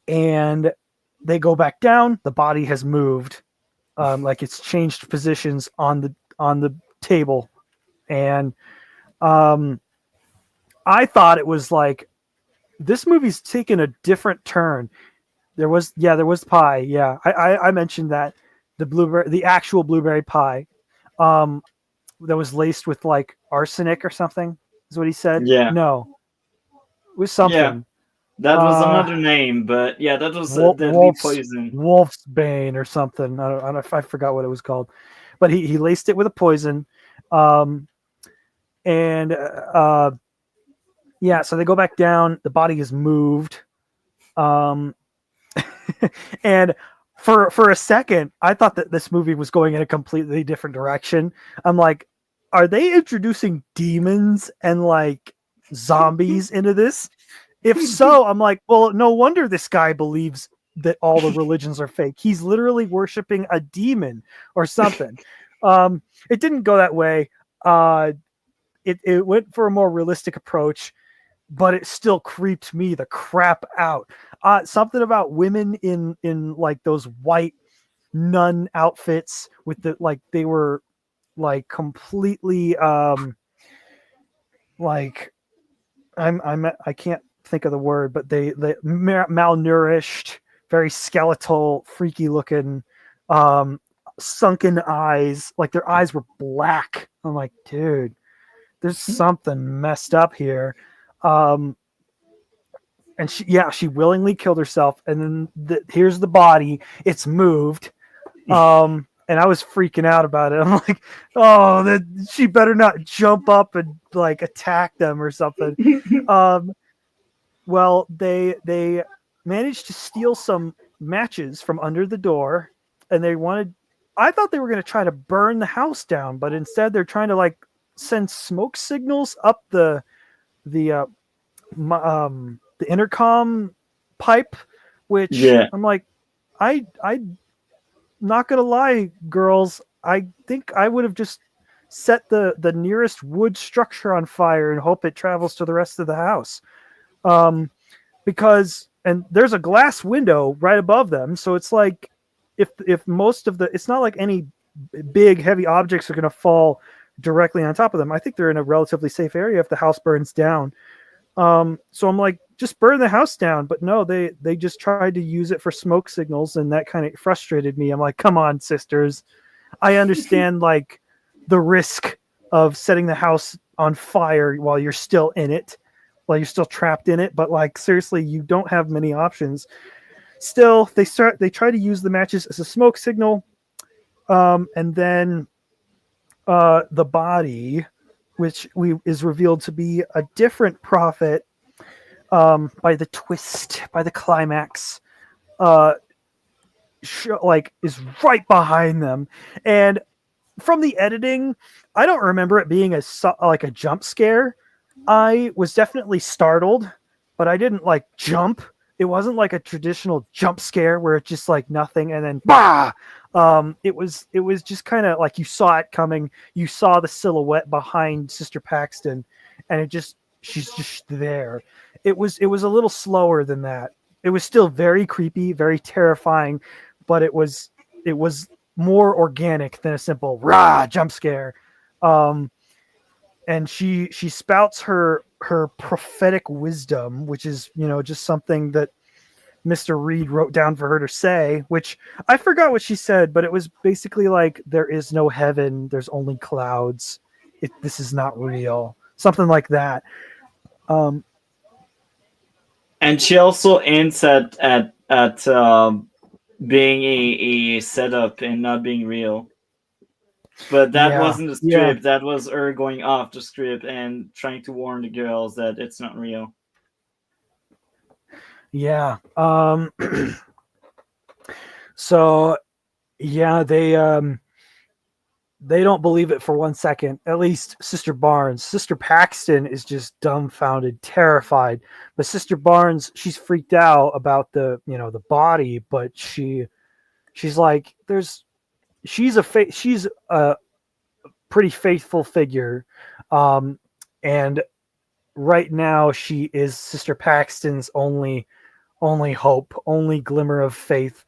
And they go back down. The body has moved. Like, it's changed positions on the table. And I thought it was like, this movie's taken a different turn. There was pie. Yeah, I mentioned that the actual blueberry pie, that was laced with like arsenic or something, is what he said. Yeah. No, it was something. Yeah. That was another name, but yeah, that was a deadly poison. Wolf's Bane or something. I don't know, I forgot what it was called, but he laced it with a poison. Yeah, so they go back down. The body is moved. And for a second, I thought that this movie was going in a completely different direction. I'm like, are they introducing demons and like zombies into this? If so, I'm like, well, no wonder this guy believes that all the religions are fake. He's literally worshiping a demon or something. It didn't go that way. It went for a more realistic approach, but it still creeped me the crap out. Something about women in like those white nun outfits with the like they were like completely like I can't think of the word, but they malnourished, very skeletal, freaky looking, sunken eyes. Like their eyes were black. I'm like, dude, there's something messed up here. And she willingly killed herself. And then here's the body. It's moved. And I was freaking out about it. I'm like, oh, that she better not jump up and like attack them or something. Well, they managed to steal some matches from under the door, and I thought they were going to try to burn the house down, but instead they're trying to like send smoke signals up the intercom pipe, which I'm like, I not gonna lie, girls, I think I would have just set the nearest wood structure on fire and hope it travels to the rest of the house. Because there's a glass window right above them, so it's like if most of it's not like any big heavy objects are going to fall directly on top of them. I think they're in a relatively safe area if the house burns down. So I'm like, just burn the house down. But no, they just tried to use it for smoke signals, and that kind of frustrated me. I'm like, come on, sisters. I understand like the risk of setting the house on fire while you're still in it, while you're still trapped in it. But like, seriously, you don't have many options. Still, they try to use the matches as a smoke signal. And then the body, which is revealed to be a different prophet by the twist, by the climax, is right behind them. And from the editing, I don't remember it being like a jump scare. I was definitely startled, but I didn't like jump. It wasn't like a traditional jump scare where it's just like nothing and then bah. It was just kind of like you saw it coming. You saw the silhouette behind Sister Paxton, and she's just there. It was a little slower than that. It was still very creepy, very terrifying, but it was more organic than a simple rah jump scare. And she spouts her prophetic wisdom, which is, just something that Mr. Reed wrote down for her to say, which I forgot what she said, but it was basically like, there is no heaven, there's only clouds. This is not real. Something like that. And she also ends at being a setup and not being real. But that wasn't the script. Yeah. That was her going off the script and trying to warn the girls that it's not real. Yeah. So, yeah, they don't believe it for 1 second. At least Sister Barnes. Sister Paxton is just dumbfounded, terrified. But Sister Barnes, she's freaked out about the body, but she's like, she's a pretty faithful figure. And right now she is Sister Paxton's only hope, only glimmer of faith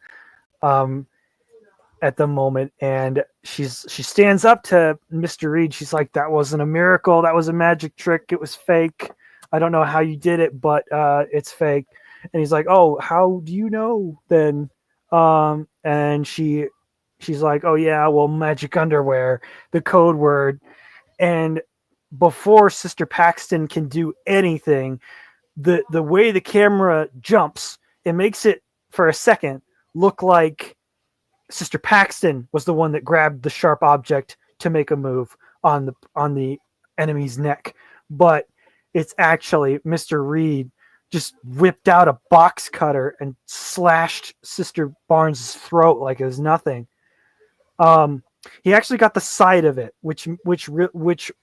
at the moment. And she stands up to Mr. Reed. She's like, that wasn't a miracle, that was a magic trick, it was fake. I don't know how you did it, but it's fake. And he's like, oh, how do you know then? And she's like, oh yeah, well, magic underwear, the code word. And before Sister Paxton can do anything, the way the camera jumps, it makes it for a second look like Sister Paxton was the one that grabbed the sharp object to make a move on the enemy's neck, but it's actually Mr. Reed just whipped out a box cutter and slashed Sister Barnes' throat like it was nothing. He actually got the side of it, which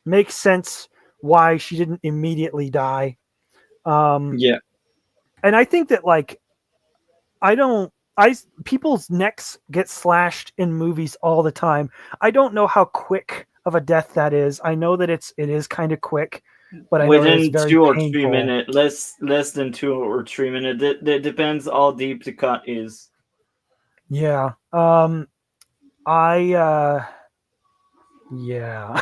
makes sense why she didn't immediately die. Yeah. And I think that, like, I don't people's necks get slashed in movies all the time. I don't know how quick of a death that is. I know that it is kind of quick, but I know that it's Within very 2 or 3 painful. minutes, less than 2 or 3 minutes. That depends how deep the cut is. Yeah. Yeah.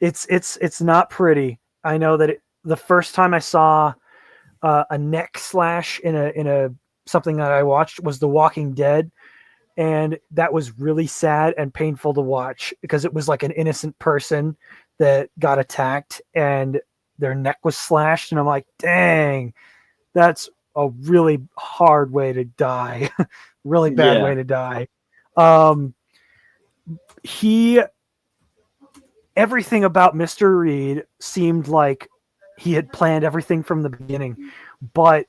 It's not pretty. I know that the first time I saw a neck slash in a something that I watched was The Walking Dead, and that was really sad and painful to watch because it was like an innocent person that got attacked and their neck was slashed, and I'm like, dang, that's a really hard way to die. Really bad Yeah. way to die. Everything about Mr. Reed seemed like he had planned everything from the beginning, but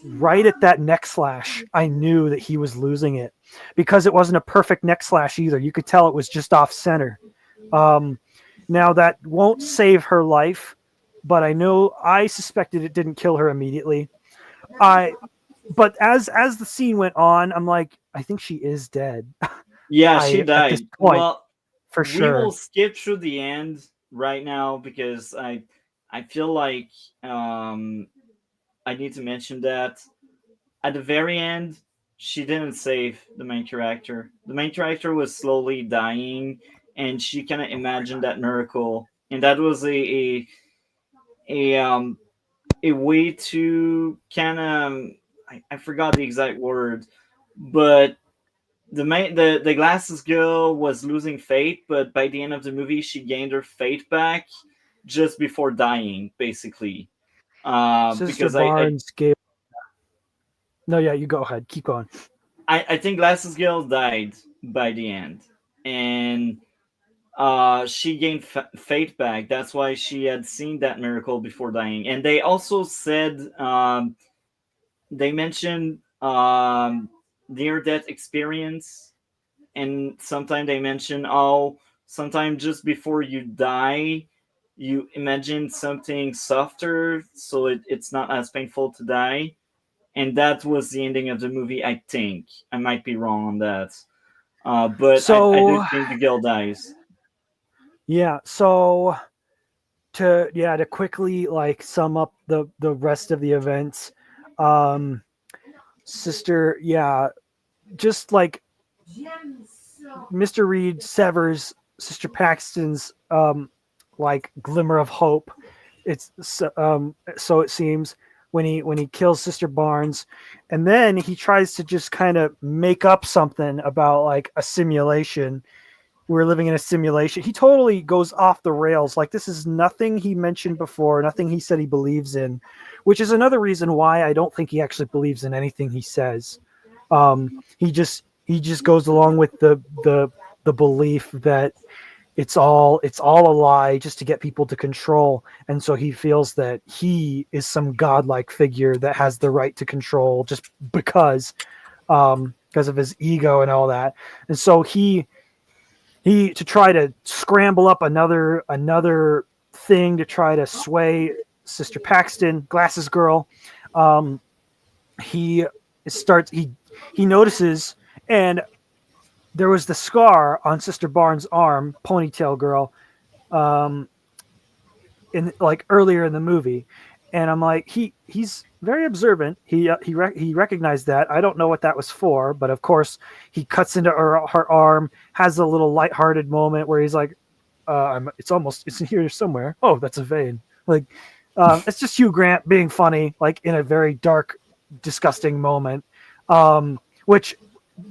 right at that neck slash, I knew that he was losing it because it wasn't a perfect neck slash either. You could tell it was just off center. Now that won't save her life, but I suspected it didn't kill her immediately. But as the scene went on, I'm like, I think she is dead. Yeah, she At this died. point, Well, for we sure. will skip through the end right now because I feel like I need to mention that at the very end, she didn't save the main character. The main character was slowly dying, and she kind of imagined that miracle, and that was a way to kind of I forgot the exact word, but the glasses girl was losing faith, but by the end of the movie, she gained her faith back just before dying, basically. Sister Because Barnes gave. No, yeah, you go ahead. Keep going. I think Glasses Girl died by the end, and she gained faith back. That's why she had seen that miracle before dying. And they also said they mentioned near death experience, and sometimes they mention sometimes just before you die, you imagine something softer, so it's not as painful to die. And that was the ending of the movie. I think I might be wrong on that, but I do think the girl dies. Yeah. So to quickly like sum up the rest of the events, sister, just like Mr. Reed severs Sister Paxton's like glimmer of hope. It's so it seems when he kills Sister Barnes, and then he tries to just kind of make up something about like a simulation. We're living in a simulation. He totally goes off the rails. Like this is nothing he mentioned before, nothing he said he believes in, which is another reason why I don't think he actually believes in anything he says. He just goes along with the belief that it's all a lie just to get people to control, and so he feels that he is some godlike figure that has the right to control just because of his ego and all that. And so he to try to scramble up another thing to try to sway Sister Paxton, Glasses Girl, he notices, and there was the scar on Sister Barnes' arm, Ponytail Girl, in like earlier in the movie, and I'm like, he's very observant. He recognized that. I don't know what that was for, but of course he cuts into her arm, has a little lighthearted moment where he's like, it's in here somewhere. Oh, that's a vein. Like, it's just Hugh Grant being funny, like in a very dark, disgusting moment. Which,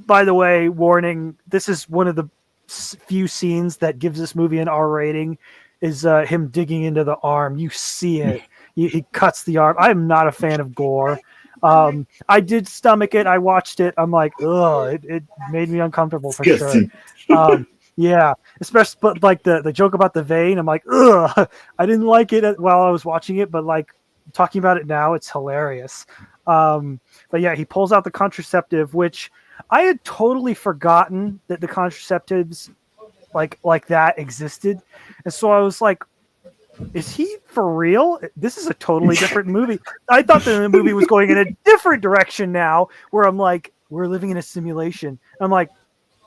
by the way, warning, this is one of the few scenes that gives this movie an R rating, is him digging into the arm. You see it. He cuts the arm. I'm not a fan of gore. I did stomach it. I watched it. I'm like, ugh, it made me uncomfortable for sure. Yeah, especially, but like the joke about the vein, I'm like, ugh, I didn't like it while I was watching it, but like talking about it now, it's hilarious. But yeah, he pulls out the contraceptive, which I had totally forgotten that the contraceptives like that existed. And so I was like, is he for real? This is a totally different movie. I thought that the movie was going in a different direction now, where I'm like, we're living in a simulation. I'm like,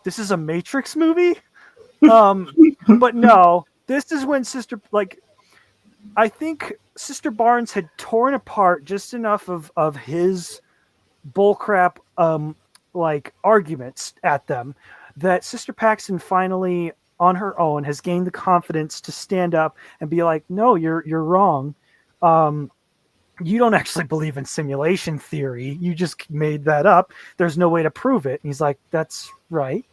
this is a Matrix movie. But no, this is when I think Sister Barnes had torn apart just enough of his bullcrap like arguments at them that Sister Paxton finally on her own has gained the confidence to stand up and be like, no, you're wrong. You don't actually believe in simulation theory. You just made that up. There's no way to prove it. And he's like, that's right.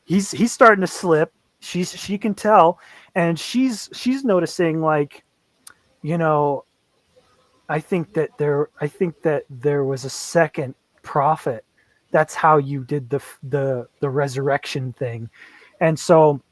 He's starting to slip. She can tell, and she's noticing, like, you know, I think that there was a second prophet. That's how you did the resurrection thing. And so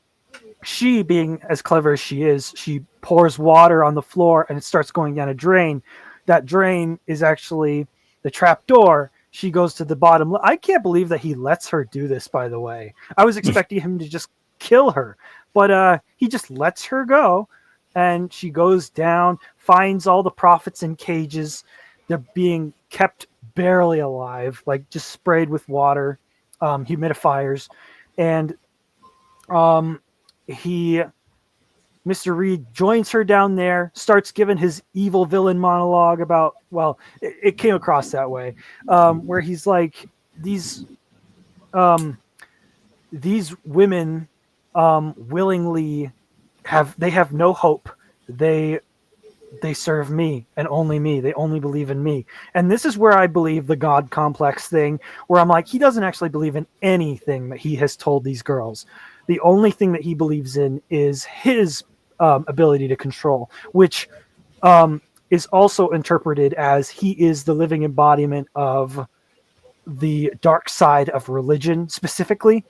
she, being as clever as she is, she pours water on the floor and it starts going down a drain. That drain is actually the trap door. She goes to the bottom. I can't believe that he lets her do this, by the way. I was expecting him to just kill her, but he just lets her go. And she goes down, finds all the prophets in cages. They're being kept barely alive, like just sprayed with water, humidifiers. And Mr. Reed joins her down there, starts giving his evil villain monologue about, well, it came across that way, where he's like, these women willingly have no hope. They serve me and only me. They only believe in me. And this is where I believe the God complex thing, where I'm like, he doesn't actually believe in anything that he has told these girls. The only thing that he believes in is his ability to control, which is also interpreted as he is the living embodiment of the dark side of religion, specifically,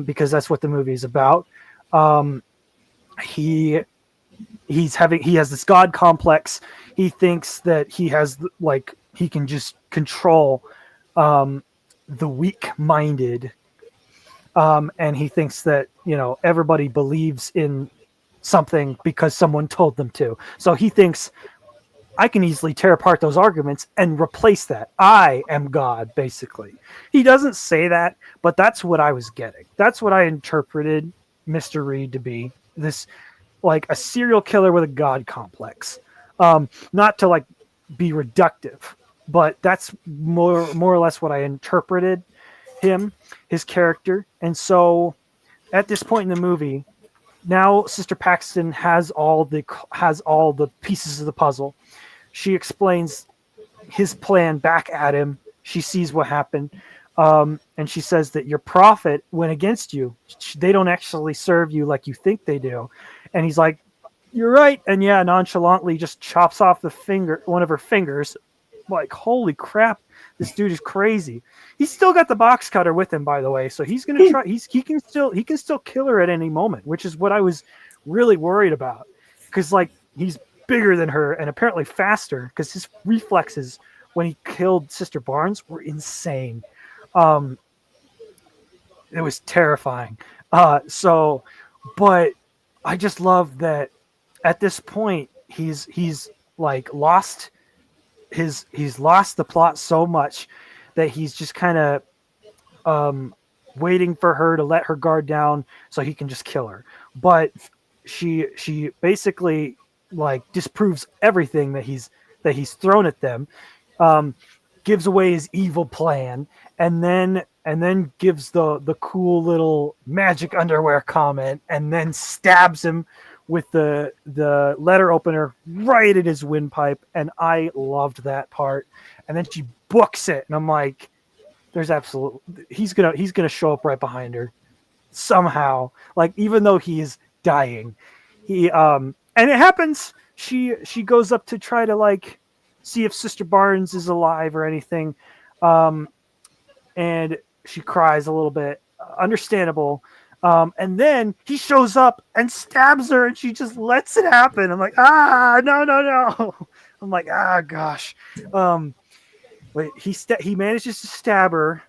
because that's what the movie is about. He has this God complex. He thinks that he has, like, he can just control the weak-minded. And he thinks that, you know, everybody believes in something because someone told them to. So he thinks, I can easily tear apart those arguments and replace that. I am God, basically. He doesn't say that, but that's what I was getting. That's what I interpreted Mr. Reed to be. This, like, a serial killer with a God complex. Not to, like, be reductive, but that's more or less what I interpreted him, his character. And so at this point in the movie, now Sister Paxton has all the pieces of the puzzle. She explains his plan back at him. She sees what happened, and she says that your prophet went against you. They don't actually serve you like you think they do. And he's like, you're right. And yeah, nonchalantly just chops off one of her fingers. Like, holy crap, this dude is crazy. He's still got the box cutter with him, by the way, so he's gonna try. He can still kill her at any moment, which is what I was really worried about, because, like, he's bigger than her and apparently faster, because his reflexes when he killed Sister Barnes were insane. It was terrifying. But I just love that at this point he's like lost the plot so much that he's just kind of waiting for her to let her guard down so he can just kill her. But she basically, like, disproves everything that he's thrown at them, gives away his evil plan, and then gives the cool little magic underwear comment, and then stabs him with the letter opener right at his windpipe. And I loved that part. And then she books it, and I'm like, he's gonna show up right behind her somehow, like, even though he's dying. And it happens. She goes up to try to, like, see if Sister Barnes is alive or anything, and she cries a little bit, understandable. And then he shows up and stabs her, and she just lets it happen. I'm like, no. I'm like, gosh. But he manages to stab her,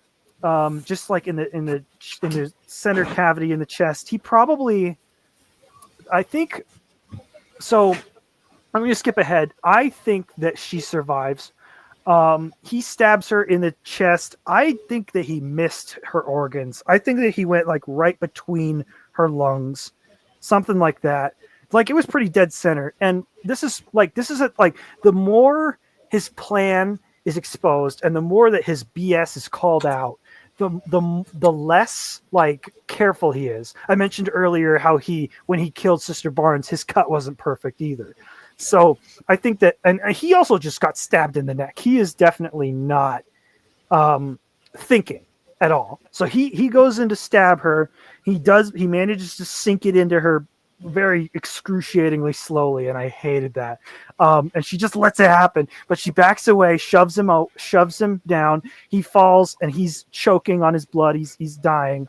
just like in the center cavity in the chest. He probably, I think. So I'm going to skip ahead. I think that she survives. He stabs her in the chest. I think that he missed her organs. I think that he went like right between her lungs, something like that. Like it was pretty dead center. And this is the more his plan is exposed and the more that his BS is called out, the less like careful he is. I mentioned earlier how when he killed Sister Barnes, his cut wasn't perfect either. So I think that, and he also just got stabbed in the neck. He is definitely not thinking at all. So he goes in to stab her. He manages to sink it into her very excruciatingly slowly, and I hated that. And she just lets it happen, but she backs away, shoves him down. He falls, and he's choking on his blood. He's dying.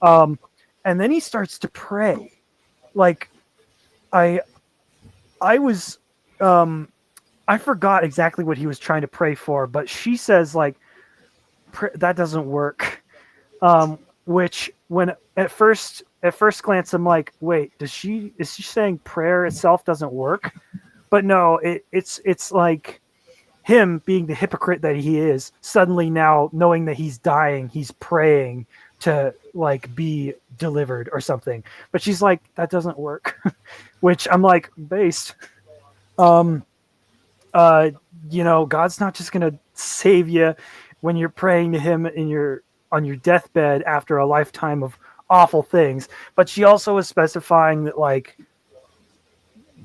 And then he starts to pray. Like I was, I forgot exactly what he was trying to pray for, but she says like, that doesn't work. Which when at first glance, I'm like, wait, is she saying prayer itself doesn't work? But no, it's like him being the hypocrite that he is, suddenly now knowing that he's dying, he's praying to like be delivered or something. But she's like, that doesn't work. Which I'm like, based. God's not just gonna save you when you're praying to him on your deathbed after a lifetime of awful things. But she also is specifying that like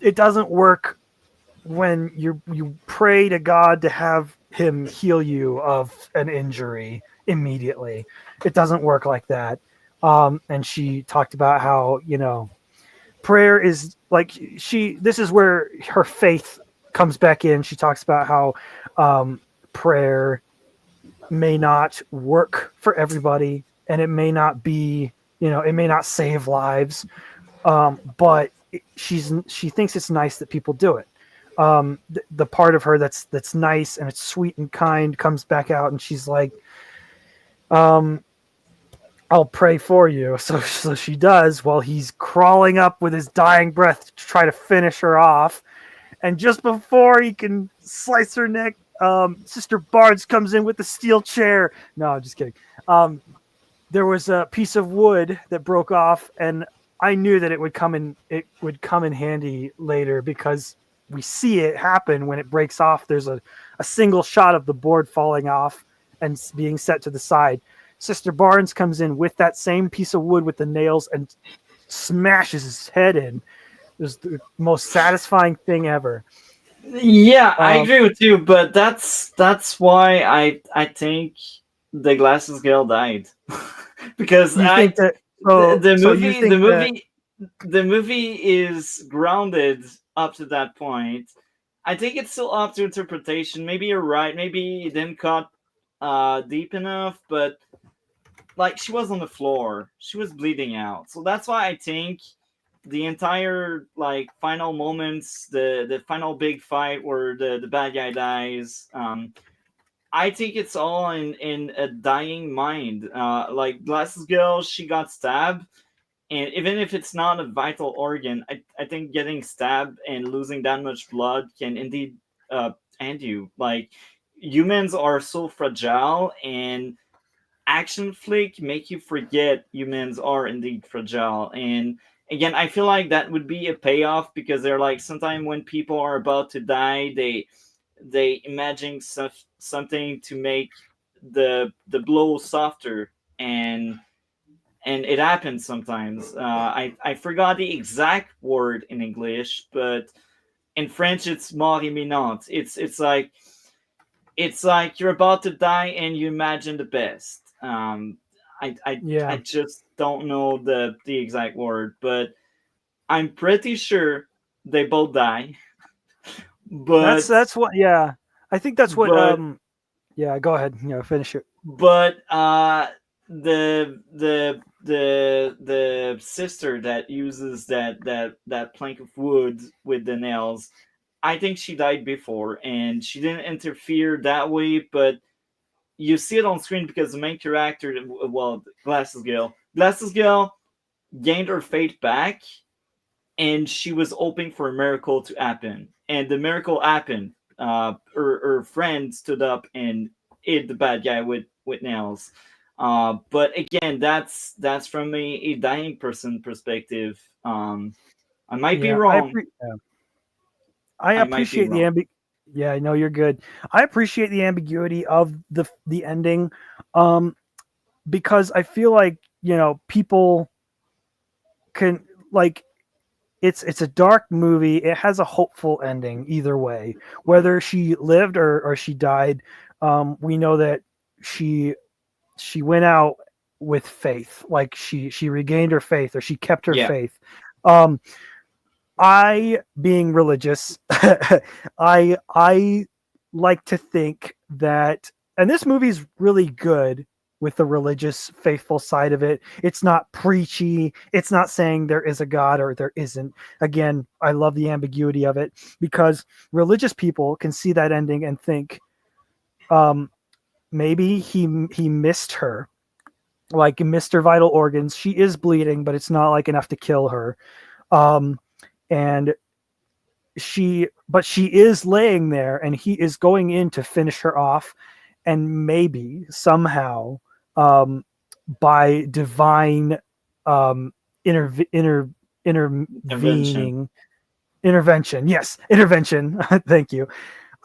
it doesn't work when you pray to God to have him heal you of an injury immediately. It doesn't work like that. And she talked about how, prayer is like this is where her faith comes back in. She talks about how prayer may not work for everybody, and it may not be, it may not save lives, but she thinks it's nice that people do it. The part of her that's nice and it's sweet and kind comes back out, and she's like, I'll pray for you. So she does, while he's crawling up with his dying breath to try to finish her off. And just before he can slice her neck, Sister Barnes comes in with the steel chair. No, I'm just kidding. There was a piece of wood that broke off, and I knew that it would come in handy later, because we see it happen when it breaks off. There's a single shot of the board falling off and being set to the side. Sister Barnes comes in with that same piece of wood with the nails and smashes his head in. It was the most satisfying thing ever. Yeah, I agree with you, but that's why I think the Glasses Girl died. Because the movie is grounded up to that point. I think it's still up to interpretation. Maybe you're right. Maybe it didn't cut deep enough, but like she was on the floor, she was bleeding out. So that's why I think the entire like final moments, the final big fight where the bad guy dies, I think it's all in a dying mind. Like Glasses Girl, she got stabbed, and even if it's not a vital organ, I think getting stabbed and losing that much blood can indeed end you. Like humans are so fragile, and action flick make you forget humans are indeed fragile. And again, I feel like that would be a payoff, because they're like, sometimes when people are about to die, they imagine something to make the blow softer, and it happens sometimes. I forgot the exact word in English, but in French it's mort imminente. It's like you're about to die and you imagine the best. I just don't know the exact word, but I'm pretty sure they both die. But that's what. Yeah, I think that's what. Yeah, go ahead. Finish it. But the sister that uses that plank of wood with the nails, I think she died before, and she didn't interfere that way, but you see it on screen because the main character, well, Glasses Girl gained her faith back, and she was hoping for a miracle to happen, and the miracle happened. her friend stood up and hit the bad guy with nails. But again, that's from a dying person perspective. I might be Yeah, wrong. I I might be appreciate the wrong. Yeah, I know you're good. I appreciate the ambiguity of the ending, because I feel like people can like it's a dark movie. It has a hopeful ending either way, whether she lived or she died. We know that she went out with faith, like she regained her faith or she kept her Yeah. faith. I, being religious, I like to think that, and this movie's really good with the religious, faithful side of it. It's not preachy. It's not saying there is a God or there isn't. Again, I love the ambiguity of it because religious people can see that ending and think, maybe he missed her, like missed her vital organs. She is bleeding, but it's not like enough to kill her. And she is laying there and he is going in to finish her off, and maybe somehow, by divine intervening intervention, yes, intervention. Thank you.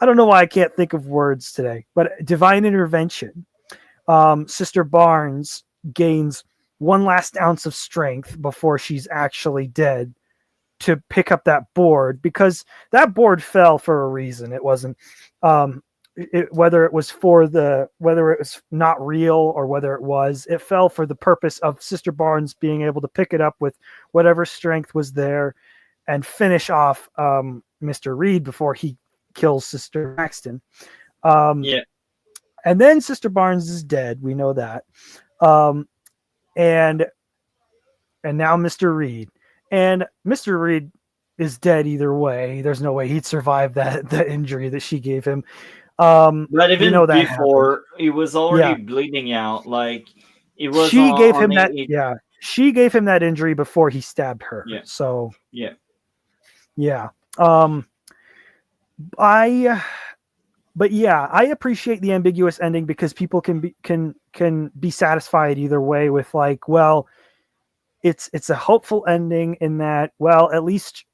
I don't know why I can't think of words today, but divine intervention, Sister Barnes gains one last ounce of strength before she's actually dead to pick up that board, because that board fell for a reason. It wasn't whether it was not real or whether it fell for the purpose of Sister Barnes being able to pick it up with whatever strength was there and finish off Mr. Reed before he kills Sister Maxton. Yeah. And then Sister Barnes is dead. We know that. And now Mr. Reed. And Mr. Reed is dead either way. There's no way he'd survive that injury that she gave him. But even know that before, happened. he was already bleeding out. Like it was. She gave him that. a- Yeah, she gave him that injury before he stabbed her. Yeah. So Yeah. yeah. But yeah, I appreciate the ambiguous ending because people can be satisfied either way with, like, well, it's a hopeful ending in that, well, at least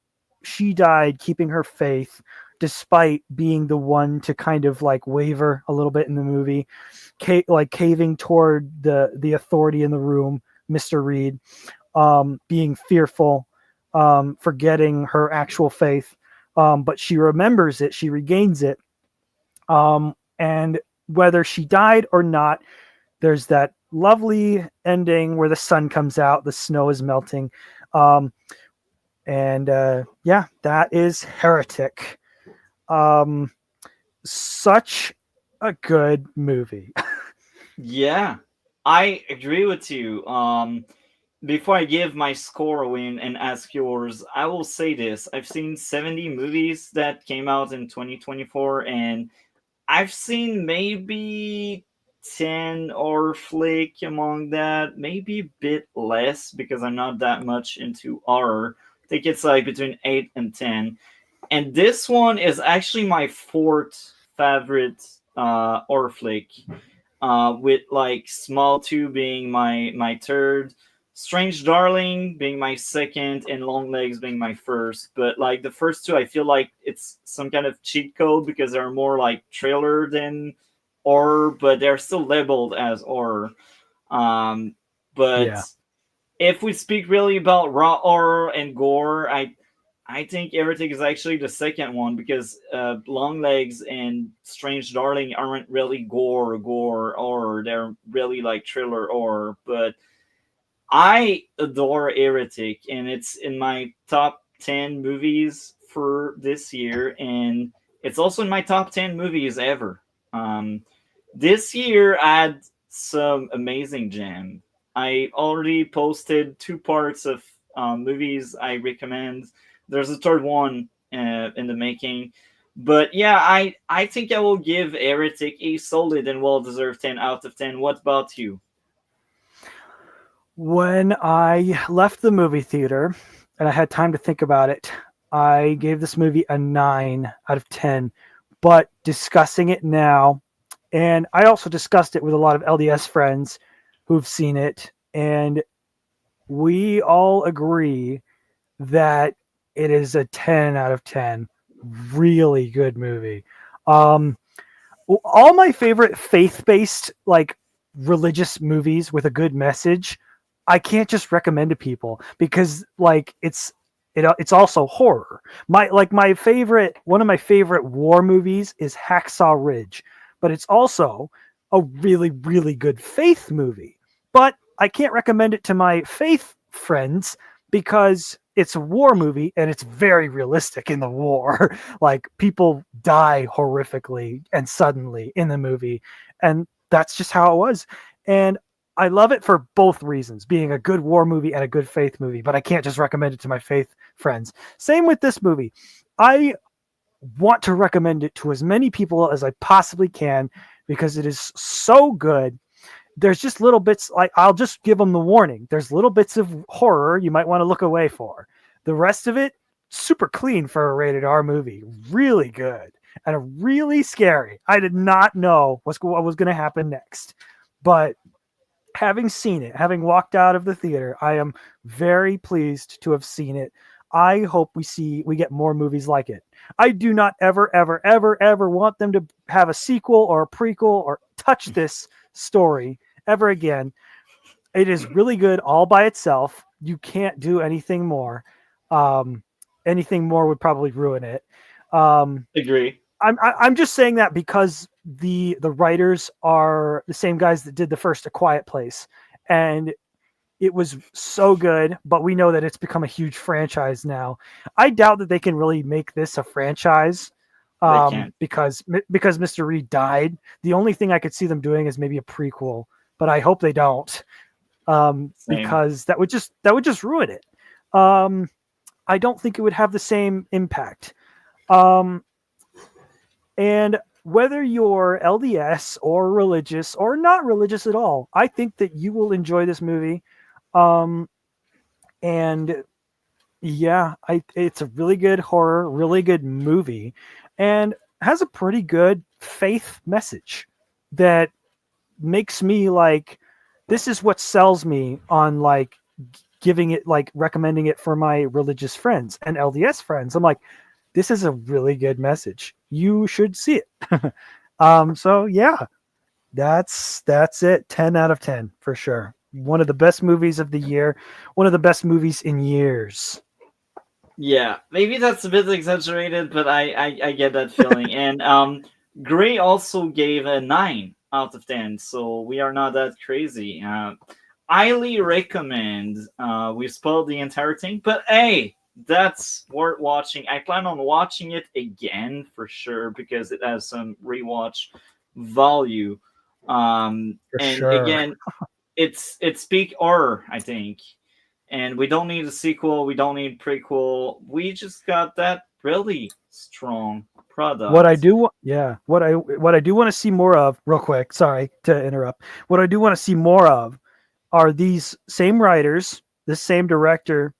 she died keeping her faith despite being the one to kind of like waver a little bit in the movie, caving toward the authority in the room, Mr. Reed, being fearful, forgetting her actual faith, but she remembers it, she regains it, and whether she died or not, there's that lovely ending where the sun comes out, the snow is melting. And yeah, that is Heretic. Such a good movie. Yeah, I agree with you. Before I give my score away and ask yours, I will say this: I've seen 70 movies that came out in 2024, and I've seen maybe 10 horror flick among that, maybe a bit less because I'm not that much into horror. I think it's like between 8 and 10. And this one is actually my fourth favorite horror flick, with like Small 2 being my third, Strange Darling being my second, and Long Legs being my first. But like the first two, I feel like it's some kind of cheat code because they're more like thriller than horror, but they're still labeled as horror. But Yeah. if we speak really about raw horror and gore, I think Heretic is actually the second one because Long Legs and Strange Darling aren't really gore, or they're really like thriller horror. But I adore Heretic, and it's in my top 10 movies for this year, and it's also in my top 10 movies ever. This year, I had some amazing jam. I already posted 2 parts of movies I recommend. There's a third one in the making. But yeah, I think I will give Heretic a solid and well-deserved 10 out of 10. What about you? When I left the movie theater and I had time to think about it, I gave this movie a 9 out of 10 but discussing it now, and I also discussed it with a lot of LDS friends who've seen it, and we all agree that it is a 10 out of 10. Really good movie. All my favorite faith-based, like, religious movies with a good message, I can't just recommend to people because, like, it's also horror. One of my favorite war movies is Hacksaw Ridge, but it's also a really, really good faith movie. But I can't recommend it to my faith friends because it's a war movie and it's very realistic in the war. Like, people die horrifically and suddenly in the movie, and that's just how it was. And I love it for both reasons, being a good war movie and a good faith movie, but I can't just recommend it to my faith friends. Same with this movie. I want to recommend it to as many people as I possibly can because it is so good. There's just little bits, like, I'll just give them the warning. There's little bits of horror you might want to look away for. The rest of it, super clean for a rated R movie. Really good and really scary. I did not know what was going to happen next. But having seen it, having walked out of the theater, I am very pleased to have seen it. I hope we get more movies like it. I do not ever, ever, ever, ever want them to have a sequel or a prequel or touch this story ever again. It is really good all by itself. You can't do anything more. Anything more would probably ruin it. Agree. I'm just saying that because the writers are the same guys that did the first A Quiet Place, and it was so good, but we know that it's become a huge franchise now. I doubt that they can really make this a franchise because Mr. Reed died. The only thing I could see them doing is maybe a prequel, but I hope they don't, because that would just ruin it. I don't think it would have the same impact. And whether you're LDS or religious or not religious at all, I think that you will enjoy this movie. And yeah, it's a really good horror, really good movie, and has a pretty good faith message that makes me like, this is what sells me on like giving it, like recommending it for my religious friends and LDS friends. I'm like, this is a really good message. You should see it. So yeah, that's it. 10 out of 10 for sure. One of the best movies of the year. One of the best movies in years. Yeah, maybe that's a bit exaggerated, but I get that feeling. And Gray also gave a 9 out of 10, so we are not that crazy. Highly recommend. We've spoiled the entire thing, but hey, that's worth watching. I plan on watching it again for sure because it has some rewatch value. And sure. again, it's peak horror, I think. And we don't need a sequel. We don't need prequel. We just got that really strong product. What I do want to see more of, real quick. Sorry to interrupt. What I do want to see more of are these same writers, the same director,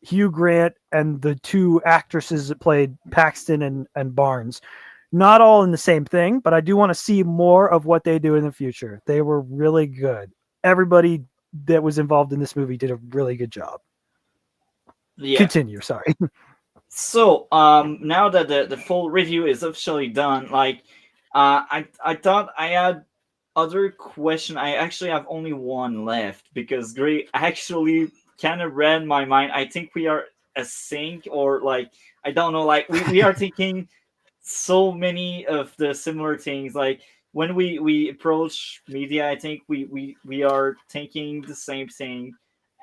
Hugh Grant, and the two actresses that played Paxton and Barnes. Not all in the same thing, but I do want to see more of what they do in the future. They were really good. Everybody that was involved in this movie did a really good job. Yeah. Continue, sorry. So, now that the full review is officially done, like, I thought I had other question. I actually have only one left because Gray actually kind of read my mind. I think we are a sync, or like, I don't know, like we are thinking so many of the similar things. Like when we approach media, I think we are thinking the same thing.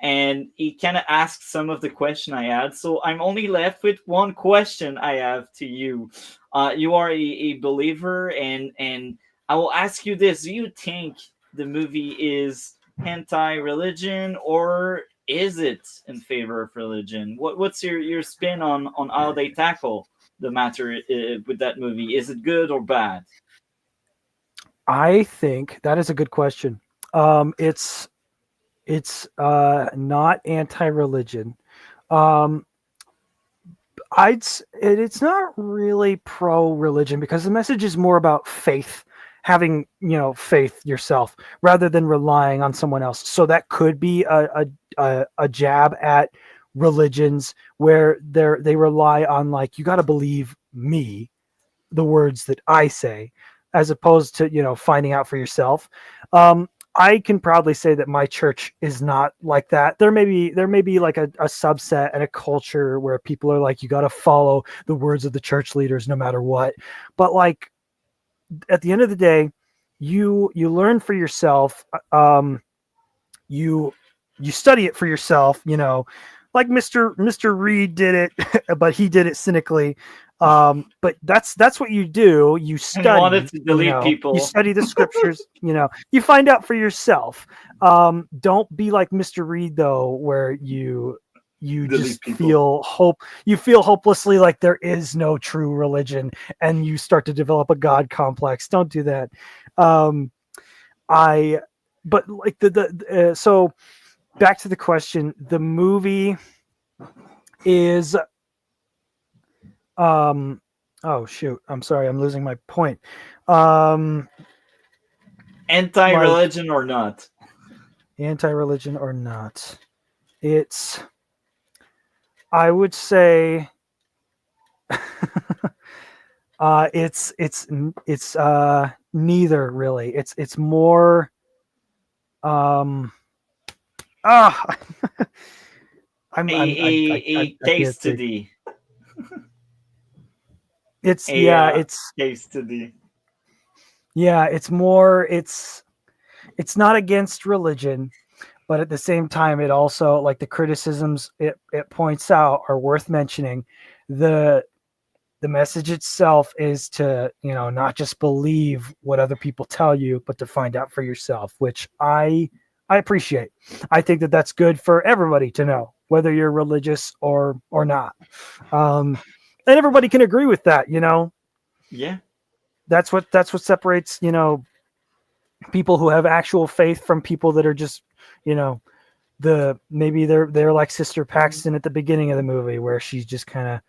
And he kind of asked some of the question I had. So I'm only left with one question I have to you. You are a believer, and I will ask you this. Do you think the movie is anti-religion, or is it in favor of religion? What's your spin on how they tackle the matter with that movie? Is it good or bad? I think that is a good question. It's not anti-religion. It's not really pro religion because the message is more about faith, having faith yourself rather than relying on someone else. So that could be a jab at religions where they rely on, like, you got to believe me, the words that I say, as opposed to finding out for yourself. I can proudly say that my church is not like that. There may be like a subset and a culture where people are like, you got to follow the words of the church leaders no matter what. But like at the end of the day, you learn for yourself. You study it for yourself. Like Mr. Reed did it, but he did it cynically. But that's what you do. You study. I wanted to delete people. You study the scriptures. You find out for yourself. Don't be like Mr. Reed though, where you just feel hopelessly like there is no true religion, and you start to develop a God complex. Don't do that. But like so back to the question, the movie is oh shoot, I'm sorry, I'm losing my point. Anti-religion or not? Anti-religion or not? I would say it's neither really. It's more a case study. It's case study. Yeah, it's more. It's not against religion, but at the same time, it also, like, the criticisms it points out are worth mentioning. The message itself is to not just believe what other people tell you, but to find out for yourself, which I appreciate. I think that that's good for everybody to know, whether you're religious or not. And everybody can agree with that, Yeah. That's what separates, people who have actual faith from people that are just, maybe they're like Sister Paxton at the beginning of the movie, where she's just kind of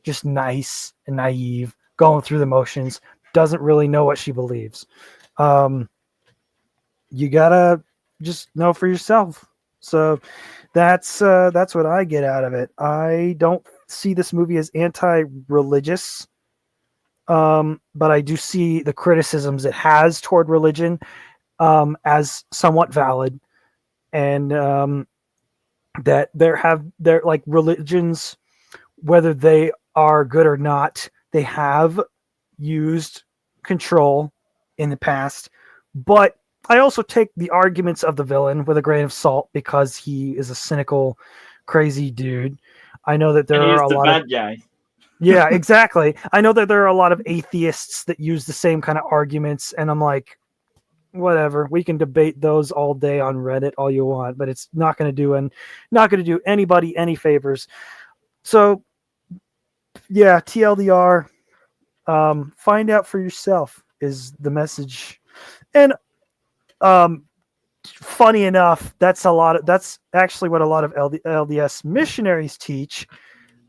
just nice and naive, going through the motions, doesn't really know what she believes. You gotta just know for yourself. So that's what I get out of it. I don't see this movie as anti-religious, but I do see the criticisms it has toward religion as somewhat valid, and that they're like religions, whether they are good or not, they have used control in the past. But I also take the arguments of the villain with a grain of salt, because he is a cynical, crazy dude. I know that there are a lot of bad guy. Yeah, exactly. I know that there are a lot of atheists that use the same kind of arguments, and I'm like, whatever. We can debate those all day on Reddit all you want, but it's not going to do anybody any favors. So, yeah, TLDR, find out for yourself is the message. And funny enough, that's actually what a lot of LDS missionaries teach,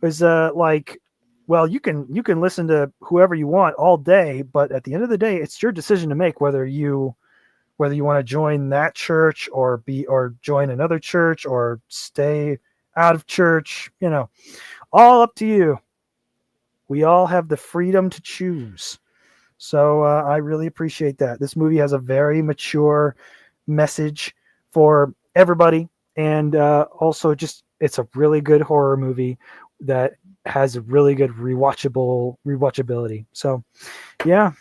is like, well, you can listen to whoever you want all day, but at the end of the day, it's your decision to make whether you want to join that church or join another church or stay out of church. All up to you. We all have the freedom to choose. So I really appreciate that. This movie has a very mature message for everybody, and also just, it's a really good horror movie that has a really good rewatchability. So yeah,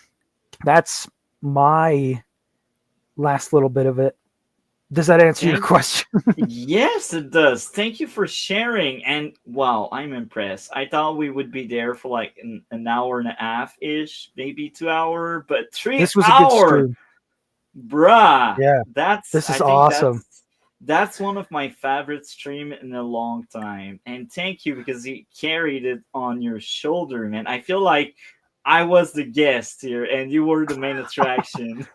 that's my last little bit of it. Does that answer your question? Yes, it does. Thank you for sharing. And wow, I'm impressed. I thought we would be there for like an hour and a half ish, maybe 2 hours, but 3 hours. This was a good stream. Bruh. Yeah, this is awesome. That's one of my favorite stream in a long time. And thank you, because you carried it on your shoulder, man. I feel like I was the guest here, and you were the main attraction.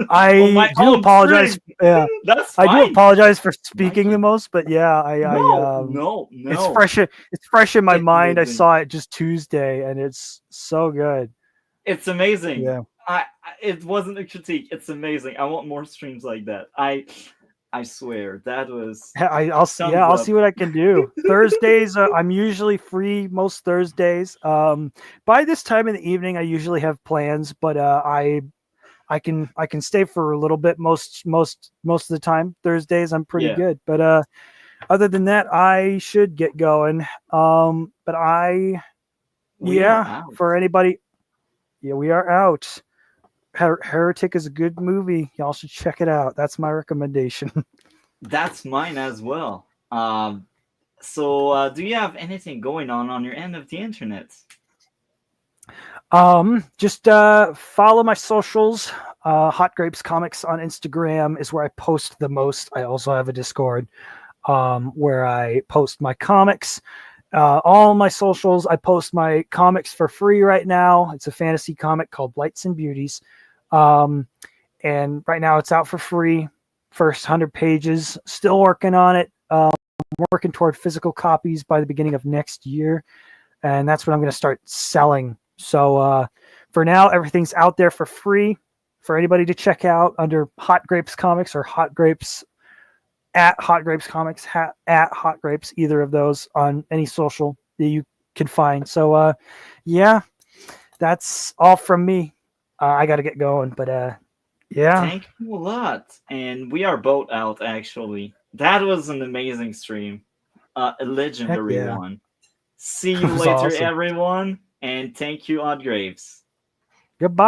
I On my do own apologize. stream. Yeah, That's I do fine. apologize for speaking Mikey. the most, but yeah, No. it's fresh. It's fresh in my It's mind. I amazing. saw it just Tuesday, and it's so good. It's amazing. Yeah. It wasn't a critique. It's amazing. I want more streams like that. I swear that was I'll thumbs up. see what I can do. Thursdays, I'm usually free most Thursdays. By this time in the evening, I usually have plans, but I can stay for a little bit most of the time. Thursdays, I'm pretty Yeah. good, but other than that, I should get going. But We are out. for anybody, we are out. Heretic is a good movie. Y'all should check it out. That's my recommendation. That's mine as well. Do you have anything going on your end of the internet? Just follow my socials. Hot Grapes Comics on Instagram is where I post the most. I also have a Discord where I post my comics. All my socials, I post my comics for free right now. It's a fantasy comic called Blights and Beauties. And right now it's out for free. First 100 pages. Still working on it. Working toward physical copies by the beginning of next year. And that's when I'm going to start selling. So for now, everything's out there for free for anybody to check out under Hot Grapes Comics or Hot Grapes at Hot Grapes Comics, at Hot Grapes, either of those on any social that you can find. So yeah, that's all from me. I got to get going, but yeah. Thank you a lot. And we are both out, actually. That was an amazing stream. A legendary one. See you It was later, awesome. everyone. And thank you, Odd Graves. Goodbye.